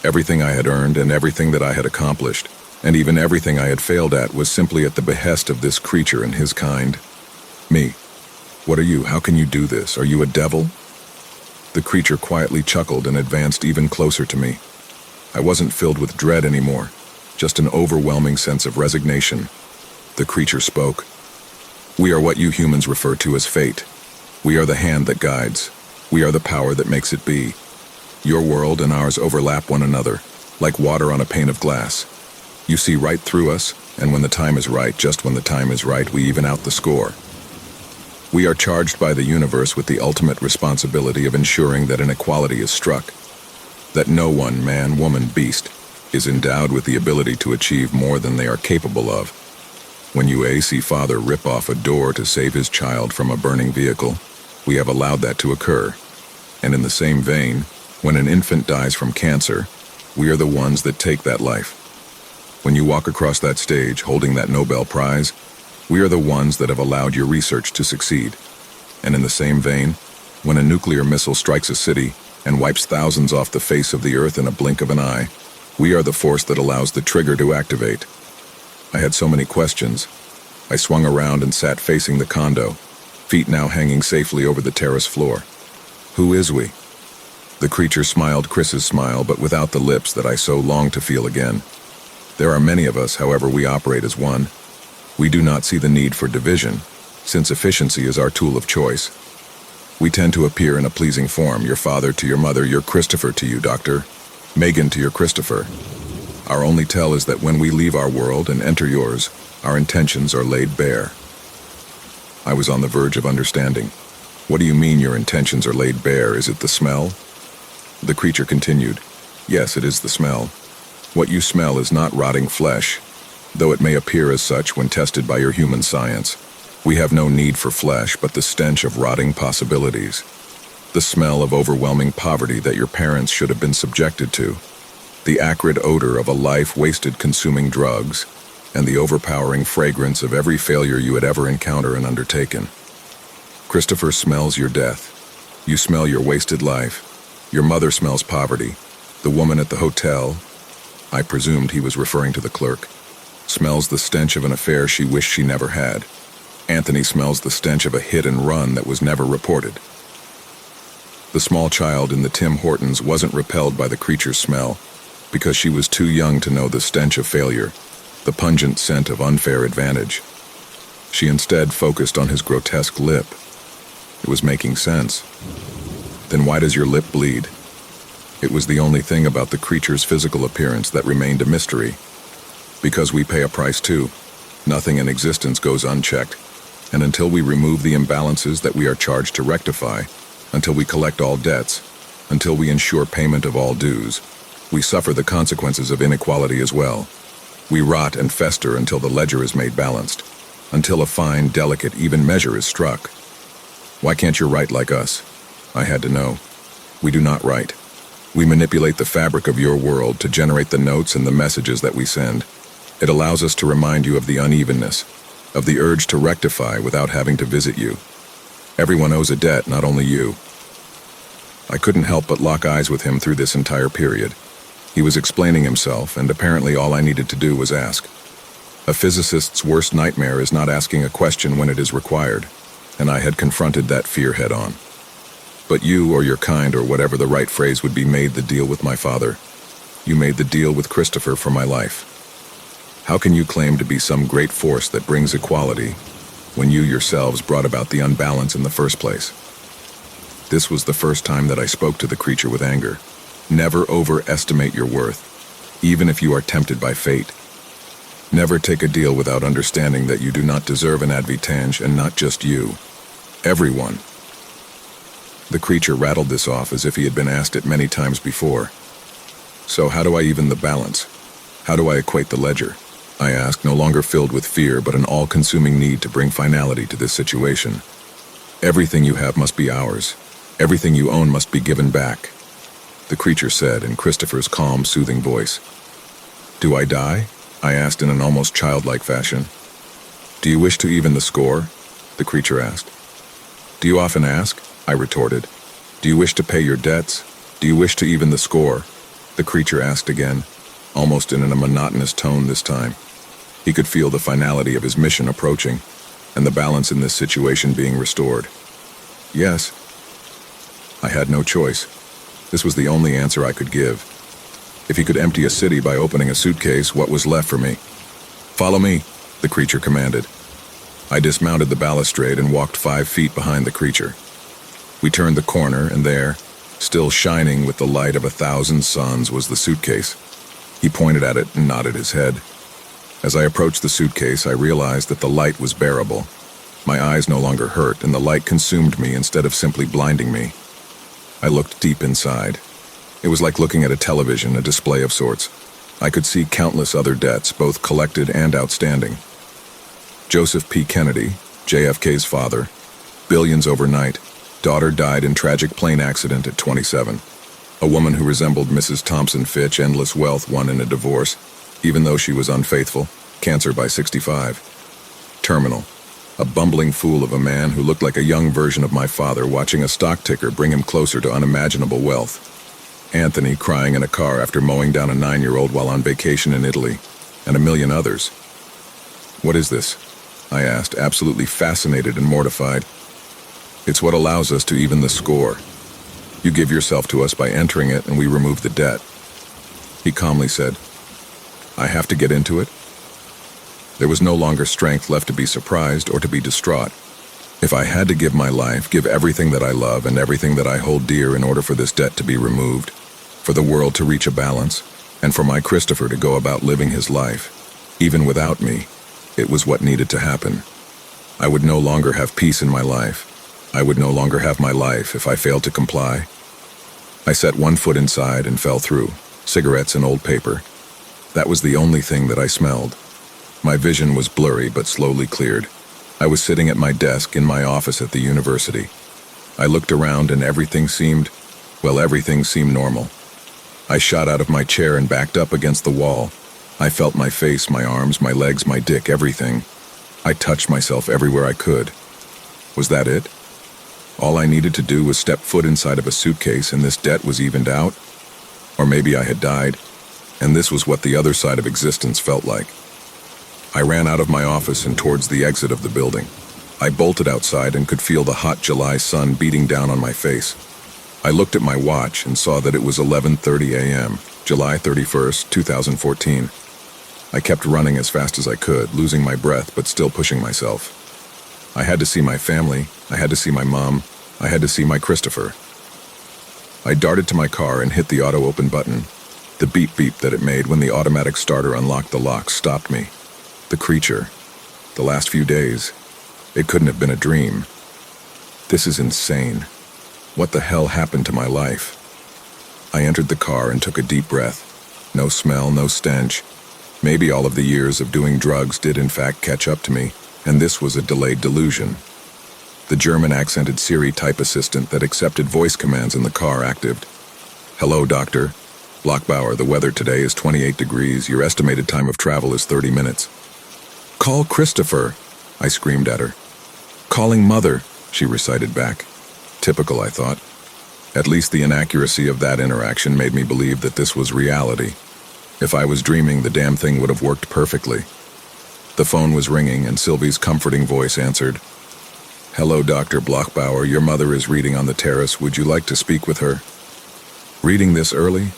A: Everything I had earned and everything that I had accomplished, and even everything I had failed at, was simply at the behest of this creature and his kind. Me. "What are you? How can you do this? Are you a devil?" The creature quietly chuckled and advanced even closer to me. I wasn't filled with dread anymore, just an overwhelming sense of resignation. The creature spoke. "We are what you humans refer to as fate. We are the hand that guides. We are the power that makes it be. Your world and ours overlap one another, like water on a pane of glass. You see right through us, and when the time is right, just when the time is right, we even out the score. We are charged by the universe with the ultimate responsibility of ensuring that an equality is struck, that no one, man, woman, beast, is endowed with the ability to achieve more than they are capable of. When you see father rip off a door to save his child from a burning vehicle, we have allowed that to occur. And in the same vein, when an infant dies from cancer, we are the ones that take that life. When you walk across that stage holding that Nobel Prize, we are the ones that have allowed your research to succeed. And in the same vein, when a nuclear missile strikes a city and wipes thousands off the face of the earth in a blink of an eye, we are the force that allows the trigger to activate. I had so many questions. I swung around and sat facing the condo, feet now hanging safely over the terrace floor. Who is we? The creature smiled Chris's smile, but without the lips that I so longed to feel again. There are many of us, however, we operate as one. We do not see the need for division, since efficiency is our tool of choice. We tend to appear in a pleasing form, your father to your mother, your Christopher to you, Doctor, Megan to your Christopher. Our only tell is that when we leave our world and enter yours, our intentions are laid bare. I was on the verge of understanding. What do you mean your intentions are laid bare? Is it the smell? The creature continued. Yes, it is the smell. What you smell is not rotting flesh, though it may appear as such when tested by your human science. We have no need for flesh, but the stench of rotting possibilities. The smell of overwhelming poverty that your parents should have been subjected to. The acrid odor of a life wasted consuming drugs, and the overpowering fragrance of every failure you had ever encountered and undertaken. Christopher smells your death. You smell your wasted life. Your mother smells poverty. The woman at the hotel, I presumed he was referring to the clerk, smells the stench of an affair she wished she never had. Anthony smells the stench of a hit and run that was never reported. The small child in the Tim Hortons wasn't repelled by the creature's smell because she was too young to know the stench of failure, the pungent scent of unfair advantage. She instead focused on his grotesque lip. It was making sense. Then why does your lip bleed? It was the only thing about the creature's physical appearance that remained a mystery. Because we pay a price too. Nothing in existence goes unchecked, and until we remove the imbalances that we are charged to rectify, until we collect all debts, until we ensure payment of all dues, we suffer the consequences of inequality as well. We rot and fester until the ledger is made balanced, until a fine, delicate, even measure is struck. Why can't you write like us? I had to know. We do not write. We manipulate the fabric of your world to generate the notes and the messages that we send. It allows us to remind you of the unevenness, of the urge to rectify without having to visit you. Everyone owes a debt, not only you. I couldn't help but lock eyes with him through this entire period. He was explaining himself, and apparently all I needed to do was ask. A physicist's worst nightmare is not asking a question when it is required, and I had confronted that fear head-on. But you, or your kind, or whatever the right phrase would be, made the deal with my father. You made the deal with Christopher for my life. How can you claim to be some great force that brings equality when you yourselves brought about the unbalance in the first place? This was the first time that I spoke to the creature with anger. Never overestimate your worth, even if you are tempted by fate. Never take a deal without understanding that you do not deserve an advantage, and not just you. Everyone. The creature rattled this off as if he had been asked it many times before. So how do I even the balance? How do I equate the ledger? I asked, no longer filled with fear, but an all-consuming need to bring finality to this situation. Everything you have must be ours. Everything you own must be given back, the creature said in Christopher's calm, soothing voice. Do I die? I asked in an almost childlike fashion. Do you wish to even the score? The creature asked. Do you often ask? I retorted. Do you wish to pay your debts? Do you wish to even the score? The creature asked again, almost in a monotonous tone this time. He could feel the finality of his mission approaching, and the balance in this situation being restored. Yes. I had no choice. This was the only answer I could give. If he could empty a city by opening a suitcase, what was left for me? Follow me, the creature commanded. I dismounted the balustrade and walked 5 feet behind the creature. We turned the corner, and there, still shining with the light of 1,000 suns, was the suitcase. He pointed at it and nodded his head. As I approached the suitcase, I realized that the light was bearable. My eyes no longer hurt, and the light consumed me instead of simply blinding me. I looked deep inside. It was like looking at a television, a display of sorts. I could see countless other debts, both collected and outstanding. Joseph P. Kennedy, JFK's father, billions overnight. Daughter died in tragic plane accident at 27. A woman who resembled Mrs. Thompson Fitch, endless wealth won in a divorce, even though she was unfaithful, cancer by 65. Terminal. A bumbling fool of a man who looked like a young version of my father watching a stock ticker bring him closer to unimaginable wealth. Anthony crying in a car after mowing down a 9-year-old while on vacation in Italy, and a million others. What is this? I asked, absolutely fascinated and mortified. It's what allows us to even the score. You give yourself to us by entering it, and we remove the debt. He calmly said, I have to get into it? There was no longer strength left to be surprised or to be distraught. If I had to give my life, give everything that I love and everything that I hold dear in order for this debt to be removed, for the world to reach a balance, and for my Christopher to go about living his life, even without me, it was what needed to happen. I would no longer have peace in my life. I would no longer have my life if I failed to comply. I set one foot inside and fell through, cigarettes and old paper. That was the only thing that I smelled. My vision was blurry but slowly cleared. I was sitting at my desk in my office at the university. I looked around and everything seemed normal. I shot out of my chair and backed up against the wall. I felt my face, my arms, my legs, my dick, everything. I touched myself everywhere I could. Was that it? All I needed to do was step foot inside of a suitcase and this debt was evened out? Or maybe I had died, and this was what the other side of existence felt like. I ran out of my office and towards the exit of the building. I bolted outside and could feel the hot July sun beating down on my face. I looked at my watch and saw that it was 11:30 a.m., July 31st, 2014. I kept running as fast as I could, losing my breath but still pushing myself. I had to see my family, I had to see my mom, I had to see my Christopher. I darted to my car and hit the auto-open button. The beep-beep that it made when the automatic starter unlocked the locks stopped me. The creature. The last few days. It couldn't have been a dream. This is insane. What the hell happened to my life? I entered the car and took a deep breath. No smell, no stench. Maybe all of the years of doing drugs did in fact catch up to me, and this was a delayed delusion. The German-accented Siri type assistant that accepted voice commands in the car activated. "Hello, Doctor. Blockbauer, the weather today is 28 degrees. Your estimated time of travel is 30 minutes. Call Christopher," I screamed at her. "Calling Mother," she recited back. Typical, I thought. At least the inaccuracy of that interaction made me believe that this was reality. If I was dreaming, the damn thing would have worked perfectly. The phone was ringing, and Sylvie's comforting voice answered. "Hello, Dr. Blockbauer. Your mother is reading on the terrace. Would you like to speak with her?" Reading this early?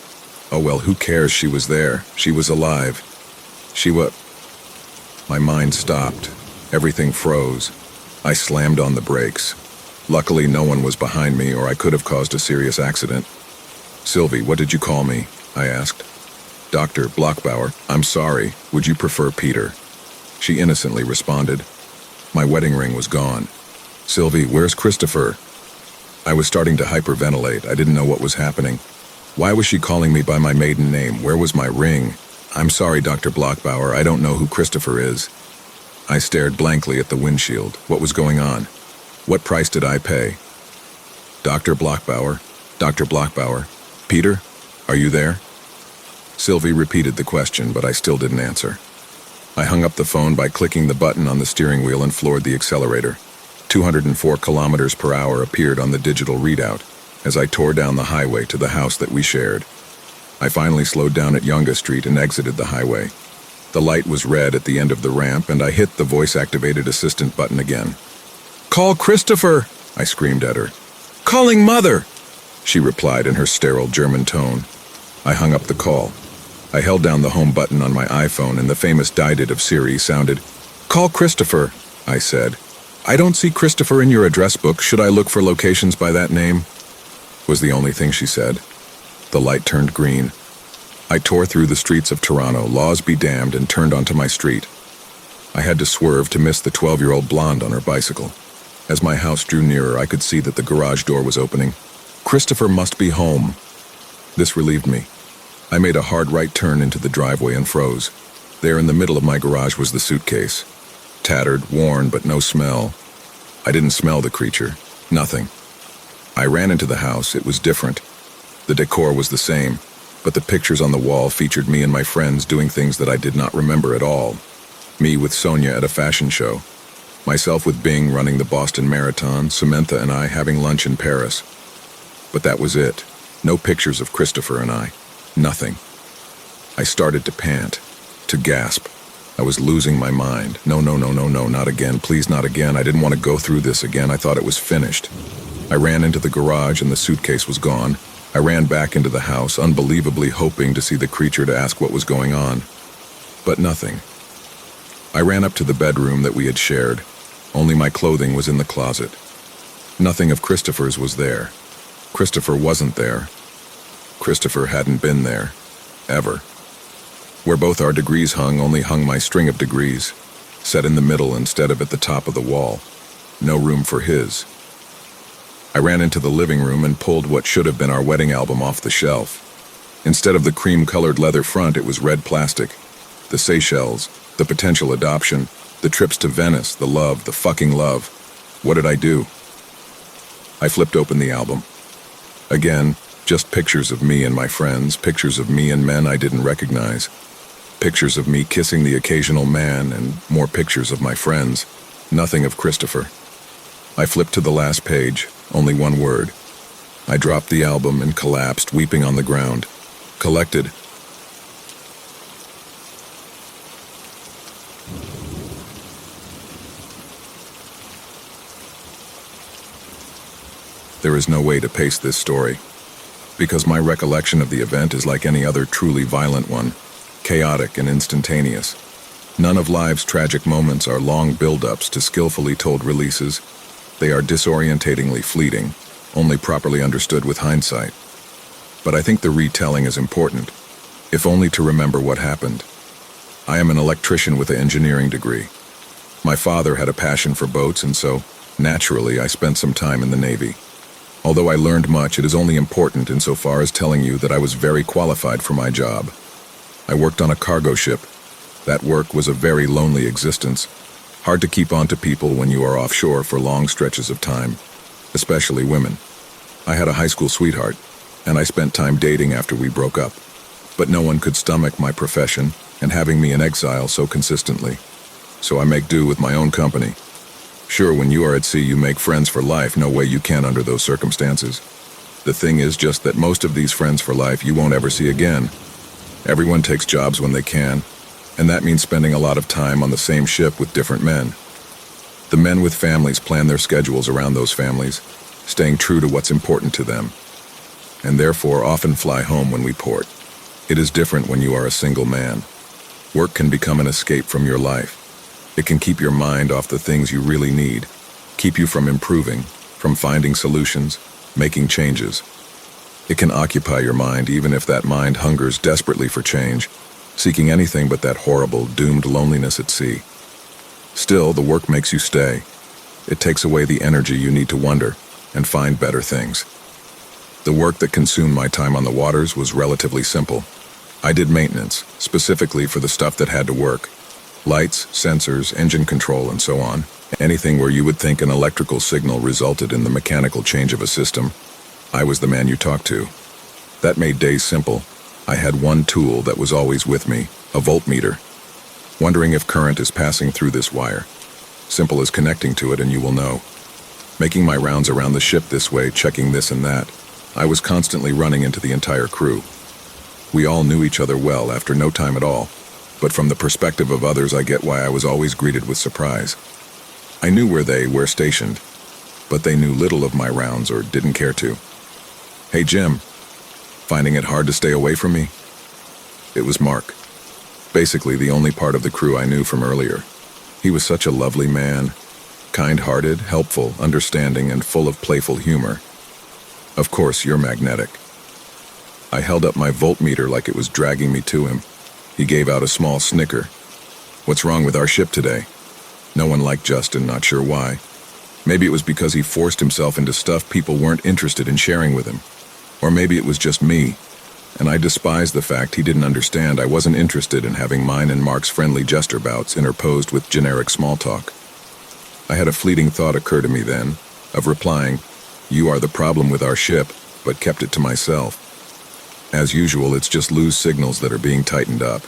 A: Oh well, who cares? She was there. She was alive. My mind stopped. Everything froze. I slammed on the brakes. Luckily, no one was behind me, or I could have caused a serious accident. "Sylvie, what did you call me?" I asked. "Dr. Blockbauer, I'm sorry. Would you prefer Peter?" She innocently responded. My wedding ring was gone. "Sylvie, where's Christopher?" I was starting to hyperventilate. I didn't know what was happening. Why was she calling me by my maiden name? Where was my ring? "I'm sorry, Dr. Blockbauer. I don't know who Christopher is." I stared blankly at the windshield. What was going on? What price did I pay? "Dr. Blockbauer? Dr. Blockbauer? Peter? Are you there?" Sylvie repeated the question, but I still didn't answer. I hung up the phone by clicking the button on the steering wheel and floored the accelerator. 204 kilometers per hour appeared on the digital readout as I tore down the highway to the house that we shared. I finally slowed down at Yonga Street and exited the highway. The light was red at the end of the ramp, and I hit the voice-activated assistant button again. "Call Christopher!" I screamed at her. "Calling Mother!" she replied in her sterile German tone. I hung up the call. I held down the home button on my iPhone, and the famous die-did of Siri sounded. "Call Christopher," I said. "I don't see Christopher in your address book. Should I look for locations by that name?" Was the only thing she said. The light turned green. I tore through the streets of Toronto, laws be damned, and turned onto my street. I had to swerve to miss the 12-year-old blonde on her bicycle. As my house drew nearer, I could see that the garage door was opening. Christopher must be home. This relieved me. I made a hard right turn into the driveway and froze. There in the middle of my garage was the suitcase. Tattered, worn, but no smell. I didn't smell the creature. Nothing. I ran into the house. It was different. The decor was the same, but the pictures on the wall featured me and my friends doing things that I did not remember at all. Me with Sonia at a fashion show. Myself with Bing running the Boston Marathon, Samantha and I having lunch in Paris. But that was it. No pictures of Christopher and I. Nothing. I started to pant, to gasp. I was losing my mind. No, not again. Please, not again. I didn't want to go through this again. I thought it was finished. I ran into the garage and the suitcase was gone. I ran back into the house, unbelievably hoping to see the creature to ask what was going on. But nothing. I ran up to the bedroom that we had shared. Only my clothing was in the closet. Nothing of Christopher's was there. Christopher wasn't there. Christopher hadn't been there. Ever. Where both our degrees hung only hung my string of degrees, set in the middle instead of at the top of the wall. No room for his. I ran into the living room and pulled what should have been our wedding album off the shelf. Instead of the cream-colored leather front, it was red plastic. The Seychelles, the potential adoption, the trips to Venice, the love, the fucking love. What did I do? I flipped open the album. Again, just pictures of me and my friends, pictures of me and men I didn't recognize. Pictures of me kissing the occasional man, and more pictures of my friends. Nothing of Christopher. I flipped to the last page, only one word. I dropped the album and collapsed, weeping on the ground. Collected. There is no way to pace this story, because my recollection of the event is like any other truly violent one, chaotic and instantaneous. None of life's tragic moments are long build-ups to skillfully told releases. They are disorientatingly fleeting, only properly understood with hindsight. But I think the retelling is important, if only to remember what happened. I am an electrician with an engineering degree. My father had a passion for boats, and so, naturally, I spent some time in the Navy. Although I learned much, it is only important insofar as telling you that I was very qualified for my job. I worked on a cargo ship. That work was a very lonely existence. Hard to keep on to people when you are offshore for long stretches of time, especially women. I had a high school sweetheart, and I spent time dating after we broke up. But no one could stomach my profession and having me in exile so consistently. So I make do with my own company. Sure, when you are at sea, you make friends for life. No way you can under those circumstances. The thing is just that most of these friends for life you won't ever see again. Everyone takes jobs when they can, and that means spending a lot of time on the same ship with different men. The men with families plan their schedules around those families, staying true to what's important to them, and therefore often fly home when we port. It is different when you are a single man. Work can become an escape from your life. It can keep your mind off the things you really need, keep you from improving, from finding solutions, making changes. It can occupy your mind even if that mind hungers desperately for change, seeking anything but that horrible, doomed loneliness at sea. Still, the work makes you stay. It takes away the energy you need to wonder and find better things. The work that consumed my time on the waters was relatively simple. I did maintenance, specifically for the stuff that had to work. Lights, sensors, engine control, and so on. Anything where you would think an electrical signal resulted in the mechanical change of a system. I was the man you talked to. That made days simple. I had one tool that was always with me, a voltmeter. Wondering if current is passing through this wire. Simple as connecting to it and you will know. Making my rounds around the ship this way, checking this and that, I was constantly running into the entire crew. We all knew each other well after no time at all, but from the perspective of others I get why I was always greeted with surprise. I knew where they were stationed, but they knew little of my rounds or didn't care to. "Hey Jim, finding it hard to stay away from me?" It was Mark. Basically the only part of the crew I knew from earlier. He was such a lovely man, kind-hearted, helpful, understanding, and full of playful humor. Of course, you're magnetic. I held up my voltmeter like it was dragging me to him. He gave out a small snicker. "What's wrong with our ship today?" No one liked Justin, not sure why. Maybe it was because he forced himself into stuff people weren't interested in sharing with him. Or maybe it was just me, and I despised the fact he didn't understand I wasn't interested in having mine and Mark's friendly jester bouts interposed with generic small talk. I had a fleeting thought occur to me then, of replying, "You are the problem with our ship," but kept it to myself. As usual, it's just loose signals that are being tightened up.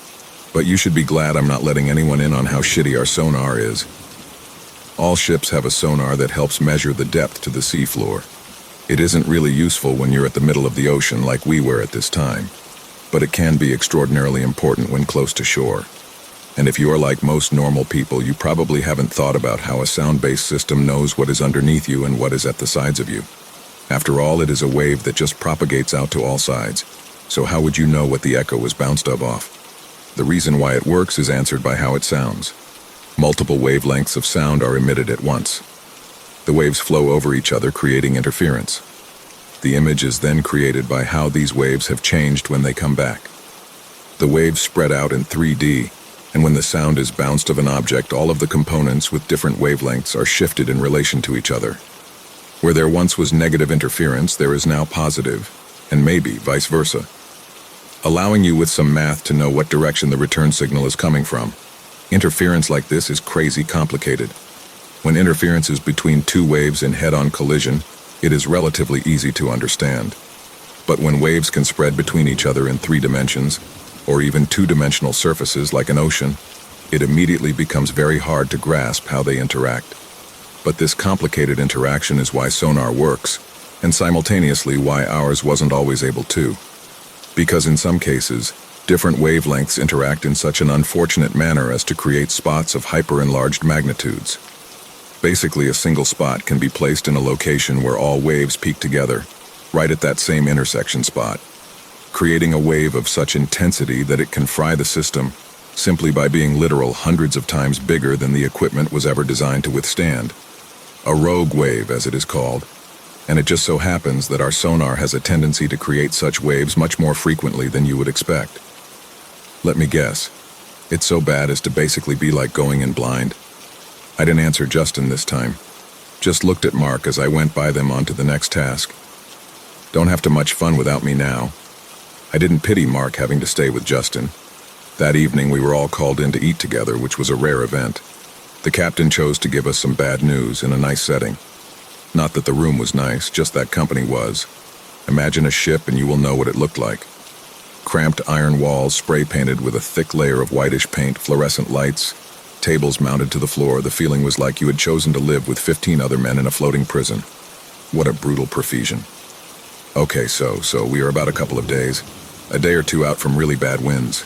A: But you should be glad I'm not letting anyone in on how shitty our sonar is. All ships have a sonar that helps measure the depth to the seafloor. It isn't really useful when you're at the middle of the ocean like we were at this time, but it can be extraordinarily important when close to shore. And if you're like most normal people, you probably haven't thought about how a sound-based system knows what is underneath you and what is at the sides of you. After all, it is a wave that just propagates out to all sides. So how would you know what the echo was bounced off? The reason why it works is answered by how it sounds. Multiple wavelengths of sound are emitted at once. The waves flow over each other, creating interference. The image is then created by how these waves have changed when they come back. The waves spread out in 3D, and when the sound is bounced of an object, all of the components with different wavelengths are shifted in relation to each other. Where there once was negative interference, there is now positive, and maybe vice versa, allowing you with some math to know what direction the return signal is coming from. Interference like this is crazy complicated. When interference is between two waves in head-on collision, it is relatively easy to understand. But when waves can spread between each other in 3 dimensions, or even 2-dimensional surfaces like an ocean, it immediately becomes very hard to grasp how they interact. But this complicated interaction is why sonar works, and simultaneously why ours wasn't always able to. Because in some cases, different wavelengths interact in such an unfortunate manner as to create spots of hyper-enlarged magnitudes. Basically, a single spot can be placed in a location where all waves peak together, right at that same intersection spot, creating a wave of such intensity that it can fry the system simply by being literal hundreds of times bigger than the equipment was ever designed to withstand. A rogue wave, as it is called, and it just so happens that our sonar has a tendency to create such waves much more frequently than you would expect. Let me guess, it's so bad as to basically be like going in blind. I didn't answer Justin this time, just looked at Mark as I went by them onto the next task. Don't have too much fun without me now. I didn't pity Mark having to stay with Justin. That evening we were all called in to eat together, which was a rare event. The captain chose to give us some bad news in a nice setting. Not that the room was nice, just that company was. Imagine a ship and you will know what it looked like. Cramped iron walls spray-painted with a thick layer of whitish paint, fluorescent lights, tables mounted to the floor. The feeling was like you had chosen to live with 15 other men in a floating prison. What a brutal profusion. Okay, so we are about a couple of days, a day or two out from really bad winds.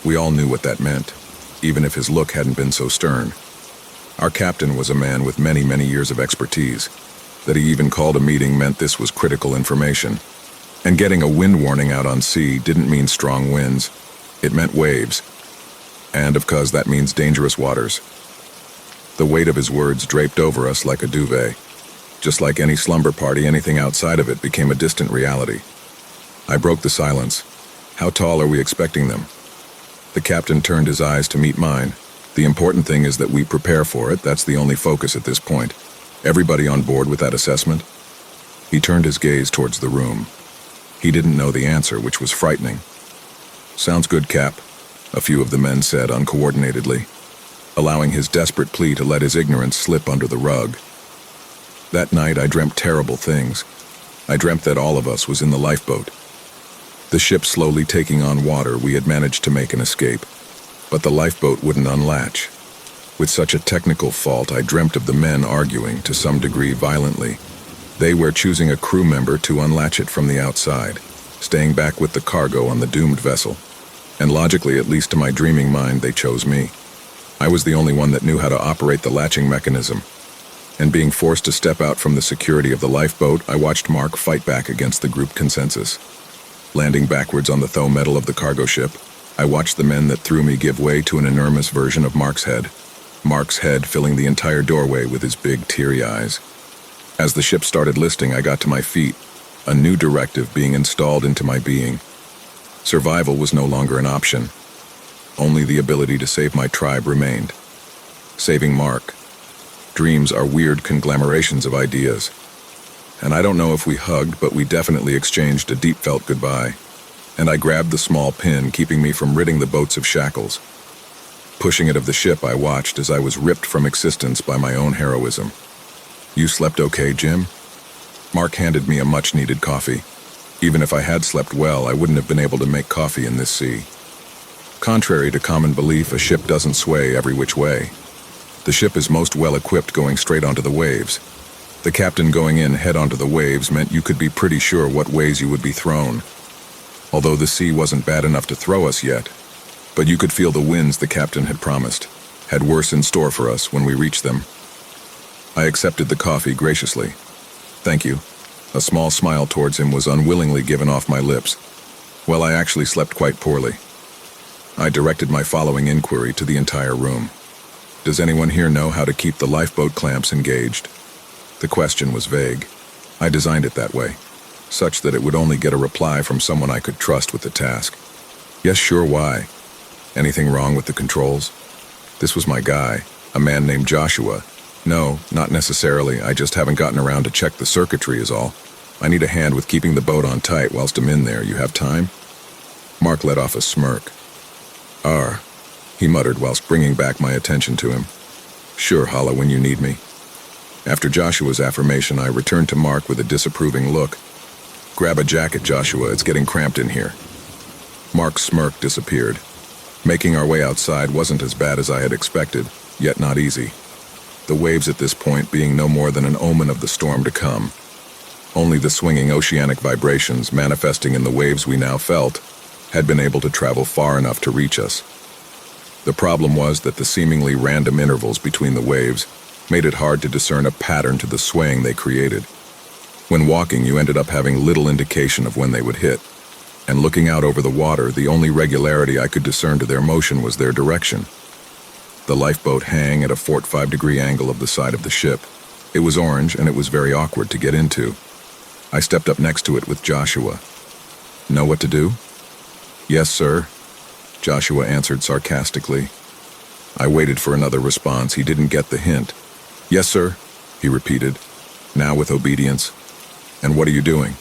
A: We all knew what that meant, even if his look hadn't been so stern. Our captain was a man with many, many years of expertise. That he even called a meeting meant this was critical information. And getting a wind warning out on sea didn't mean strong winds. It meant waves. And of course that means dangerous waters. The weight of his words draped over us like a duvet. Just like any slumber party, anything outside of it became a distant reality. I broke the silence. How tall are we expecting them? The captain turned his eyes to meet mine. The important thing is that we prepare for it. That's the only focus at this point. Everybody on board with that assessment? He turned his gaze towards the room. He didn't know the answer, which was frightening. Sounds good, Cap, a few of the men said uncoordinatedly, allowing his desperate plea to let his ignorance slip under the rug. That night I dreamt terrible things. I dreamt that all of us was in the lifeboat. The ship slowly taking on water, we had managed to make an escape, but the lifeboat wouldn't unlatch. With such a technical fault, I dreamt of the men arguing, to some degree violently. They were choosing a crew member to unlatch it from the outside, staying back with the cargo on the doomed vessel. And logically, at least to my dreaming mind, they chose me. I was the only one that knew how to operate the latching mechanism. And being forced to step out from the security of the lifeboat, I watched Mark fight back against the group consensus. Landing backwards on the tow metal of the cargo ship, I watched the men that threw me give way to an enormous version of Mark's head filling the entire doorway with his big, teary eyes. As the ship started listing, I got to my feet, a new directive being installed into my being. Survival was no longer an option. Only the ability to save my tribe remained. Saving Mark. Dreams are weird conglomerations of ideas. And I don't know if we hugged, but we definitely exchanged a deep-felt goodbye. And I grabbed the small pin, keeping me from ridding the boats of shackles. Pushing it of the ship, I watched as I was ripped from existence by my own heroism. You slept okay, Jim? Mark handed me a much-needed coffee. Even if I had slept well, I wouldn't have been able to make coffee in this sea. Contrary to common belief, a ship doesn't sway every which way. The ship is most well-equipped going straight onto the waves. The captain going in head onto the waves meant you could be pretty sure what ways you would be thrown. Although the sea wasn't bad enough to throw us yet, but you could feel the winds the captain had promised, had worse in store for us when we reached them. I accepted the coffee graciously. Thank you. A small smile towards him was unwillingly given off my lips. Well, I actually slept quite poorly. I directed my following inquiry to the entire room. Does anyone here know how to keep the lifeboat clamps engaged? The question was vague. I designed it that way, such that it would only get a reply from someone I could trust with the task. Yes, sure, why? Anything wrong with the controls? This was my guy, a man named Joshua. No, not necessarily. I just haven't gotten around to check the circuitry is all. I need a hand with keeping the boat on tight whilst I'm in there. You have time? Mark let off a smirk. He muttered whilst bringing back my attention to him. Sure, holla when you need me. After Joshua's affirmation, I returned to Mark with a disapproving look. Grab a jacket, Joshua. It's getting cramped in here. Mark's smirk disappeared. Making our way outside wasn't as bad as I had expected, yet not easy. The waves at this point being no more than an omen of the storm to come. Only the swinging oceanic vibrations manifesting in the waves we now felt had been able to travel far enough to reach us. The problem was that the seemingly random intervals between the waves made it hard to discern a pattern to the swaying they created. When walking, you ended up having little indication of when they would hit, and looking out over the water, the only regularity I could discern to their motion was their direction. The lifeboat hung at a 45-degree angle of the side of the ship. It was orange, and it was very awkward to get into. I stepped up next to it with Joshua. "Know what to do?" "Yes, sir," Joshua answered sarcastically. I waited for another response. He didn't get the hint. "Yes, sir," he repeated, now with obedience. "And what are you doing?"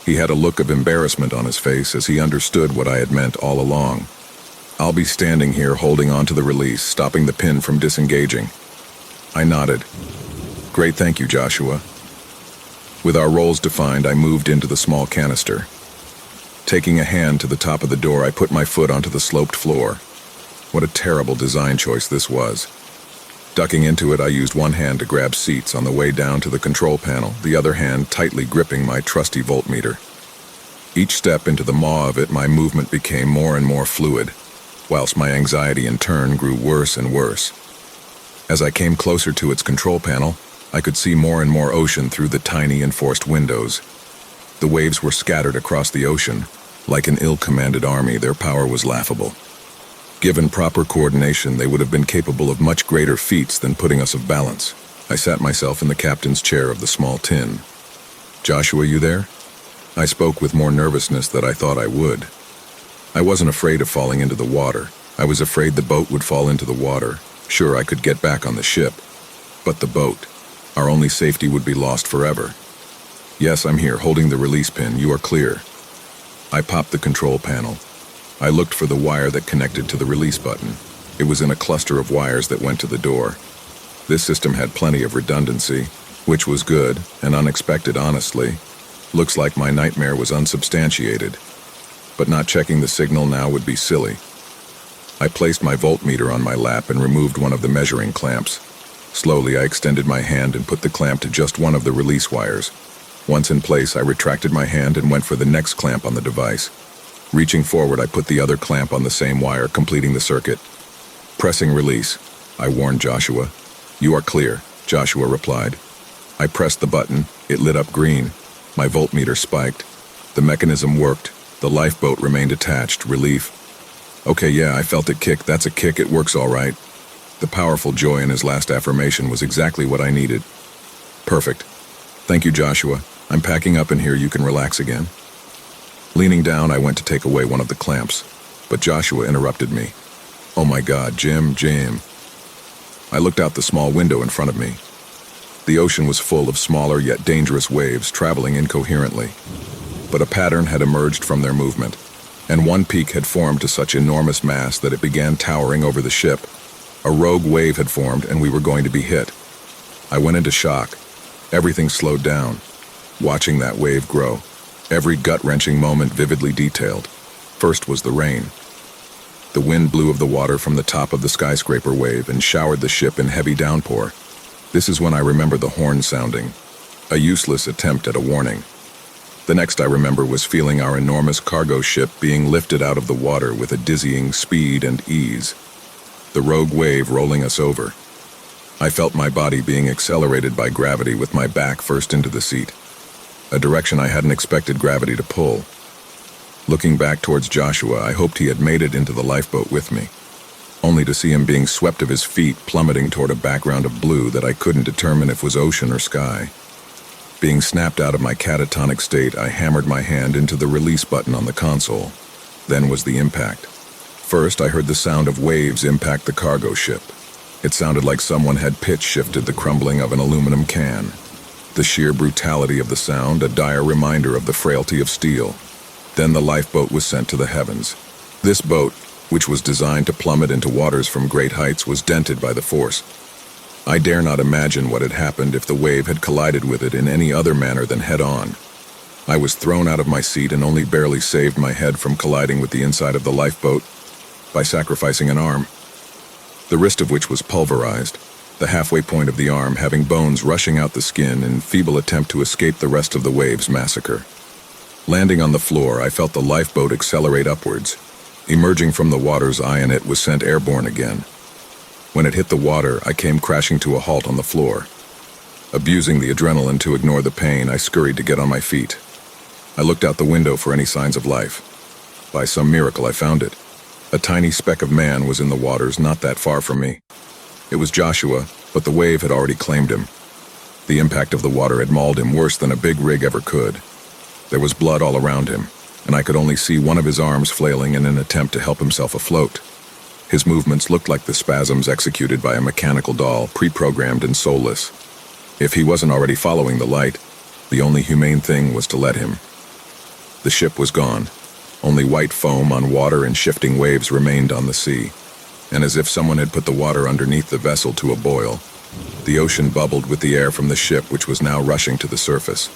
A: He had a look of embarrassment on his face as he understood what I had meant all along. "I'll be standing here holding on to the release, stopping the pin from disengaging." I nodded. "Great, thank you, Joshua." With our roles defined, I moved into the small canister. Taking a hand to the top of the door, I put my foot onto the sloped floor. What a terrible design choice this was. Ducking into it, I used one hand to grab seats on the way down to the control panel, the other hand tightly gripping my trusty voltmeter. Each step into the maw of it, my movement became more and more fluid, whilst my anxiety in turn grew worse and worse. As I came closer to its control panel, I could see more and more ocean through the tiny enforced windows. The waves were scattered across the ocean. Like an ill-commanded army, their power was laughable. Given proper coordination, they would have been capable of much greater feats than putting us of balance. I sat myself in the captain's chair of the small tin. "Joshua, you there?" I spoke with more nervousness than I thought I would. I wasn't afraid of falling into the water. I was afraid the boat would fall into the water. Sure, I could get back on the ship. But the boat. Our only safety would be lost forever. "Yes, I'm here, holding the release pin. You are clear." I popped the control panel. I looked for the wire that connected to the release button. It was in a cluster of wires that went to the door. This system had plenty of redundancy, which was good and unexpected, honestly. Looks like my nightmare was unsubstantiated. But not checking the signal now would be silly. I placed my voltmeter on my lap and removed one of the measuring clamps. Slowly, I extended my hand and put the clamp to just one of the release wires. Once in place, I retracted my hand and went for the next clamp on the device. Reaching forward, I put the other clamp on the same wire, completing the circuit. "Pressing release," I warned Joshua. "You are clear," Joshua replied. I pressed the button. It lit up green. My voltmeter spiked. The mechanism worked. The lifeboat remained attached. Relief. "Okay, yeah, I felt it kick. That's a kick. It works all right." The powerful joy in his last affirmation was exactly what I needed. "Perfect. Thank you, Joshua. I'm packing up in here. You can relax again." Leaning down, I went to take away one of the clamps, but Joshua interrupted me. "Oh my God, Jim. I looked out the small window in front of me. The ocean was full of smaller yet dangerous waves traveling incoherently. But a pattern had emerged from their movement, and one peak had formed to such enormous mass that it began towering over the ship. A rogue wave had formed, and we were going to be hit. I went into shock. Everything slowed down, watching that wave grow. Every gut-wrenching moment vividly detailed. First was the rain. The wind blew of the water from the top of the skyscraper wave and showered the ship in heavy downpour. This is when I remember the horn sounding, a useless attempt at a warning. The next I remember was feeling our enormous cargo ship being lifted out of the water with a dizzying speed and ease. The rogue wave rolling us over. I felt my body being accelerated by gravity with my back first into the seat, a direction I hadn't expected gravity to pull. Looking back towards Joshua, I hoped he had made it into the lifeboat with me, only to see him being swept of his feet, plummeting toward a background of blue that I couldn't determine if was ocean or sky. Being snapped out of my catatonic state, I hammered my hand into the release button on the console. Then was the impact. First, I heard the sound of waves impact the cargo ship. It sounded like someone had pitch shifted the crumbling of an aluminum can. The sheer brutality of the sound, a dire reminder of the frailty of steel. Then the lifeboat was sent to the heavens. This boat, which was designed to plummet into waters from great heights, was dented by the force. I dare not imagine what had happened if the wave had collided with it in any other manner than head-on. I was thrown out of my seat and only barely saved my head from colliding with the inside of the lifeboat by sacrificing an arm, the wrist of which was pulverized, the halfway point of the arm having bones rushing out the skin in feeble attempt to escape the rest of the wave's massacre. Landing on the floor, I felt the lifeboat accelerate upwards. Emerging from the water's eye in it was sent airborne again. When it hit the water, I came crashing to a halt on the floor. Abusing the adrenaline to ignore the pain, I scurried to get on my feet. I looked out the window for any signs of life. By some miracle, I found it. A tiny speck of man was in the waters not that far from me. It was Joshua, but the wave had already claimed him. The impact of the water had mauled him worse than a big rig ever could. There was blood all around him, and I could only see one of his arms flailing in an attempt to help himself afloat. His movements looked like the spasms executed by a mechanical doll, pre-programmed and soulless. If he wasn't already following the light, the only humane thing was to let him. The ship was gone. Only white foam on water and shifting waves remained on the sea, and as if someone had put the water underneath the vessel to a boil, the ocean bubbled with the air from the ship, which was now rushing to the surface.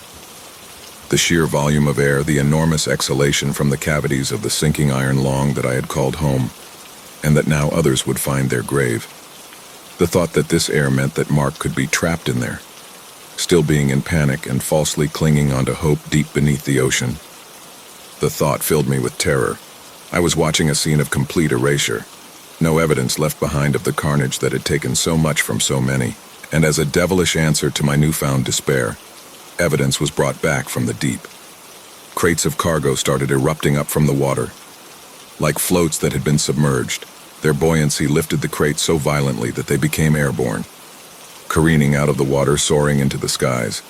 A: The sheer volume of air, the enormous exhalation from the cavities of the sinking iron lung that I had called home, and that now others would find their grave. The thought that this air meant that Mark could be trapped in there, still being in panic and falsely clinging onto hope deep beneath the ocean. The thought filled me with terror. I was watching a scene of complete erasure. No evidence left behind of the carnage that had taken so much from so many, and as a devilish answer to my newfound despair, evidence was brought back from the deep. Crates of cargo started erupting up from the water. Like floats that had been submerged, their buoyancy lifted the crates so violently that they became airborne. Careening out of the water, soaring into the skies,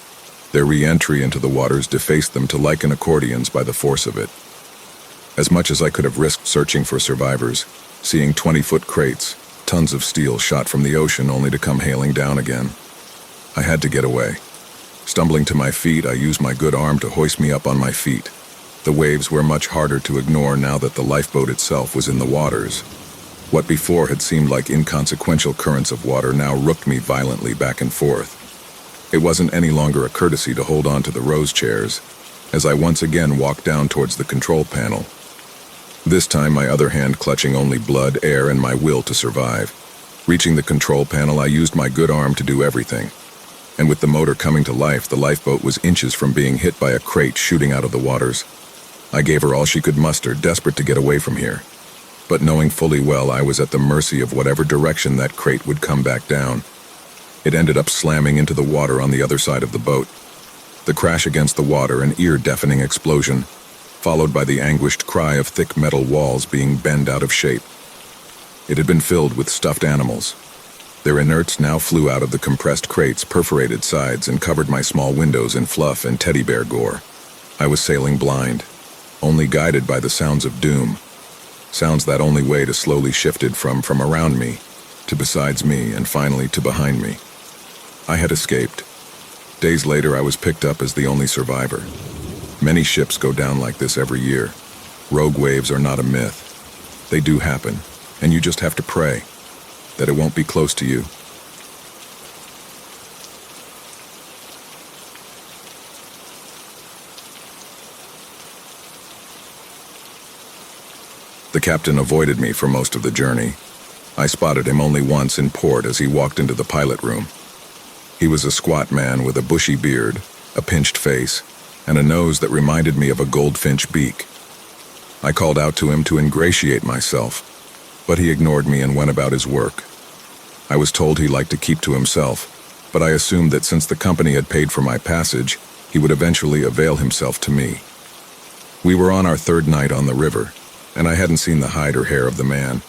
A: their re-entry into the waters defaced them to liken accordions by the force of it. As much as I could have risked searching for survivors, seeing 20-foot crates, tons of steel shot from the ocean only to come hailing down again, I had to get away. Stumbling to my feet, I used my good arm to hoist me up on my feet. The waves were much harder to ignore now that the lifeboat itself was in the waters. What before had seemed like inconsequential currents of water now rooked me violently back and forth. It wasn't any longer a courtesy to hold on to the rose chairs, as I once again walked down towards the control panel. This time my other hand clutching only blood, air, and my will to survive. Reaching the control panel, I used my good arm to do everything. And with the motor coming to life, the lifeboat was inches from being hit by a crate shooting out of the waters. I gave her all she could muster, desperate to get away from here. But knowing fully well I was at the mercy of whatever direction that crate would come back down. It ended up slamming into the water on the other side of the boat. The crash against the water, an ear-deafening explosion, followed by the anguished cry of thick metal walls being bent out of shape. It had been filled with stuffed animals. Their inerts now flew out of the compressed crates, perforated sides, and covered my small windows in fluff and teddy bear gore. I was sailing blind, only guided by the sounds of doom. Sounds that only way to slowly shifted from around me, to besides me, and finally to behind me. I had escaped. Days later, I was picked up as the only survivor. Many ships go down like this every year. Rogue waves are not a myth. They do happen, and you just have to pray that it won't be close to you. The captain avoided me for most of the journey. I spotted him only once in port as he walked into the pilot room. He was a squat man with a bushy beard, a pinched face, and a nose that reminded me of a goldfinch beak. I called out to him to ingratiate myself, but he ignored me and went about his work. I was told he liked to keep to himself, but I assumed that since the company had paid for my passage, he would eventually avail himself to me. We were on our third night on the river, and I hadn't seen the hide or hair of the man.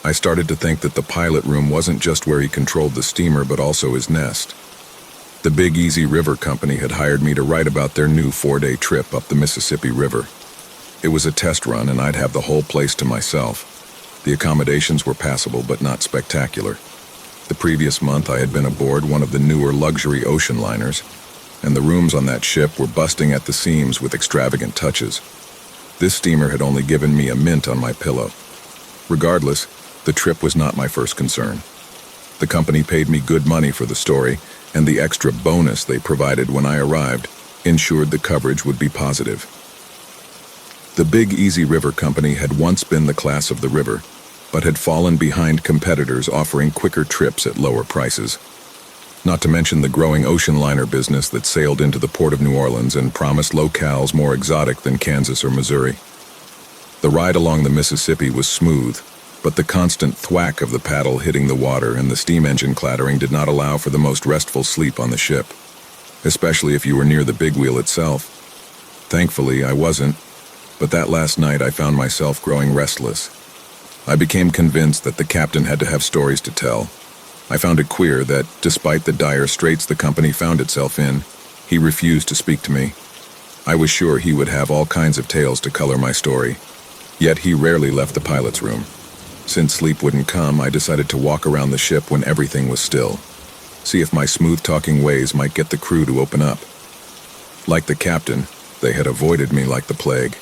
A: I started to think that the pilot room wasn't just where he controlled the steamer, but also his nest. The Big Easy River Company had hired me to write about their new 4-day trip up the Mississippi River. It was a test run, and I'd have the whole place to myself. The accommodations were passable, but not spectacular. The previous month, I had been aboard one of the newer luxury ocean liners, and the rooms on that ship were busting at the seams with extravagant touches. This steamer had only given me a mint on my pillow. Regardless, the trip was not my first concern. The company paid me good money for the story, and the extra bonus they provided when I arrived ensured the coverage would be positive. The Big Easy River Company had once been the class of the river, but had fallen behind competitors offering quicker trips at lower prices. Not to mention the growing ocean liner business that sailed into the port of New Orleans and promised locales more exotic than Kansas or Missouri. The ride along the Mississippi was smooth, but the constant thwack of the paddle hitting the water and the steam engine clattering did not allow for the most restful sleep on the ship, especially if you were near the big wheel itself. Thankfully, I wasn't, but that last night I found myself growing restless. I became convinced that the captain had to have stories to tell. I found it queer that, despite the dire straits the company found itself in, he refused to speak to me. I was sure he would have all kinds of tales to color my story, yet he rarely left the pilot's room. Since sleep wouldn't come, I decided to walk around the ship when everything was still, see if my smooth-talking ways might get the crew to open up. Like the captain, they had avoided me like the plague.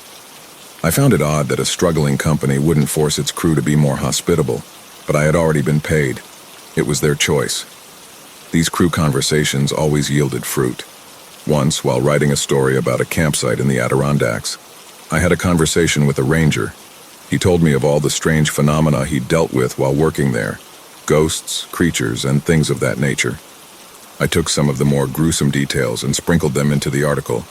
A: I found it odd that a struggling company wouldn't force its crew to be more hospitable, but I had already been paid. It was their choice. These crew conversations always yielded fruit. Once, while writing a story about a campsite in the Adirondacks, I had a conversation with a ranger. He told me of all the strange phenomena he'd dealt with while working there, ghosts, creatures, and things of that nature. I took some of the more gruesome details and sprinkled them into the article.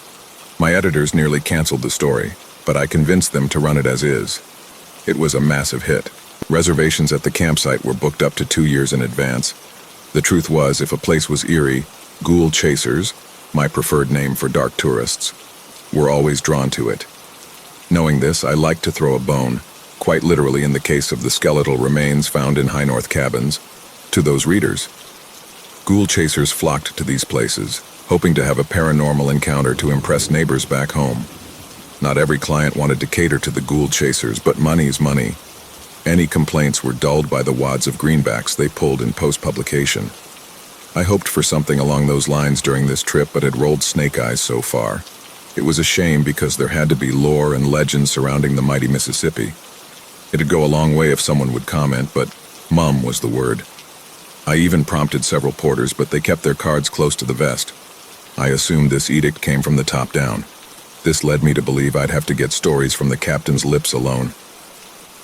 A: My editors nearly canceled the story, but I convinced them to run it as is. It was a massive hit. Reservations at the campsite were booked up to 2 years in advance. The truth was, if a place was eerie, ghoul chasers, my preferred name for dark tourists, were always drawn to it. Knowing this, I liked to throw a bone, quite literally in the case of the skeletal remains found in High North cabins, to those readers. Ghoul chasers flocked to these places, hoping to have a paranormal encounter to impress neighbors back home. Not every client wanted to cater to the ghoul chasers, but money's money. Any complaints were dulled by the wads of greenbacks they pulled in post-publication. I hoped for something along those lines during this trip, but had rolled snake eyes so far. It was a shame because there had to be lore and legends surrounding the mighty Mississippi. It'd go a long way if someone would comment, but mum was the word. I even prompted several porters, but they kept their cards close to the vest. I assumed this edict came from the top down. This led me to believe I'd have to get stories from the captain's lips alone.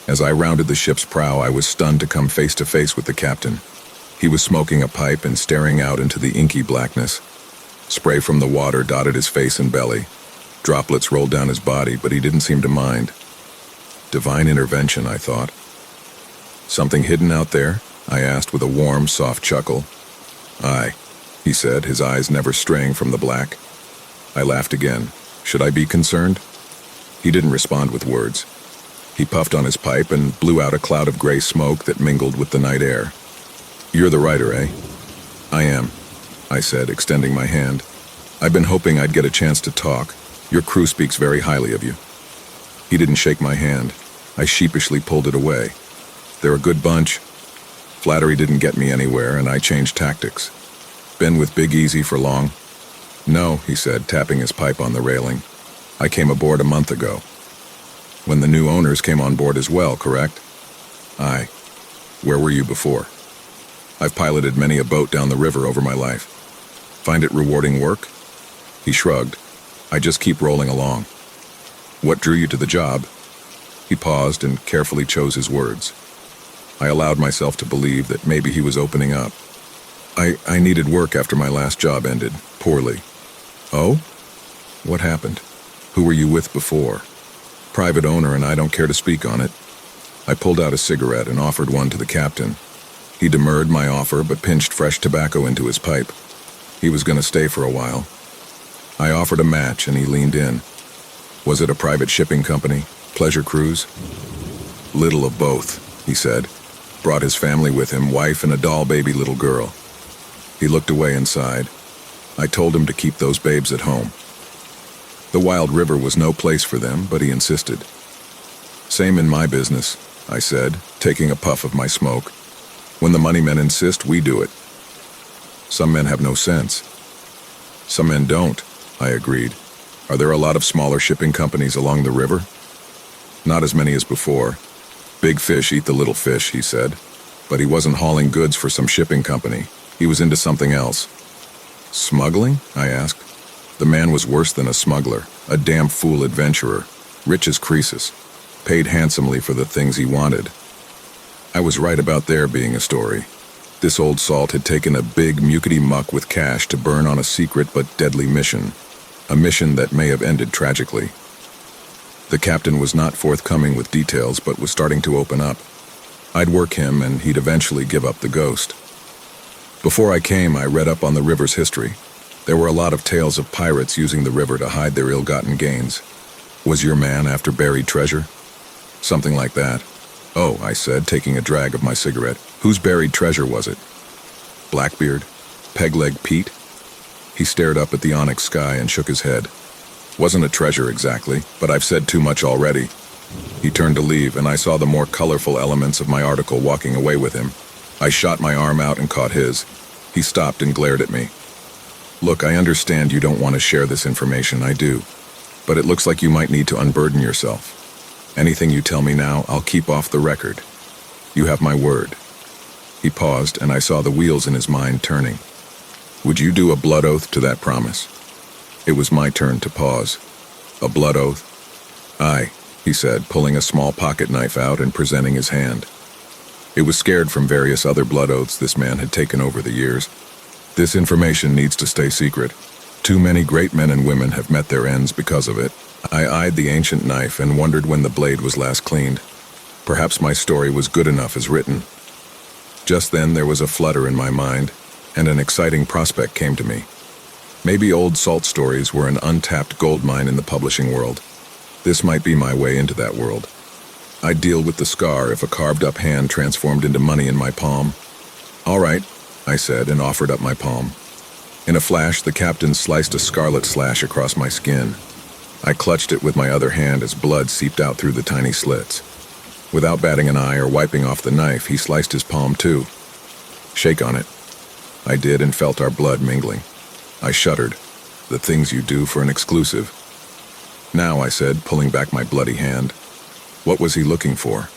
A: As I rounded the ship's prow, I was stunned to come face to face with the captain. He was smoking a pipe and staring out into the inky blackness. Spray from the water dotted his face and belly. Droplets rolled down his body, but he didn't seem to mind. Divine intervention, I thought. Something hidden out there? I asked with a warm, soft chuckle. Aye, he said, his eyes never straying from the black. I laughed again. Should I be concerned? He didn't respond with words. He puffed on his pipe and blew out a cloud of gray smoke that mingled with the night air. You're the writer, eh? I am, I said, extending my hand. I've been hoping I'd get a chance to talk. Your crew speaks very highly of you. He didn't shake my hand. I sheepishly pulled it away. They're a good bunch. Flattery didn't get me anywhere, and I changed tactics. Been with Big Easy for long? No, he said, tapping his pipe on the railing. I came aboard a month ago. When the new owners came on board as well, correct? Aye. Where were you before? I've piloted many a boat down the river over my life. Find it rewarding work? He shrugged. I just keep rolling along. What drew you to the job? He paused and carefully chose his words. I allowed myself to believe that maybe he was opening up. I needed work after my last job ended, poorly. Oh? What happened? Who were you with before? Private owner, and I don't care to speak on it. I pulled out a cigarette and offered one to the captain. He demurred my offer but pinched fresh tobacco into his pipe. He was going to stay for a while. I offered a match and he leaned in. Was it a private shipping company? Pleasure cruise? Little of both, he said. Brought his family with him, wife and a doll baby little girl. He looked away and sighed. I told him to keep those babes at home. The wild river was no place for them, but he insisted. Same in my business, I said, taking a puff of my smoke. When the money men insist, we do it. Some men have no sense. Some men don't, I agreed. Are there a lot of smaller shipping companies along the river? Not as many as before. Big fish eat the little fish, he said. But he wasn't hauling goods for some shipping company. He was into something else. Smuggling? I asked. The man was worse than a smuggler, a damn fool adventurer, rich as Croesus, paid handsomely for the things he wanted. I was right about there being a story. This old salt had taken a big muckety-muck with cash to burn on a secret but deadly mission, a mission that may have ended tragically. The captain was not forthcoming with details but was starting to open up. I'd work him and he'd eventually give up the ghost. Before I came, I read up on the river's history. There were a lot of tales of pirates using the river to hide their ill-gotten gains. Was your man after buried treasure? Something like that. Oh, I said, taking a drag of my cigarette. Whose buried treasure was it? Blackbeard? Peg-leg Pete? He stared up at the onyx sky and shook his head. Wasn't a treasure exactly, but I've said too much already. He turned to leave, and I saw the more colorful elements of my article walking away with him. I shot my arm out and caught his. He stopped and glared at me. Look, I understand you don't want to share this information, I do. But it looks like you might need to unburden yourself. Anything you tell me now, I'll keep off the record. You have my word. He paused, and I saw the wheels in his mind turning. Would you do a blood oath to that promise? It was my turn to pause. A blood oath? Aye, he said, pulling a small pocket knife out and presenting his hand. It was scared from various other blood oaths this man had taken over the years. This information needs to stay secret. Too many great men and women have met their ends because of it. I eyed the ancient knife and wondered when the blade was last cleaned. Perhaps my story was good enough as written. Just then there was a flutter in my mind, and an exciting prospect came to me. Maybe old salt stories were an untapped gold mine in the publishing world. This might be my way into that world. I'd deal with the scar if a carved-up hand transformed into money in my palm. All right, I said, and offered up my palm. In a flash, the captain sliced a scarlet slash across my skin. I clutched it with my other hand as blood seeped out through the tiny slits. Without batting an eye or wiping off the knife, he sliced his palm too. Shake on it. I did and felt our blood mingling. I shuddered. The things you do for an exclusive. Now, I said, pulling back my bloody hand. What was he looking for?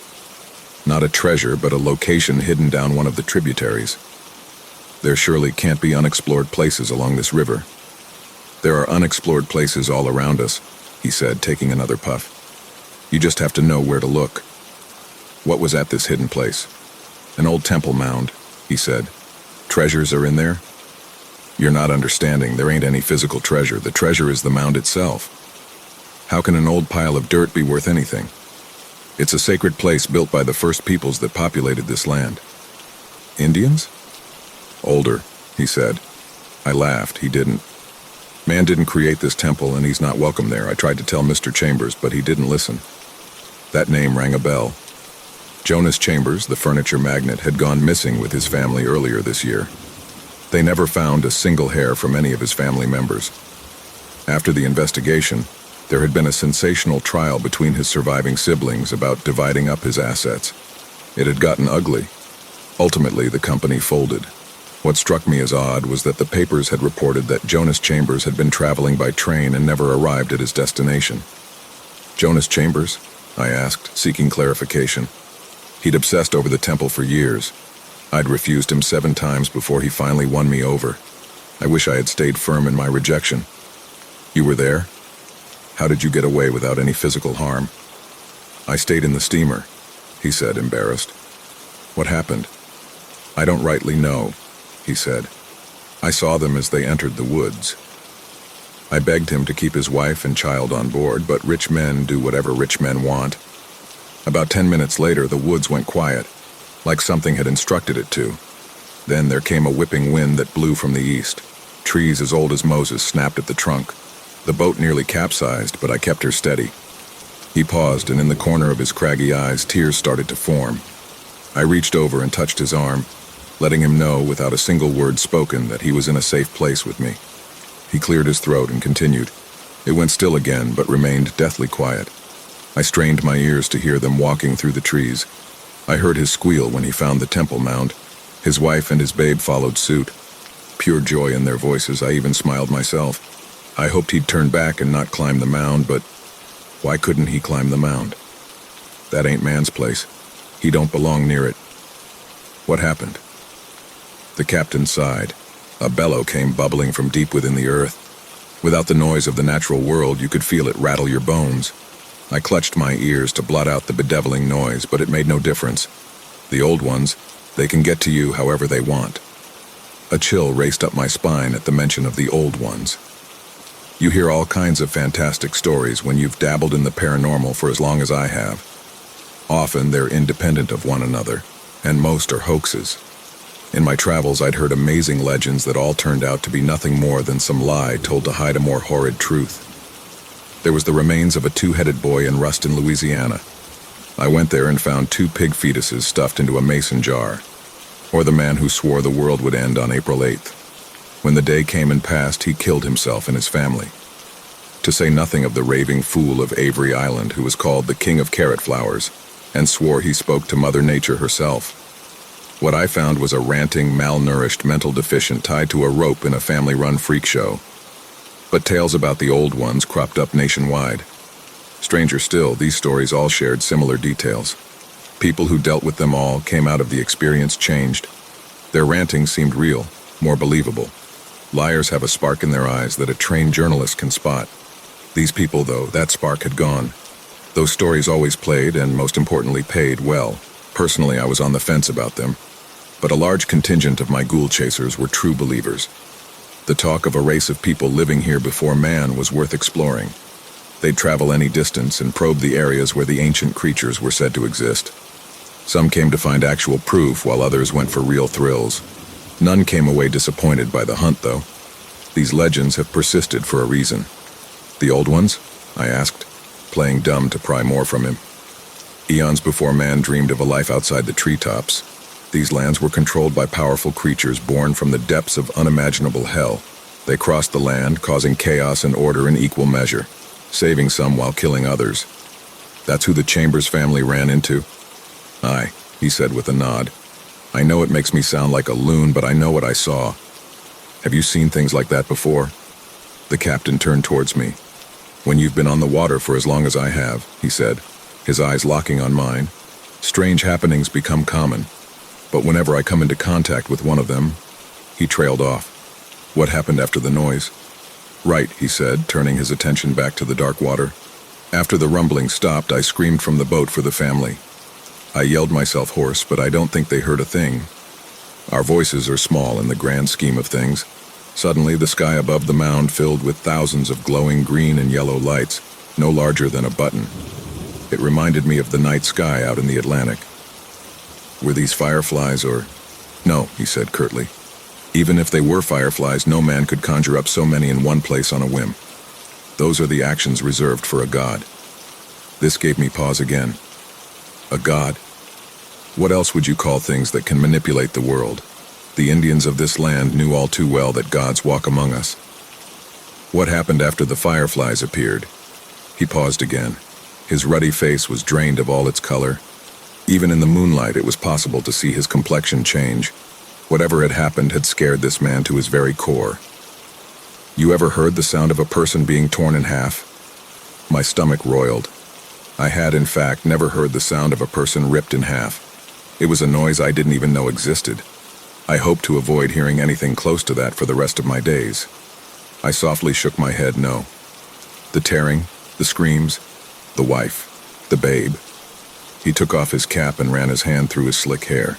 A: Not a treasure, but a location hidden down one of the tributaries. There surely can't be unexplored places along this river. There are unexplored places all around us, he said, taking another puff. You just have to know where to look. What was at this hidden place? An old temple mound, he said. Treasures are in there? You're not understanding. There ain't any physical treasure. The treasure is the mound itself. How can an old pile of dirt be worth anything? It's a sacred place built by the first peoples that populated this land. Indians? Older, he said. I laughed. He didn't. Man didn't create this temple, and he's not welcome there. I tried to tell Mr. Chambers, but he didn't listen. That name rang a bell. Jonas Chambers, the furniture magnate, had gone missing with his family earlier this year. They never found a single hair from any of his family members. After the investigation, there had been a sensational trial between his surviving siblings about dividing up his assets. It had gotten ugly. Ultimately, the company folded. What struck me as odd was that the papers had reported that Jonas Chambers had been traveling by train and never arrived at his destination. Jonas Chambers? I asked, seeking clarification. He'd obsessed over the temple for years. I'd refused him 7 times before he finally won me over. I wish I had stayed firm in my rejection. You were there? How did you get away without any physical harm? I stayed in the steamer, he said, embarrassed. What happened? I don't rightly know, he said. I saw them as they entered the woods. I begged him to keep his wife and child on board, but rich men do whatever rich men want. About 10 minutes later, the woods went quiet, like something had instructed it to. Then there came a whipping wind that blew from the east. Trees as old as Moses snapped at the trunk. The boat nearly capsized, but I kept her steady. He paused, and in the corner of his craggy eyes, tears started to form. I reached over and touched his arm, letting him know, without a single word spoken, that he was in a safe place with me. He cleared his throat and continued. It went still again, but remained deathly quiet. I strained my ears to hear them walking through the trees. I heard his squeal when he found the temple mound. His wife and his babe followed suit. Pure joy in their voices, I even smiled myself. I hoped he'd turn back and not climb the mound, but why couldn't he climb the mound? That ain't man's place. He don't belong near it. What happened? The captain sighed. A bellow came bubbling from deep within the earth. Without the noise of the natural world, you could feel it rattle your bones. I clutched my ears to blot out the bedeviling noise, but it made no difference. The old ones, they can get to you however they want. A chill raced up my spine at the mention of the old ones. You hear all kinds of fantastic stories when you've dabbled in the paranormal for as long as I have. Often they're independent of one another, and most are hoaxes. In my travels, I'd heard amazing legends that all turned out to be nothing more than some lie told to hide a more horrid truth. There was the remains of a two-headed boy in Ruston, Louisiana. I went there and found 2 pig fetuses stuffed into a mason jar. Or the man who swore the world would end on April 8th. When the day came and passed, he killed himself and his family. To say nothing of the raving fool of Avery Island who was called the King of Carrot Flowers and swore he spoke to Mother Nature herself. What I found was a ranting, malnourished mental deficient tied to a rope in a family-run freak show. But tales about the old ones cropped up nationwide. Stranger still, these stories all shared similar details. People who dealt with them all came out of the experience changed. Their ranting seemed real, more believable. Liars have a spark in their eyes that a trained journalist can spot. These people, though, that spark had gone. Those stories always played, and most importantly, paid well. Personally, I was on the fence about them. But a large contingent of my ghoul chasers were true believers. The talk of a race of people living here before man was worth exploring. They'd travel any distance and probe the areas where the ancient creatures were said to exist. Some came to find actual proof, while others went for real thrills. None came away disappointed by the hunt, though. These legends have persisted for a reason. The old ones? I asked, playing dumb to pry more from him. Eons before man dreamed of a life outside the treetops, these lands were controlled by powerful creatures born from the depths of unimaginable hell. They crossed the land, causing chaos and order in equal measure, saving some while killing others. That's who the Chambers family ran into? Aye, he said with a nod. I know it makes me sound like a loon, but I know what I saw. Have you seen things like that before? The captain turned towards me. When you've been on the water for as long as I have, he said, his eyes locking on mine, strange happenings become common. But whenever I come into contact with one of them, he trailed off. What happened after the noise? Right, he said, turning his attention back to the dark water. After the rumbling stopped, I screamed from the boat for the family. I yelled myself hoarse, but I don't think they heard a thing. Our voices are small in the grand scheme of things. Suddenly, the sky above the mound filled with thousands of glowing green and yellow lights, no larger than a button. It reminded me of the night sky out in the Atlantic. Were these fireflies or... No, he said curtly. Even if they were fireflies, no man could conjure up so many in one place on a whim. Those are the actions reserved for a god. This gave me pause again. A god? What else would you call things that can manipulate the world? The Indians of this land knew all too well that gods walk among us. What happened after the fireflies appeared? He paused again. His ruddy face was drained of all its color. Even in the moonlight, it was possible to see his complexion change. Whatever had happened had scared this man to his very core. You ever heard the sound of a person being torn in half? My stomach roiled. I had, in fact, never heard the sound of a person ripped in half. It was a noise I didn't even know existed. I hoped to avoid hearing anything close to that for the rest of my days. I softly shook my head no. The tearing, the screams, the wife, the babe. He took off his cap and ran his hand through his slick hair.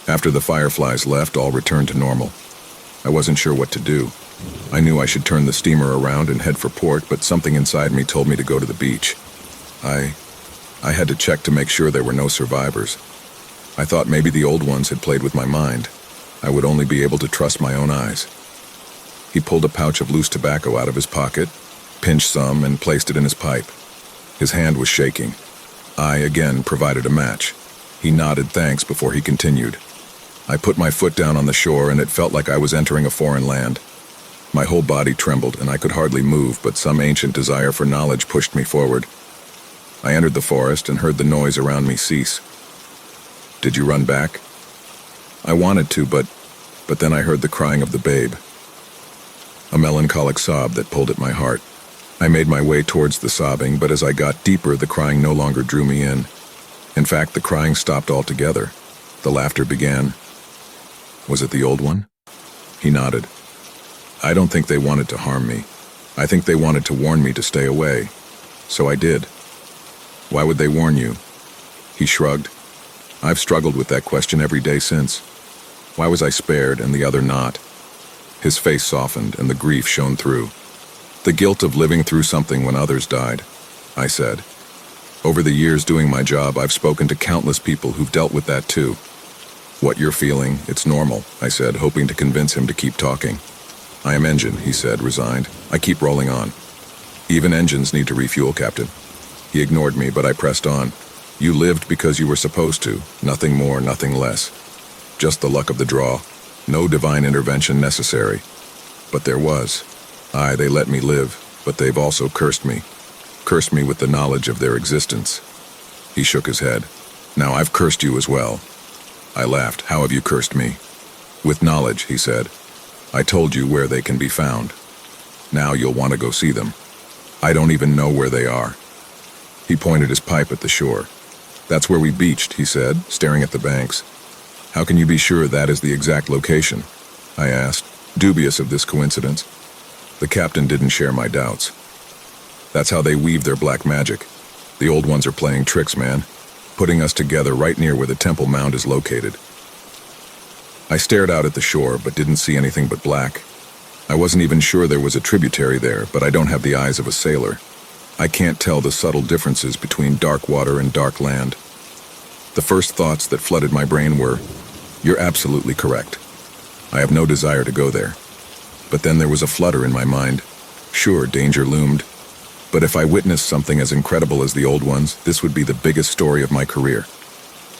A: After the fireflies left, all returned to normal. I wasn't sure what to do. I knew I should turn the steamer around and head for port, but something inside me told me to go to the beach. I had to check to make sure there were no survivors. I thought maybe the old ones had played with my mind. I would only be able to trust my own eyes. He pulled a pouch of loose tobacco out of his pocket, pinched some, and placed it in his pipe. His hand was shaking. I, again, provided a match. He nodded thanks before he continued. I put my foot down on the shore, and it felt like I was entering a foreign land. My whole body trembled, and I could hardly move, but some ancient desire for knowledge pushed me forward. I entered the forest and heard the noise around me cease. Did you run back? I wanted to, but then I heard the crying of the babe. A melancholic sob that pulled at my heart. I made my way towards the sobbing, but as I got deeper, the crying no longer drew me in. In fact, the crying stopped altogether. The laughter began. Was it the old one? He nodded. I don't think they wanted to harm me. I think they wanted to warn me to stay away. So I did. Why would they warn you? He shrugged. I've struggled with that question every day since. Why was I spared and the other not? His face softened and the grief shone through. The guilt of living through something when others died, I said. Over the years doing my job, I've spoken to countless people who've dealt with that too. What you're feeling, it's normal, I said, hoping to convince him to keep talking. I am engine, he said, resigned. I keep rolling on. Even engines need to refuel, Captain. He ignored me, but I pressed on. You lived because you were supposed to, nothing more, nothing less. Just the luck of the draw. No divine intervention necessary. But there was. Aye, they let me live, but they've also cursed me. Cursed me with the knowledge of their existence. He shook his head. Now I've cursed you as well. I laughed. How have you cursed me? With knowledge, he said. I told you where they can be found. Now you'll want to go see them. I don't even know where they are. He pointed his pipe at the shore. That's where we beached, he said, staring at the banks. How can you be sure that is the exact location? I asked, dubious of this coincidence. The captain didn't share my doubts. That's how they weave their black magic. The old ones are playing tricks, man, putting us together right near where the temple mound is located. I stared out at the shore, but didn't see anything but black. I wasn't even sure there was a tributary there, but I don't have the eyes of a sailor. I can't tell the subtle differences between dark water and dark land. The first thoughts that flooded my brain were, you're absolutely correct. I have no desire to go there. But then there was a flutter in my mind. Sure, danger loomed. But if I witnessed something as incredible as the old ones, this would be the biggest story of my career.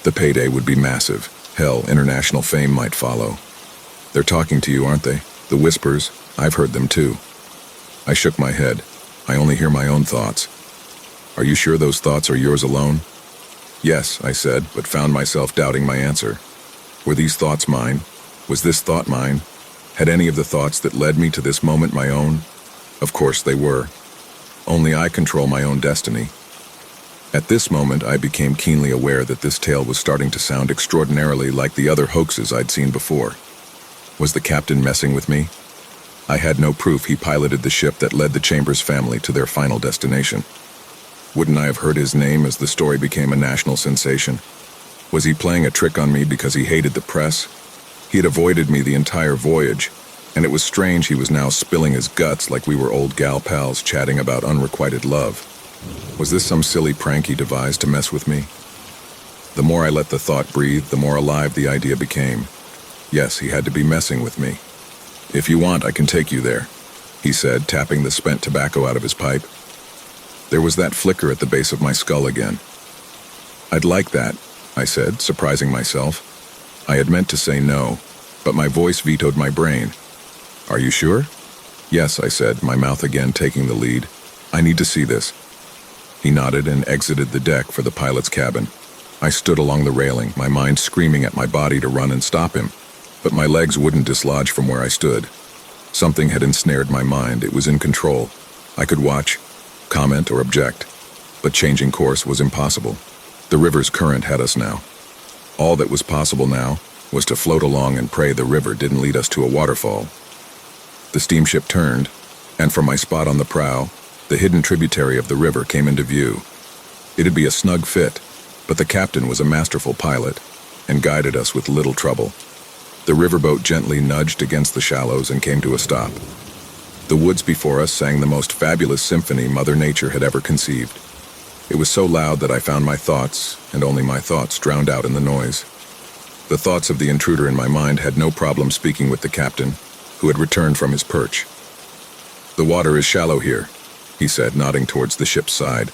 A: The payday would be massive. Hell, international fame might follow. They're talking to you, aren't they? The whispers, I've heard them too. I shook my head. I only hear my own thoughts. Are you sure those thoughts are yours alone? Yes, I said, but found myself doubting my answer. Were these thoughts mine? Was this thought mine? Had any of the thoughts that led me to this moment my own? Of course they were. Only I control my own destiny. At this moment, I became keenly aware that this tale was starting to sound extraordinarily like the other hoaxes I'd seen before. Was the captain messing with me? I had no proof he piloted the ship that led the Chambers family to their final destination. Wouldn't I have heard his name as the story became a national sensation? Was he playing a trick on me because he hated the press? He had avoided me the entire voyage, and it was strange he was now spilling his guts like we were old gal pals chatting about unrequited love. Was this some silly prank he devised to mess with me? The more I let the thought breathe, the more alive the idea became. Yes, he had to be messing with me. If you want, I can take you there, he said, tapping the spent tobacco out of his pipe. There was that flicker at the base of my skull again. I'd like that, I said, surprising myself. I had meant to say no, but my voice vetoed my brain. Are you sure? Yes, I said, my mouth again taking the lead. I need to see this. He nodded and exited the deck for the pilot's cabin. I stood along the railing, my mind screaming at my body to run and stop him, but my legs wouldn't dislodge from where I stood. Something had ensnared my mind. It was in control. I could watch, comment, or object, but changing course was impossible. The river's current had us now. All that was possible now was to float along and pray the river didn't lead us to a waterfall. The steamship turned, and from my spot on the prow, the hidden tributary of the river came into view. It'd be a snug fit, but the captain was a masterful pilot and guided us with little trouble. The riverboat gently nudged against the shallows and came to a stop. The woods before us sang the most fabulous symphony Mother Nature had ever conceived. It was so loud that I found my thoughts, and only my thoughts, drowned out in the noise. The thoughts of the intruder in my mind had no problem speaking with the captain, who had returned from his perch. The water is shallow here, he said, nodding towards the ship's side.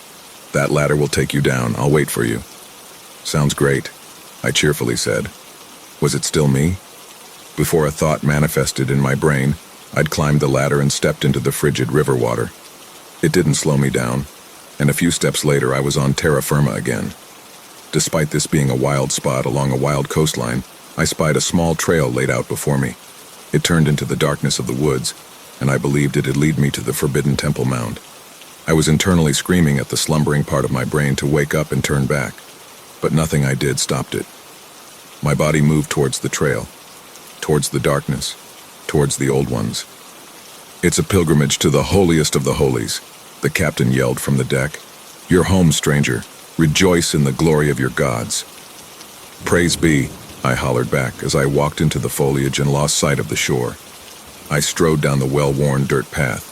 A: That ladder will take you down. I'll wait for you. Sounds great, I cheerfully said. Was it still me? Before a thought manifested in my brain, I'd climbed the ladder and stepped into the frigid river water. It didn't slow me down, and a few steps later I was on terra firma again. Despite this being a wild spot along a wild coastline, I spied a small trail laid out before me. It turned into the darkness of the woods, and I believed it'd lead me to the forbidden temple mound. I was internally screaming at the slumbering part of my brain to wake up and turn back, but nothing I did stopped it. My body moved towards the trail, towards the darkness, towards the old ones. It's a pilgrimage to the holiest of the holies, the captain yelled from the deck. You're home, stranger. Rejoice in the glory of your gods. Praise be, I hollered back as I walked into the foliage and lost sight of the shore. I strode down the well-worn dirt path.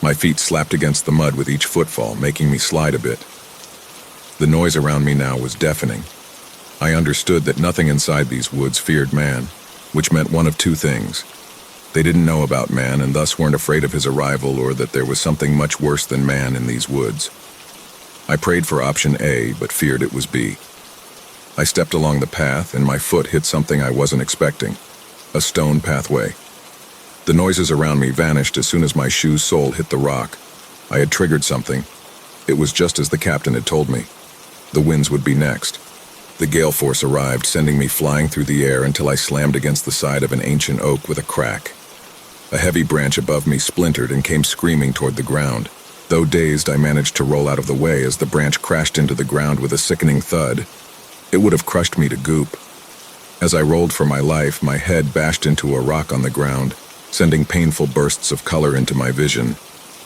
A: My feet slapped against the mud with each footfall, making me slide a bit. The noise around me now was deafening. I understood that nothing inside these woods feared man, which meant one of two things. They didn't know about man and thus weren't afraid of his arrival, or that there was something much worse than man in these woods. I prayed for option A, but feared it was B. I stepped along the path and my foot hit something I wasn't expecting, a stone pathway. The noises around me vanished as soon as my shoe's sole hit the rock. I had triggered something. It was just as the captain had told me. The winds would be next. The gale force arrived, sending me flying through the air until I slammed against the side of an ancient oak with a crack. A heavy branch above me splintered and came screaming toward the ground. Though dazed, I managed to roll out of the way as the branch crashed into the ground with a sickening thud. It would have crushed me to goop. As I rolled for my life, my head bashed into a rock on the ground, sending painful bursts of color into my vision.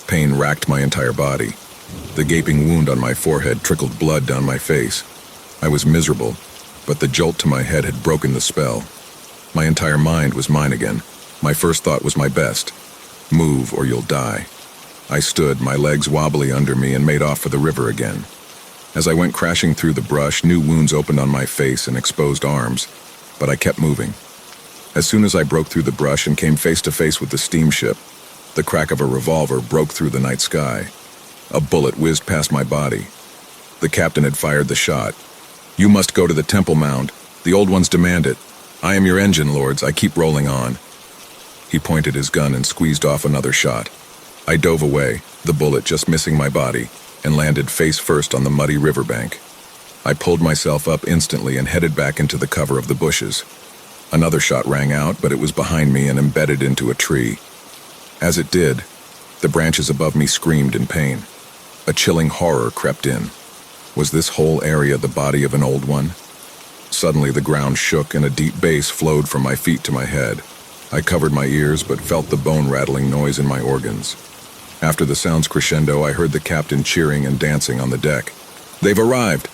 A: Pain racked my entire body. The gaping wound on my forehead trickled blood down my face. I was miserable, but the jolt to my head had broken the spell. My entire mind was mine again. My first thought was my best. Move or you'll die. I stood, my legs wobbly under me, and made off for the river again. As I went crashing through the brush, new wounds opened on my face and exposed arms, but I kept moving. As soon as I broke through the brush and came face to face with the steamship, the crack of a revolver broke through the night sky. A bullet whizzed past my body. The captain had fired the shot. "You must go to the temple mound. The old ones demand it. I am your engine, lords. I keep rolling on." He pointed his gun and squeezed off another shot. I dove away, the bullet just missing my body, and landed face first on the muddy riverbank. I pulled myself up instantly and headed back into the cover of the bushes. Another shot rang out, but it was behind me and embedded into a tree. As it did, the branches above me screamed in pain. A chilling horror crept in. Was this whole area the body of an old one? Suddenly the ground shook and a deep bass flowed from my feet to my head. I covered my ears but felt the bone-rattling noise in my organs. After the sounds crescendo, I heard the captain cheering and dancing on the deck. "They've arrived!"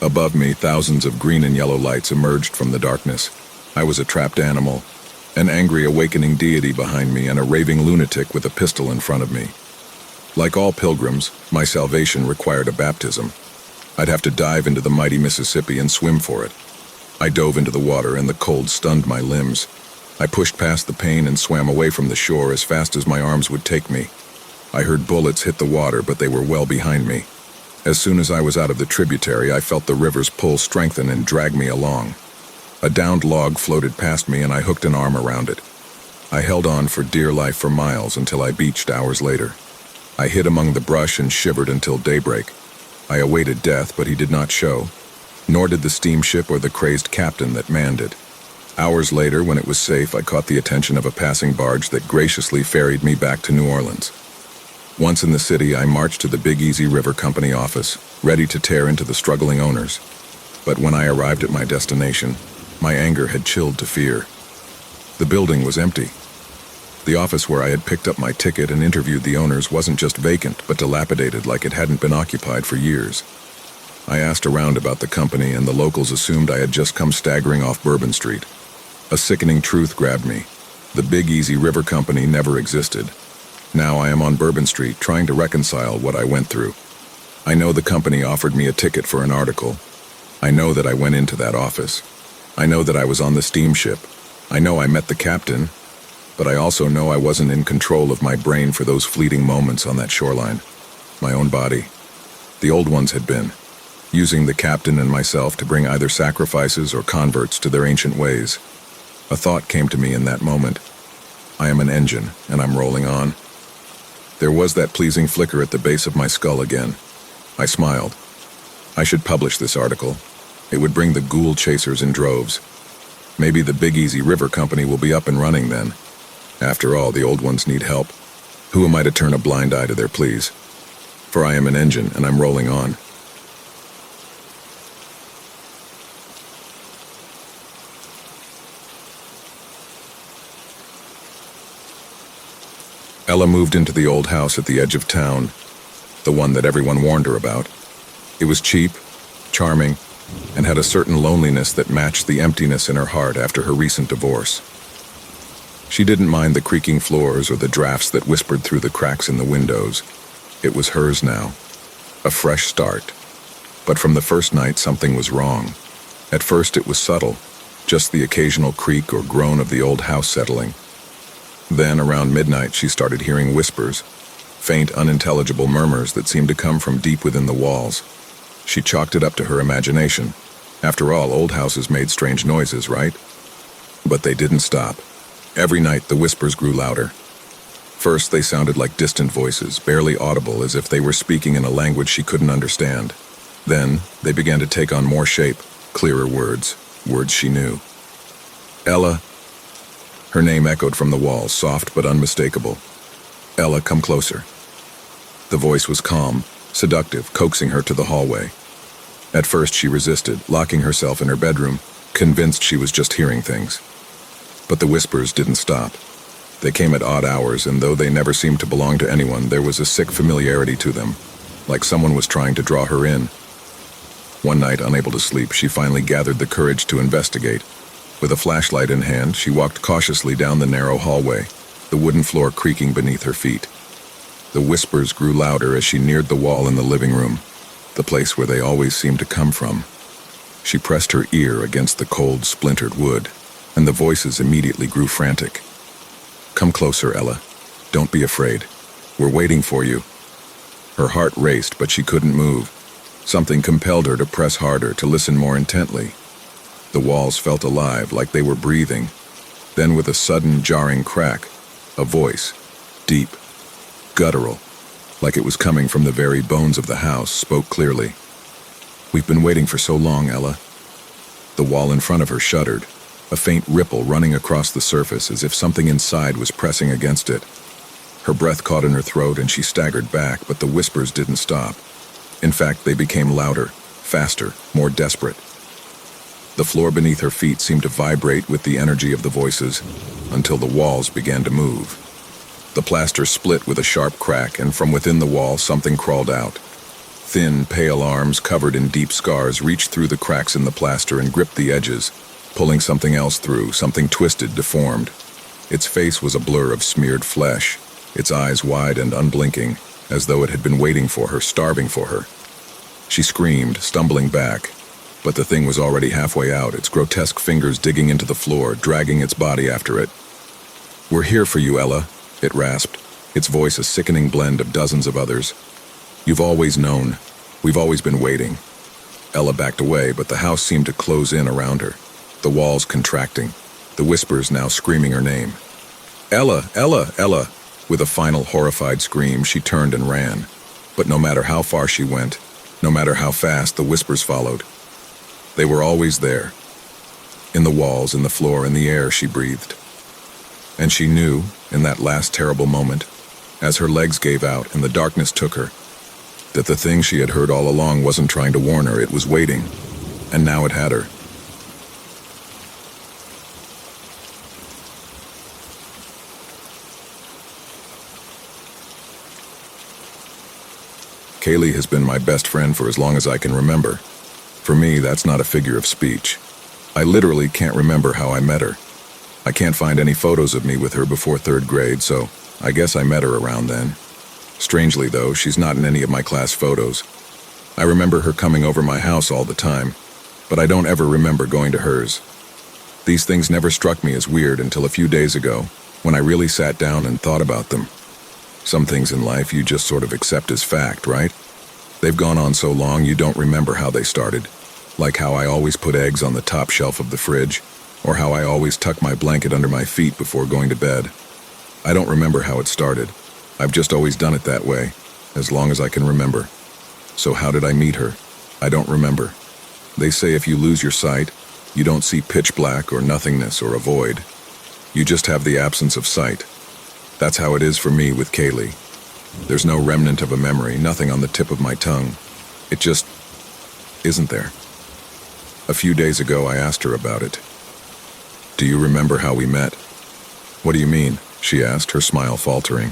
A: Above me, thousands of green and yellow lights emerged from the darkness. I was a trapped animal, an angry awakening deity behind me, and a raving lunatic with a pistol in front of me. Like all pilgrims, my salvation required a baptism. I'd have to dive into the mighty Mississippi and swim for it. I dove into the water and the cold stunned my limbs. I pushed past the pain and swam away from the shore as fast as my arms would take me. I heard bullets hit the water, but they were well behind me. As soon as I was out of the tributary, I felt the river's pull strengthen and drag me along. A downed log floated past me and I hooked an arm around it. I held on for dear life for miles until I beached hours later. I hid among the brush and shivered until daybreak. I awaited death, but he did not show, nor did the steamship or the crazed captain that manned it. Hours later, when it was safe, I caught the attention of a passing barge that graciously ferried me back to New Orleans. Once in the city, I marched to the Big Easy River Company office, ready to tear into the struggling owners. But when I arrived at my destination, my anger had chilled to fear. The building was empty. The office where I had picked up my ticket and interviewed the owners wasn't just vacant, but dilapidated like it hadn't been occupied for years. I asked around about the company, and the locals assumed I had just come staggering off Bourbon Street. A sickening truth grabbed me. The Big Easy River Company never existed. Now I am on Bourbon Street trying to reconcile what I went through. I know the company offered me a ticket for an article. I know that I went into that office. I know that I was on the steamship. I know I met the captain, but I also know I wasn't in control of my brain for those fleeting moments on that shoreline. My own body. The old ones had been, using the captain and myself to bring either sacrifices or converts to their ancient ways. A thought came to me in that moment. I am an engine, and I'm rolling on. There was that pleasing flicker at the base of my skull again. I smiled. I should publish this article. It would bring the ghoul chasers in droves. Maybe the Big Easy River Company will be up and running then. After all, the old ones need help. Who am I to turn a blind eye to their pleas? For I am an engine, and I'm rolling on. Ella moved into the old house at the edge of town, the one that everyone warned her about. It was cheap, charming, and had a certain loneliness that matched the emptiness in her heart after her recent divorce. She didn't mind the creaking floors or the drafts that whispered through the cracks in the windows. It was hers now, a fresh start. But from the first night, something was wrong. At first it was subtle, just the occasional creak or groan of the old house settling. Then, around midnight, she started hearing whispers, faint, unintelligible murmurs that seemed to come from deep within the walls. She chalked it up to her imagination. After all, old houses made strange noises, right? But they didn't stop. Every night, the whispers grew louder. First, they sounded like distant voices, barely audible, as if they were speaking in a language she couldn't understand. Then, they began to take on more shape, clearer words she knew. Ella. Her name echoed from the walls, soft but unmistakable. Ella, come closer. The voice was calm, seductive, coaxing her to the hallway. At first she resisted, locking herself in her bedroom, convinced she was just hearing things. But the whispers didn't stop. They came at odd hours, and though they never seemed to belong to anyone, there was a sick familiarity to them, like someone was trying to draw her in. One night, unable to sleep, she finally gathered the courage to investigate. With a flashlight in hand, she walked cautiously down the narrow hallway, the wooden floor creaking beneath her feet. The whispers grew louder as she neared the wall in the living room, the place where they always seemed to come from. She pressed her ear against the cold, splintered wood, and the voices immediately grew frantic. Come closer, Ella. Don't be afraid. We're waiting for you. Her heart raced, but she couldn't move. Something compelled her to press harder, to listen more intently. The walls felt alive, like they were breathing. Then with a sudden, jarring crack, a voice, deep, guttural, like it was coming from the very bones of the house, spoke clearly. We've been waiting for so long, Ella. The wall in front of her shuddered, a faint ripple running across the surface as if something inside was pressing against it. Her breath caught in her throat and she staggered back, but the whispers didn't stop. In fact, they became louder, faster, more desperate. The floor beneath her feet seemed to vibrate with the energy of the voices until the walls began to move. The plaster split with a sharp crack, and from within the wall something crawled out. Thin, pale arms covered in deep scars reached through the cracks in the plaster and gripped the edges, pulling something else through, something twisted, deformed. Its face was a blur of smeared flesh, its eyes wide and unblinking, as though it had been waiting for her, starving for her. She screamed, stumbling back, but the thing was already halfway out, its grotesque fingers digging into the floor, dragging its body after it. We're here for you, Ella, it rasped, its voice a sickening blend of dozens of others. You've always known. We've always been waiting. Ella backed away, but the house seemed to close in around her, the walls contracting, the whispers now screaming her name. Ella, Ella, Ella! With a final horrified scream, she turned and ran. But no matter how far she went, no matter how fast, the whispers followed. They were always there. In the walls, in the floor, in the air, she breathed. And she knew, in that last terrible moment, as her legs gave out and the darkness took her, that the thing she had heard all along wasn't trying to warn her, it was waiting, and now it had her. Kaylee has been my best friend for as long as I can remember. For me, that's not a figure of speech. I literally can't remember how I met her. I can't find any photos of me with her before 3rd grade, so I guess I met her around then. Strangely, though, she's not in any of my class photos. I remember her coming over my house all the time, but I don't ever remember going to hers. These things never struck me as weird until a few days ago, when I really sat down and thought about them. Some things in life you just sort of accept as fact, right? They've gone on so long you don't remember how they started. Like how I always put eggs on the top shelf of the fridge, or how I always tuck my blanket under my feet before going to bed. I don't remember how it started. I've just always done it that way, as long as I can remember. So how did I meet her? I don't remember. They say if you lose your sight, you don't see pitch black or nothingness or a void. You just have the absence of sight. That's how it is for me with Kaylee. There's no remnant of a memory, nothing on the tip of my tongue. It just isn't there. A few days ago, I asked her about it. Do you remember how we met? What do you mean? She asked, her smile faltering.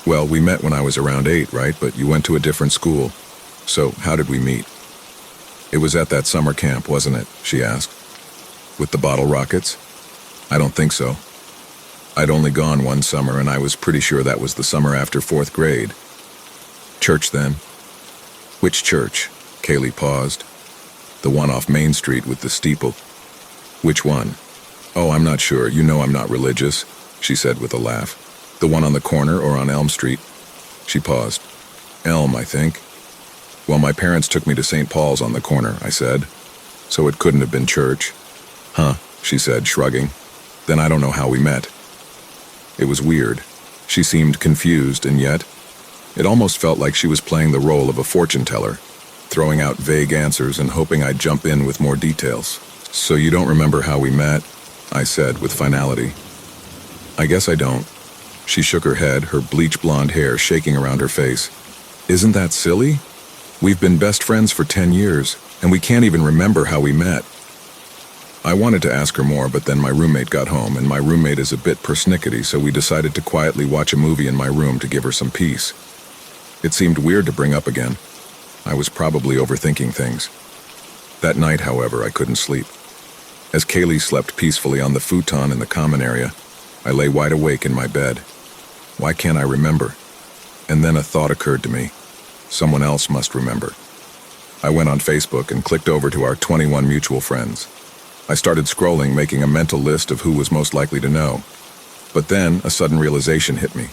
A: Well, we met when I was around 8, right? But you went to a different school. So, how did we meet? It was at that summer camp, wasn't it? She asked. With the bottle rockets? I don't think so. I'd only gone one summer, and I was pretty sure that was the summer after 4th grade. Church, then? Which church? Kaylee paused. The one off Main Street with the steeple. Which one? Oh, I'm not sure. You know I'm not religious, she said with a laugh. The one on the corner or on Elm Street? She paused. Elm, I think. Well, my parents took me to St. Paul's on the corner, I said. So it couldn't have been church. Huh, she said, shrugging. Then I don't know how we met. It was weird. She seemed confused, and yet, it almost felt like she was playing the role of a fortune teller, throwing out vague answers and hoping I'd jump in with more details. So you don't remember how we met? I said with finality. I guess I don't. She shook her head, her bleach blonde hair shaking around her face. Isn't that silly? We've been best friends for 10 years, and we can't even remember how we met. I wanted to ask her more, but then my roommate got home, and my roommate is a bit persnickety, so we decided to quietly watch a movie in my room to give her some peace. It seemed weird to bring up again. I was probably overthinking things. That night, however, I couldn't sleep. As Kaylee slept peacefully on the futon in the common area, I lay wide awake in my bed. Why can't I remember? And then a thought occurred to me. Someone else must remember. I went on Facebook and clicked over to our 21 mutual friends. I started scrolling, making a mental list of who was most likely to know. But then a sudden realization hit me.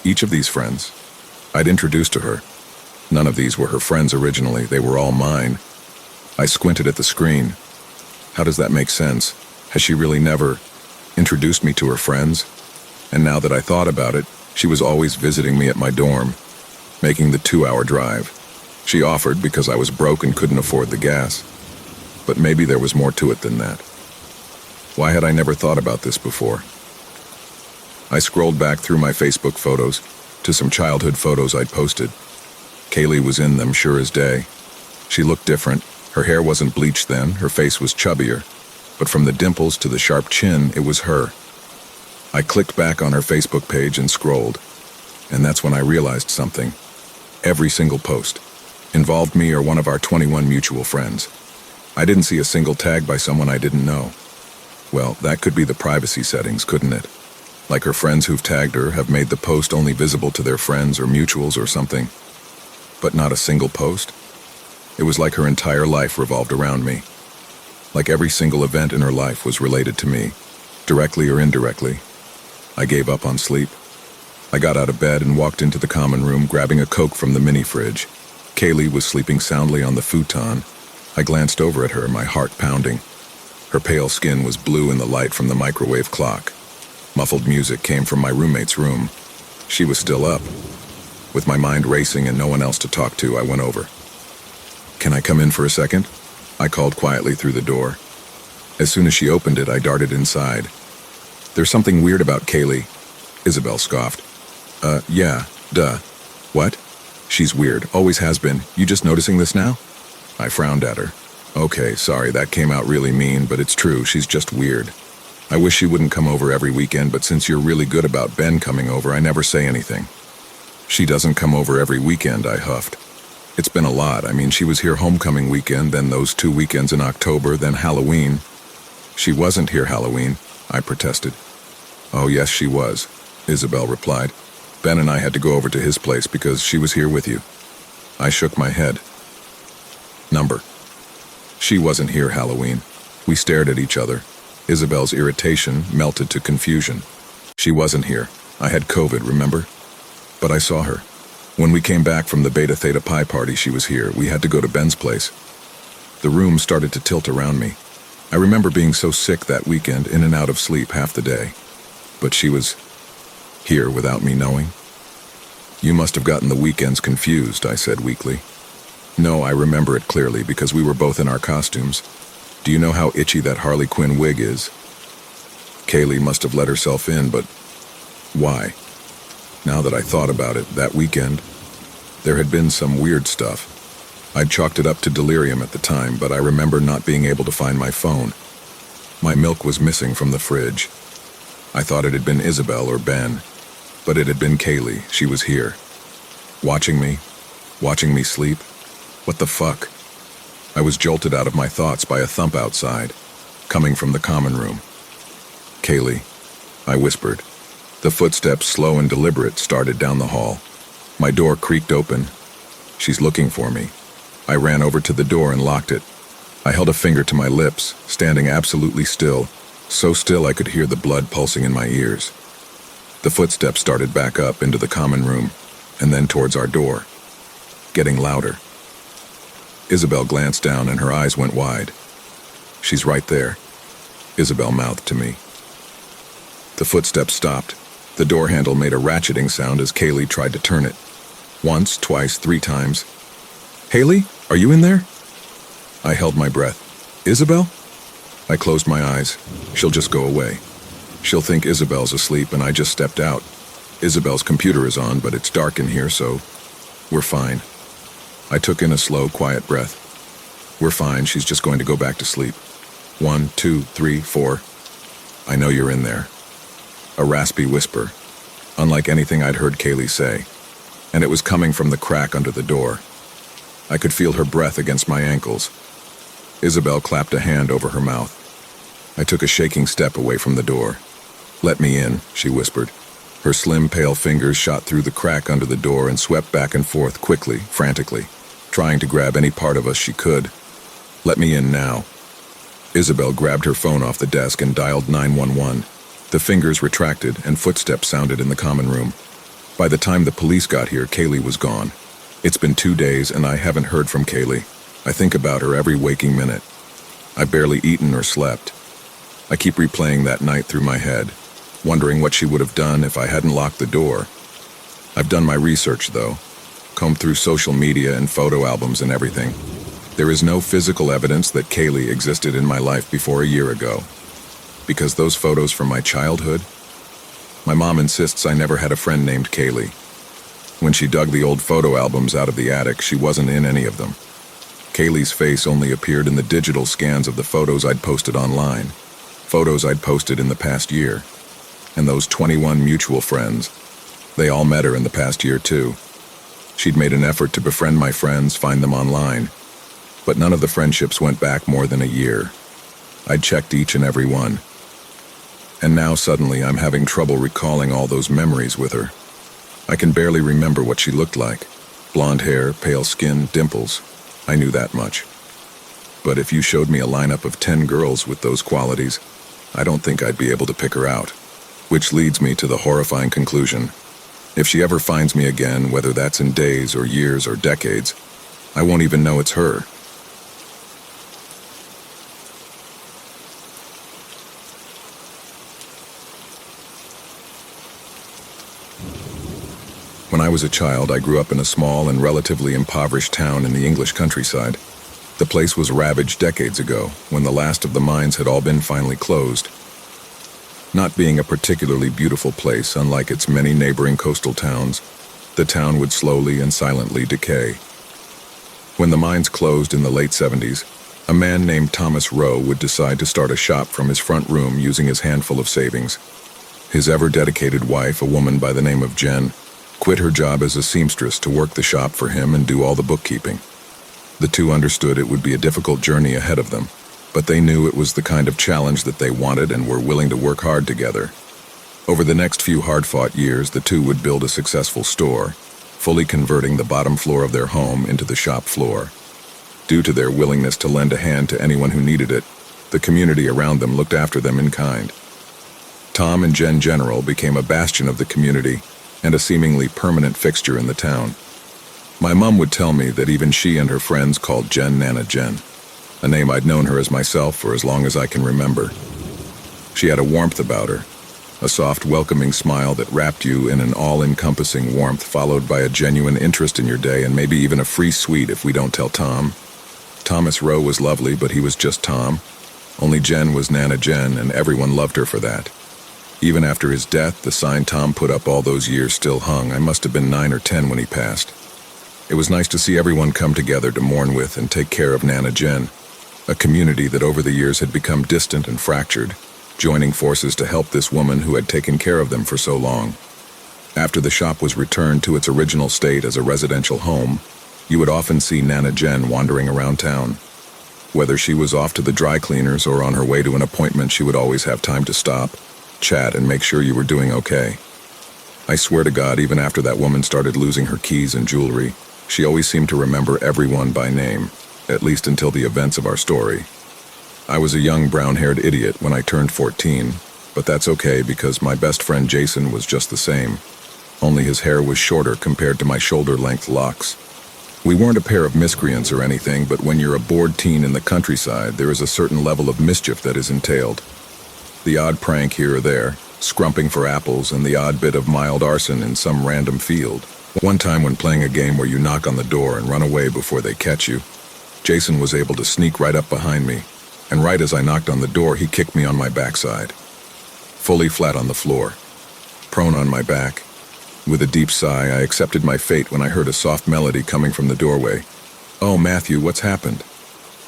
A: Each of these friends, I'd introduced to her. None of these were her friends originally, they were all mine. I squinted at the screen. How does that make sense? Has she really never introduced me to her friends? And now that I thought about it, she was always visiting me at my dorm, making the 2-hour drive. She offered because I was broke and couldn't afford the gas. But maybe there was more to it than that. Why had I never thought about this before? I scrolled back through my Facebook photos to some childhood photos I'd posted. Kaylee was in them, sure as day. She looked different. Her hair wasn't bleached then, her face was chubbier. But from the dimples to the sharp chin, it was her. I clicked back on her Facebook page and scrolled. And that's when I realized something. Every single post involved me or one of our 21 mutual friends. I didn't see a single tag by someone I didn't know. Well, that could be the privacy settings, couldn't it? Like her friends who've tagged her have made the post only visible to their friends or mutuals or something. But not a single post? It was like her entire life revolved around me. Like every single event in her life was related to me, directly or indirectly. I gave up on sleep. I got out of bed and walked into the common room, grabbing a Coke from the mini fridge. Kaylee was sleeping soundly on the futon. I glanced over at her, my heart pounding. Her pale skin was blue in the light from the microwave clock. Muffled music came from my roommate's room. She was still up. With my mind racing and no one else to talk to, I went over. Can I come in for a second? I called quietly through the door. As soon as she opened it, I darted inside. There's something weird about Kaylee, Isabel scoffed. Yeah, duh. What? She's weird, always has been. You just noticing this now? I frowned at her. Okay, sorry, that came out really mean, but it's true, she's just weird. I wish she wouldn't come over every weekend, but since you're really good about Ben coming over, I never say anything. She doesn't come over every weekend, I huffed. It's been a lot. I mean, she was here homecoming weekend, then those 2 weekends in October, then Halloween. She wasn't here Halloween, I protested. Oh, yes, she was, Isabel replied. Ben and I had to go over to his place because she was here with you. I shook my head. Number. She wasn't here Halloween. We stared at each other. Isabel's irritation melted to confusion. She wasn't here. I had COVID, remember? But I saw her. When we came back from the Beta Theta Pi party, she was here. We had to go to Ben's place. The room started to tilt around me. I remember being so sick that weekend, in and out of sleep half the day. But she was here without me knowing. You must have gotten the weekends confused, I said weakly. No, I remember it clearly because we were both in our costumes. Do you know how itchy that Harley Quinn wig is? Kaylee must have let herself in, but why? Now that I thought about it, that weekend, there had been some weird stuff. I'd chalked it up to delirium at the time, but I remember not being able to find my phone. My milk was missing from the fridge. I thought it had been Isabel or Ben, but it had been Kaylee. She was here. Watching me sleep. What the fuck? I was jolted out of my thoughts by a thump outside, coming from the common room. Kaylee, I whispered. The footsteps, slow and deliberate, started down the hall. My door creaked open. She's looking for me. I ran over to the door and locked it. I held a finger to my lips, standing absolutely still, so still I could hear the blood pulsing in my ears. The footsteps started back up into the common room, and then towards our door, getting louder. Isabel glanced down and her eyes went wide. "She's right there," Isabel mouthed to me. The footsteps stopped. The door handle made a ratcheting sound as Kaylee tried to turn it. Once, twice, 3 times. "Haley, are you in there?" I held my breath. "Isabel?" I closed my eyes. She'll just go away. She'll think Isabel's asleep and I just stepped out. Isabel's computer is on, but it's dark in here, so we're fine. I took in a slow, quiet breath. We're fine, she's just going to go back to sleep. 1, 2, 3, 4. "I know you're in there." A raspy whisper, unlike anything I'd heard Kaylee say, and it was coming from the crack under the door. I could feel her breath against my ankles. Isabel clapped a hand over her mouth. I took a shaking step away from the door. "Let me in," she whispered. Her slim, pale fingers shot through the crack under the door and swept back and forth quickly, frantically, trying to grab any part of us she could. "Let me in now." Isabel grabbed her phone off the desk and dialed 911. The fingers retracted and footsteps sounded in the common room. By the time the police got here, Kaylee was gone. It's been 2 days and I haven't heard from Kaylee. I think about her every waking minute. I've barely eaten or slept. I keep replaying that night through my head, wondering what she would have done if I hadn't locked the door. I've done my research, though, combed through social media and photo albums and everything. There is no physical evidence that Kaylee existed in my life before a year ago. Because those photos from my childhood? My mom insists I never had a friend named Kaylee. When she dug the old photo albums out of the attic, she wasn't in any of them. Kaylee's face only appeared in the digital scans of the photos I'd posted online. Photos I'd posted in the past year. And those 21 mutual friends, they all met her in the past year too. She'd made an effort to befriend my friends, find them online. But none of the friendships went back more than a year. I'd checked each and every one. And now suddenly I'm having trouble recalling all those memories with her. I can barely remember what she looked like. Blonde hair, pale skin, dimples. I knew that much. But if you showed me a lineup of 10 girls with those qualities, I don't think I'd be able to pick her out. Which leads me to the horrifying conclusion. If she ever finds me again, whether that's in days or years or decades, I won't even know it's her. When I was a child, I grew up in a small and relatively impoverished town in the English countryside. The place was ravaged decades ago, when the last of the mines had all been finally closed. Not being a particularly beautiful place, unlike its many neighboring coastal towns, the town would slowly and silently decay. When the mines closed in the late 70s, a man named Thomas Rowe would decide to start a shop from his front room using his handful of savings. His ever-dedicated wife, a woman by the name of Jen, quit her job as a seamstress to work the shop for him and do all the bookkeeping. The two understood it would be a difficult journey ahead of them, but they knew it was the kind of challenge that they wanted and were willing to work hard together. Over the next few hard-fought years, the two would build a successful store, fully converting the bottom floor of their home into the shop floor. Due to their willingness to lend a hand to anyone who needed it, the community around them looked after them in kind. Tom and Jen General became a bastion of the community and a seemingly permanent fixture in the town. My mom would tell me that even she and her friends called Jen Nana Jen, a name I'd known her as myself for as long as I can remember. She had a warmth about her, a soft, welcoming smile that wrapped you in an all-encompassing warmth followed by a genuine interest in your day and maybe even a free sweet if we don't tell Tom. Thomas Rowe was lovely, but he was just Tom. Only Jen was Nana Jen, and everyone loved her for that. Even after his death, the sign Tom put up all those years still hung. I must have been 9 or 10 when he passed. It was nice to see everyone come together to mourn with and take care of Nana Jen, a community that over the years had become distant and fractured, joining forces to help this woman who had taken care of them for so long. After the shop was returned to its original state as a residential home, you would often see Nana Jen wandering around town. Whether she was off to the dry cleaners or on her way to an appointment, she would always have time to stop, chat, and make sure you were doing okay. I swear to God, even after that woman started losing her keys and jewelry, She always seemed to remember everyone by name, at least until the events of our story. I was a young brown-haired idiot when I turned 14, but that's okay because my best friend Jason was just the same, only his hair was shorter compared to my shoulder-length locks. We weren't a pair of miscreants or anything, but when you're a bored teen in the countryside, there is a certain level of mischief that is entailed. The odd prank here or there, scrumping for apples, and the odd bit of mild arson in some random field. One time when playing a game where you knock on the door and run away before they catch you, Jason was able to sneak right up behind me, and right as I knocked on the door, he kicked me on my backside. Fully flat on the floor, prone on my back. With a deep sigh, I accepted my fate when I heard a soft melody coming from the doorway. "Oh, Matthew, what's happened?"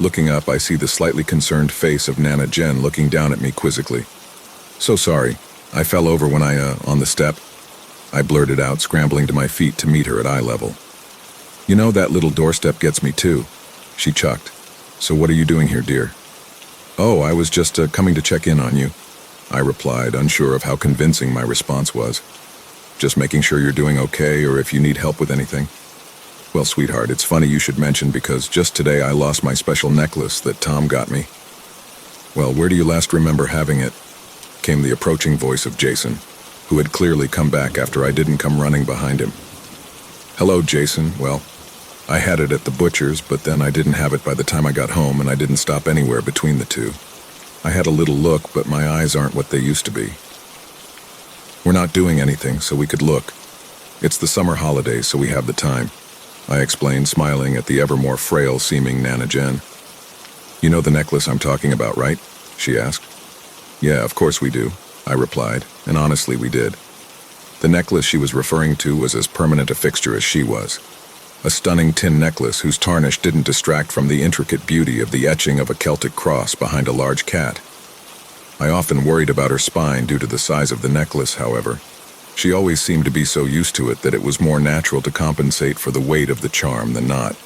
A: Looking up, I see the slightly concerned face of Nana Jen looking down at me quizzically. "So sorry. I fell over when on the step," I blurted out, scrambling to my feet to meet her at eye level. "You know, that little doorstep gets me too," she chucked. "So what are you doing here, dear?" "Oh, I was just coming to check in on you," I replied, unsure of how convincing my response was. "Just making sure you're doing okay, or if you need help with anything." "Well, sweetheart, it's funny you should mention because just today I lost my special necklace that Tom got me." "Well, where do you last remember having it?" came the approaching voice of Jason, who had clearly come back after I didn't come running behind him. "Hello, Jason. Well, I had it at the butcher's, but then I didn't have it by the time I got home, and I didn't stop anywhere between the two. I had a little look, but my eyes aren't what they used to be. We're not doing anything, so we could look. It's the summer holidays, so we have the time," I explained, smiling at the ever more frail-seeming Nana Jen. "You know the necklace I'm talking about, right?" she asked. "Yeah, of course we do," I replied, and honestly we did. The necklace she was referring to was as permanent a fixture as she was. A stunning tin necklace whose tarnish didn't distract from the intricate beauty of the etching of a Celtic cross behind a large cat. I often worried about her spine due to the size of the necklace, however. She always seemed to be so used to it that it was more natural to compensate for the weight of the charm than not.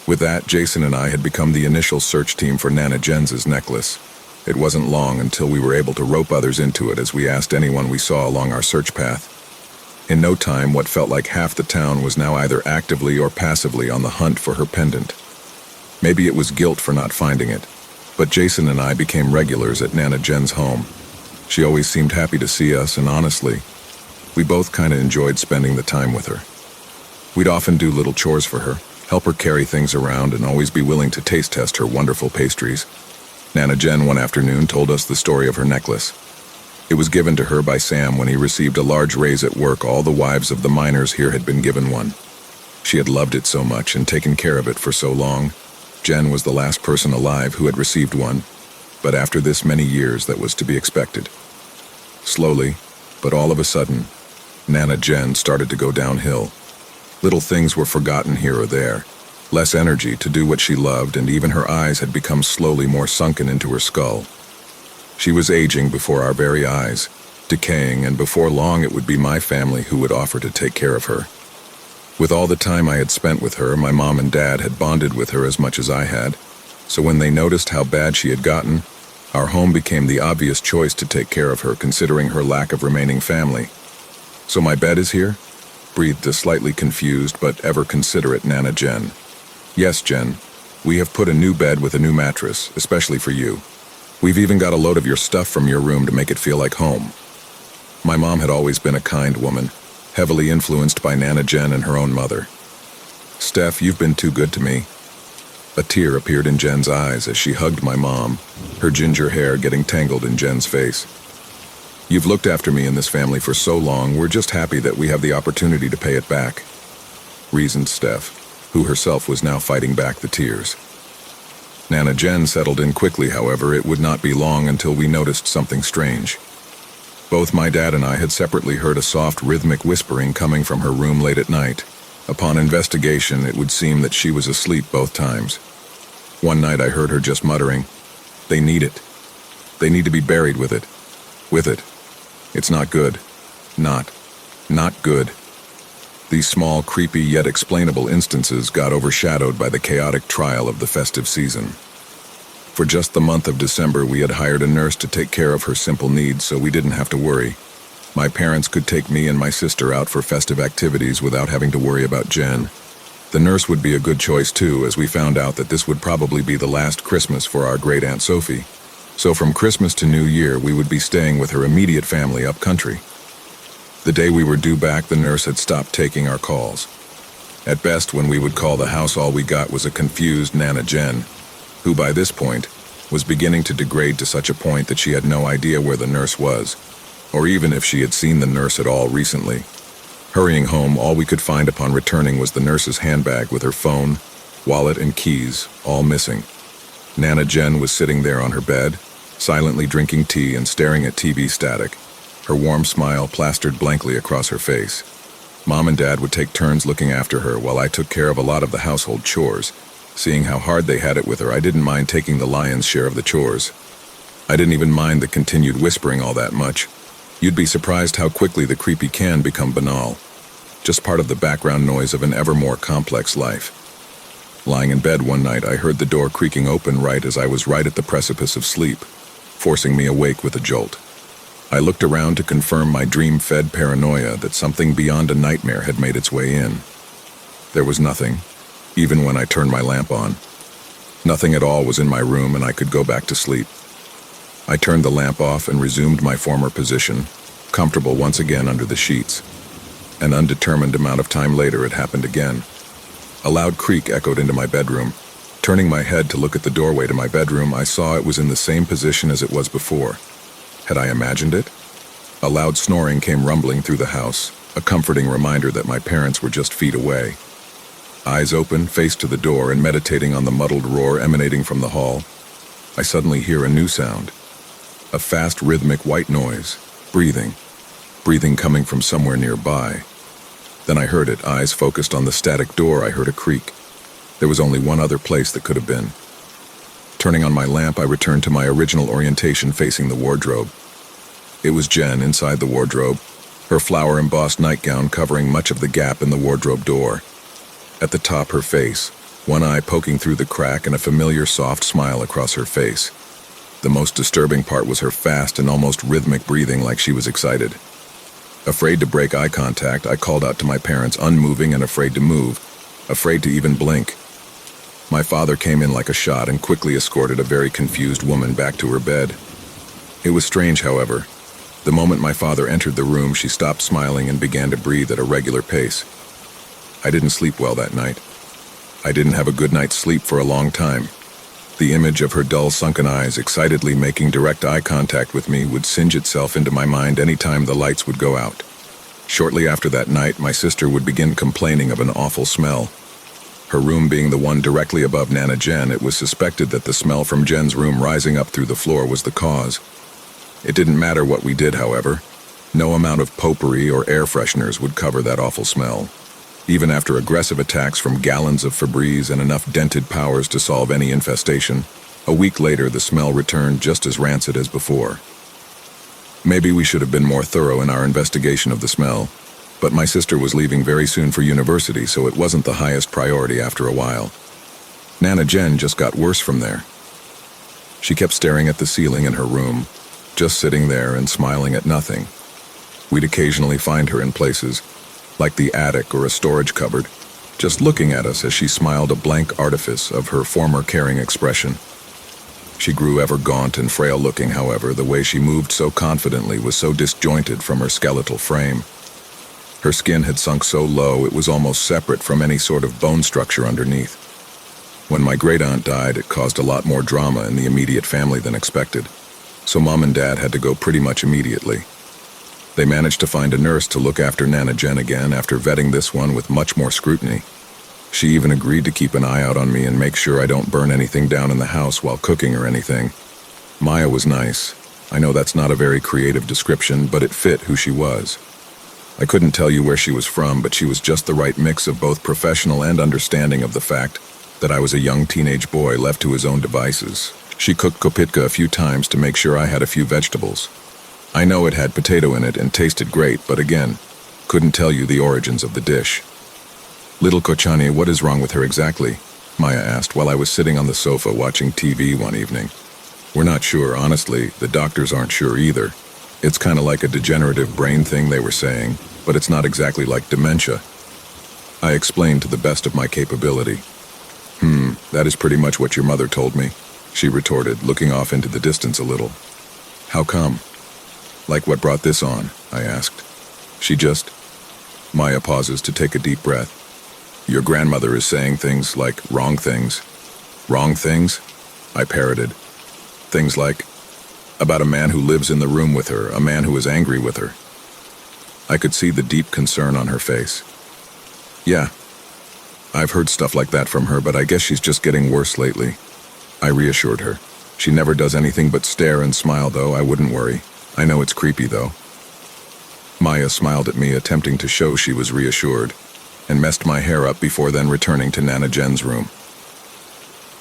A: With that, Jason and I had become the initial search team for Nana Jen's necklace. It wasn't long until we were able to rope others into it as we asked anyone we saw along our search path. In no time, what felt like half the town was now either actively or passively on the hunt for her pendant. Maybe it was guilt for not finding it, but Jason and I became regulars at Nana Jen's home. She always seemed happy to see us, and honestly, we both kinda enjoyed spending the time with her. We'd often do little chores for her, help her carry things around, and always be willing to taste test her wonderful pastries. Nana Jen one afternoon told us the story of her necklace. It was given to her by Sam when he received a large raise at work. All the wives of the miners here had been given one. She had loved it so much and taken care of it for so long. Jen was the last person alive who had received one, but after this many years that was to be expected. Slowly, but all of a sudden, Nana Jen started to go downhill. Little things were forgotten here or there, less energy to do what she loved, and even her eyes had become slowly more sunken into her skull. She was aging before our very eyes, decaying, and before long it would be my family who would offer to take care of her. With all the time I had spent with her, my mom and dad had bonded with her as much as I had, so when they noticed how bad she had gotten, our home became the obvious choice to take care of her, considering her lack of remaining family. "So my bed is here?" breathed a slightly confused but ever considerate Nana Jen. "Yes, Jen. We have put a new bed with a new mattress, especially for you. We've even got a load of your stuff from your room to make it feel like home." My mom had always been a kind woman, heavily influenced by Nana Jen and her own mother. "Steph, you've been too good to me." A tear appeared in Jen's eyes as she hugged my mom, her ginger hair getting tangled in Jen's face. "You've looked after me and this family for so long, we're just happy that we have the opportunity to pay it back," reasoned Steph, who herself was now fighting back the tears. Nana Jen settled in quickly, however. It would not be long until we noticed something strange. Both my dad and I had separately heard a soft, rhythmic whispering coming from her room late at night. Upon investigation, it would seem that she was asleep both times. One night I heard her just muttering, "They need it. They need to be buried with it. With it. It's not good. Not good." These small, creepy, yet explainable instances got overshadowed by the chaotic trial of the festive season. For just the month of December, we had hired a nurse to take care of her simple needs, so we didn't have to worry. My parents could take me and my sister out for festive activities without having to worry about Jen. The nurse would be a good choice too, as we found out that this would probably be the last Christmas for our great Aunt Sophie. So from Christmas to New Year, we would be staying with her immediate family up country. The day we were due back, the nurse had stopped taking our calls. At best, when we would call the house, all we got was a confused Nana Jen, who by this point was beginning to degrade to such a point that she had no idea where the nurse was, or even if she had seen the nurse at all recently. Hurrying home, all we could find upon returning was the nurse's handbag with her phone, wallet, and keys, all missing. Nana Jen was sitting there on her bed, silently drinking tea and staring at TV static, her warm smile plastered blankly across her face. Mom and Dad would take turns looking after her while I took care of a lot of the household chores. Seeing how hard they had it with her, I didn't mind taking the lion's share of the chores. I didn't even mind the continued whispering all that much. You'd be surprised how quickly the creepy can become banal. Just part of the background noise of an ever more complex life. Lying in bed one night, I heard the door creaking open right as I was right at the precipice of sleep, forcing me awake with a jolt. I looked around to confirm my dream-fed paranoia that something beyond a nightmare had made its way in. There was nothing, even when I turned my lamp on. Nothing at all was in my room, and I could go back to sleep. I turned the lamp off and resumed my former position, comfortable once again under the sheets. An undetermined amount of time later, it happened again. A loud creak echoed into my bedroom. Turning my head to look at the doorway to my bedroom, I saw it was in the same position as it was before. Had I imagined it? A loud snoring came rumbling through the house, a comforting reminder that my parents were just feet away. Eyes open, face to the door, and meditating on the muddled roar emanating from the hall, I suddenly hear a new sound. A fast, rhythmic white noise. Breathing. Breathing coming from somewhere nearby. Then I heard it, eyes focused on the static door. I heard a creak. There was only one other place that could have been. Turning on my lamp, I returned to my original orientation facing the wardrobe. It was Jen inside the wardrobe, her flower-embossed nightgown covering much of the gap in the wardrobe door. At the top, her face, one eye poking through the crack and a familiar soft smile across her face. The most disturbing part was her fast and almost rhythmic breathing like she was excited. Afraid to break eye contact, I called out to my parents, unmoving and afraid to move, afraid to even blink. My father came in like a shot and quickly escorted a very confused woman back to her bed. It was strange, however. The moment my father entered the room, she stopped smiling and began to breathe at a regular pace. I didn't sleep well that night. I didn't have a good night's sleep for a long time. The image of her dull, sunken eyes excitedly making direct eye contact with me would singe itself into my mind any time the lights would go out. Shortly after that night, my sister would begin complaining of an awful smell. Her room being the one directly above Nana Jen, it was suspected that the smell from Jen's room rising up through the floor was the cause. It didn't matter what we did, however. No amount of potpourri or air fresheners would cover that awful smell. Even after aggressive attacks from gallons of Febreze and enough dented powers to solve any infestation, a week later the smell returned just as rancid as before. Maybe we should have been more thorough in our investigation of the smell, but my sister was leaving very soon for university, so it wasn't the highest priority after a while. Nana Jen just got worse from there. She kept staring at the ceiling in her room, just sitting there and smiling at nothing. We'd occasionally find her in places, like the attic or a storage cupboard, just looking at us as she smiled a blank artifice of her former caring expression. She grew ever gaunt and frail-looking, however. The way she moved so confidently was so disjointed from her skeletal frame. Her skin had sunk so low it was almost separate from any sort of bone structure underneath. When my great-aunt died, it caused a lot more drama in the immediate family than expected, so Mom and Dad had to go pretty much immediately. They managed to find a nurse to look after Nana Jen again after vetting this one with much more scrutiny. She even agreed to keep an eye out on me and make sure I don't burn anything down in the house while cooking or anything. Maya was nice. I know that's not a very creative description, but it fit who she was. I couldn't tell you where she was from, but she was just the right mix of both professional and understanding of the fact that I was a young teenage boy left to his own devices. She cooked kopitka a few times to make sure I had a few vegetables. I know it had potato in it and tasted great, but again, couldn't tell you the origins of the dish. Little Kochani, what is wrong with her exactly? Maya asked while I was sitting on the sofa watching TV one evening. We're not sure, honestly. The doctors aren't sure either. It's kind of like a degenerative brain thing they were saying, but it's not exactly like dementia. I explained to the best of my capability. That is pretty much what your mother told me, she retorted, looking off into the distance a little. How come? Like what brought this on? I asked. She just... Maya pauses to take a deep breath. Your grandmother is saying things like wrong things. Wrong things? I parroted. Things like, about a man who lives in the room with her, a man who is angry with her. I could see the deep concern on her face. Yeah, I've heard stuff like that from her, but I guess she's just getting worse lately. I reassured her. She never does anything but stare and smile, though. I wouldn't worry. I know it's creepy, though. Maya smiled at me, attempting to show she was reassured, and messed my hair up before then returning to Nana Jen's room.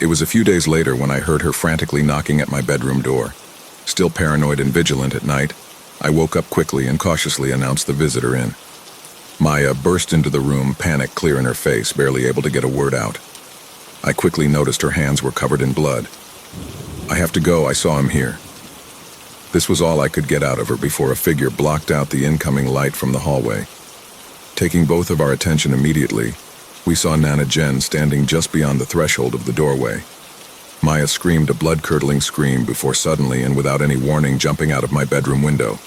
A: It was a few days later when I heard her frantically knocking at my bedroom door. Still paranoid and vigilant at night, I woke up quickly and cautiously announced the visitor in. Maya burst into the room, panic clear in her face, barely able to get a word out. I quickly noticed her hands were covered in blood. I have to go, I saw him here. This was all I could get out of her before a figure blocked out the incoming light from the hallway. Taking both of our attention immediately, we saw Nana Jen standing just beyond the threshold of the doorway. Maya screamed a blood-curdling scream before suddenly and without any warning jumping out of my bedroom window.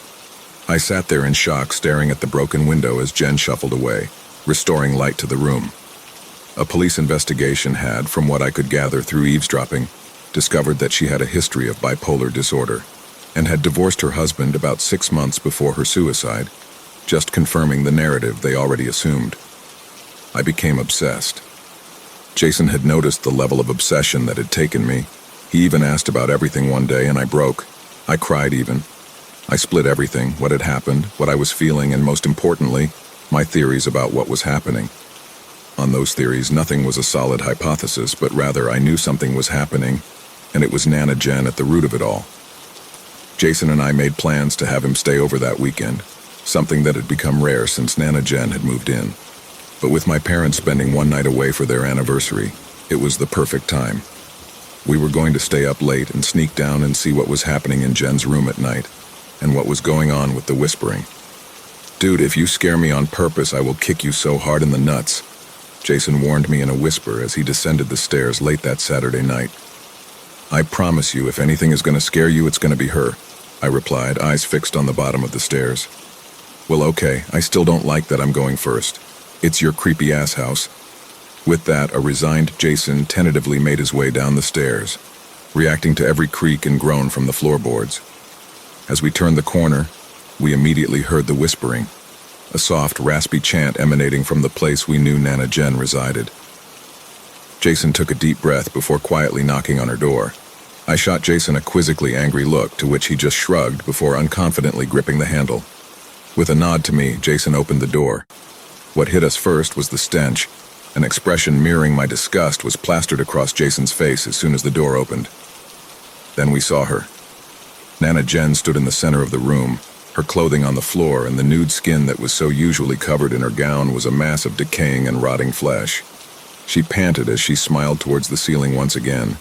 A: I sat there in shock, staring at the broken window as Jen shuffled away, restoring light to the room. A police investigation had, from what I could gather through eavesdropping, discovered that she had a history of bipolar disorder and had divorced her husband about 6 months before her suicide, just confirming the narrative they already assumed. I became obsessed. Jason had noticed the level of obsession that had taken me. He even asked about everything one day, and I broke. I cried even. I split everything, what had happened, what I was feeling, and most importantly, my theories about what was happening. On those theories, nothing was a solid hypothesis, but rather I knew something was happening, and it was Nana Jen at the root of it all. Jason and I made plans to have him stay over that weekend, something that had become rare since Nana Jen had moved in. But with my parents spending one night away for their anniversary, it was the perfect time. We were going to stay up late and sneak down and see what was happening in Jen's room at night, and what was going on with the whispering. Dude, if you scare me on purpose, I will kick you so hard in the nuts, Jason warned me in a whisper as he descended the stairs late that Saturday night. I promise you, if anything is going to scare you, it's going to be her, I replied, eyes fixed on the bottom of the stairs. Well, okay, I still don't like that I'm going first. It's your creepy ass house. With that, a resigned Jason tentatively made his way down the stairs, reacting to every creak and groan from the floorboards. As we turned the corner, we immediately heard the whispering, a soft, raspy chant emanating from the place we knew Nana Jen resided. Jason took a deep breath before quietly knocking on her door. I shot Jason a quizzically angry look, to which he just shrugged before unconfidently gripping the handle. With a nod to me, Jason opened the door. What hit us first was the stench. An expression mirroring my disgust was plastered across Jason's face as soon as the door opened. Then we saw her. Nana Jen stood in the center of the room, her clothing on the floor, and the nude skin that was so usually covered in her gown was a mass of decaying and rotting flesh. She panted as she smiled towards the ceiling once again.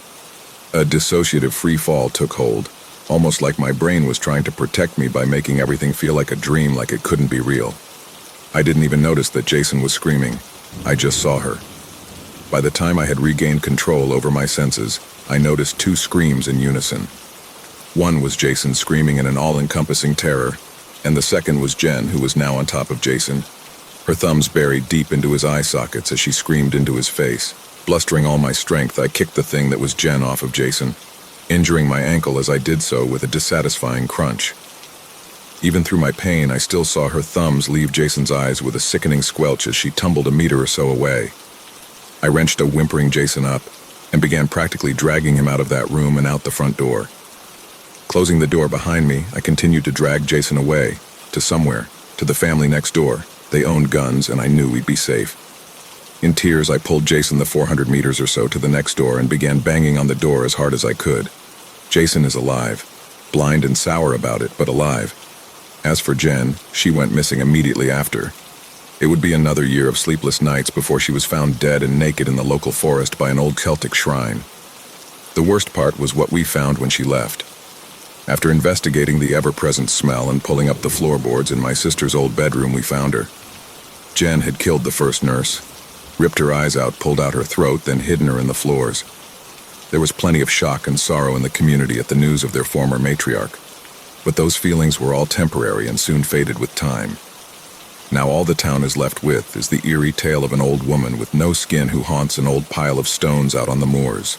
A: A dissociative free fall took hold, almost like my brain was trying to protect me by making everything feel like a dream, like it couldn't be real. I didn't even notice that Jason was screaming. I just saw her. By the time I had regained control over my senses, I noticed 2 screams in unison. One was Jason screaming in an all-encompassing terror, and the second was Jen, who was now on top of Jason, her thumbs buried deep into his eye sockets as she screamed into his face. Blustering all my strength, I kicked the thing that was Jen off of Jason, injuring my ankle as I did so with a dissatisfying crunch. Even through my pain, I still saw her thumbs leave Jason's eyes with a sickening squelch as she tumbled a meter or so away. I wrenched a whimpering Jason up and began practically dragging him out of that room and out the front door. Closing the door behind me, I continued to drag Jason away, to somewhere, to the family next door. They owned guns, and I knew we'd be safe. In tears, I pulled Jason the 400 meters or so to the next door and began banging on the door as hard as I could. Jason is alive, blind and sour about it, but alive. As for Jen, she went missing immediately after. It would be another year of sleepless nights before she was found dead and naked in the local forest by an old Celtic shrine. The worst part was what we found when she left. After investigating the ever-present smell and pulling up the floorboards in my sister's old bedroom, we found her. Jen had killed the first nurse, ripped her eyes out, pulled out her throat, then hidden her in the floors. There was plenty of shock and sorrow in the community at the news of their former matriarch, but those feelings were all temporary and soon faded with time. Now all the town is left with is the eerie tale of an old woman with no skin who haunts an old pile of stones out on the moors.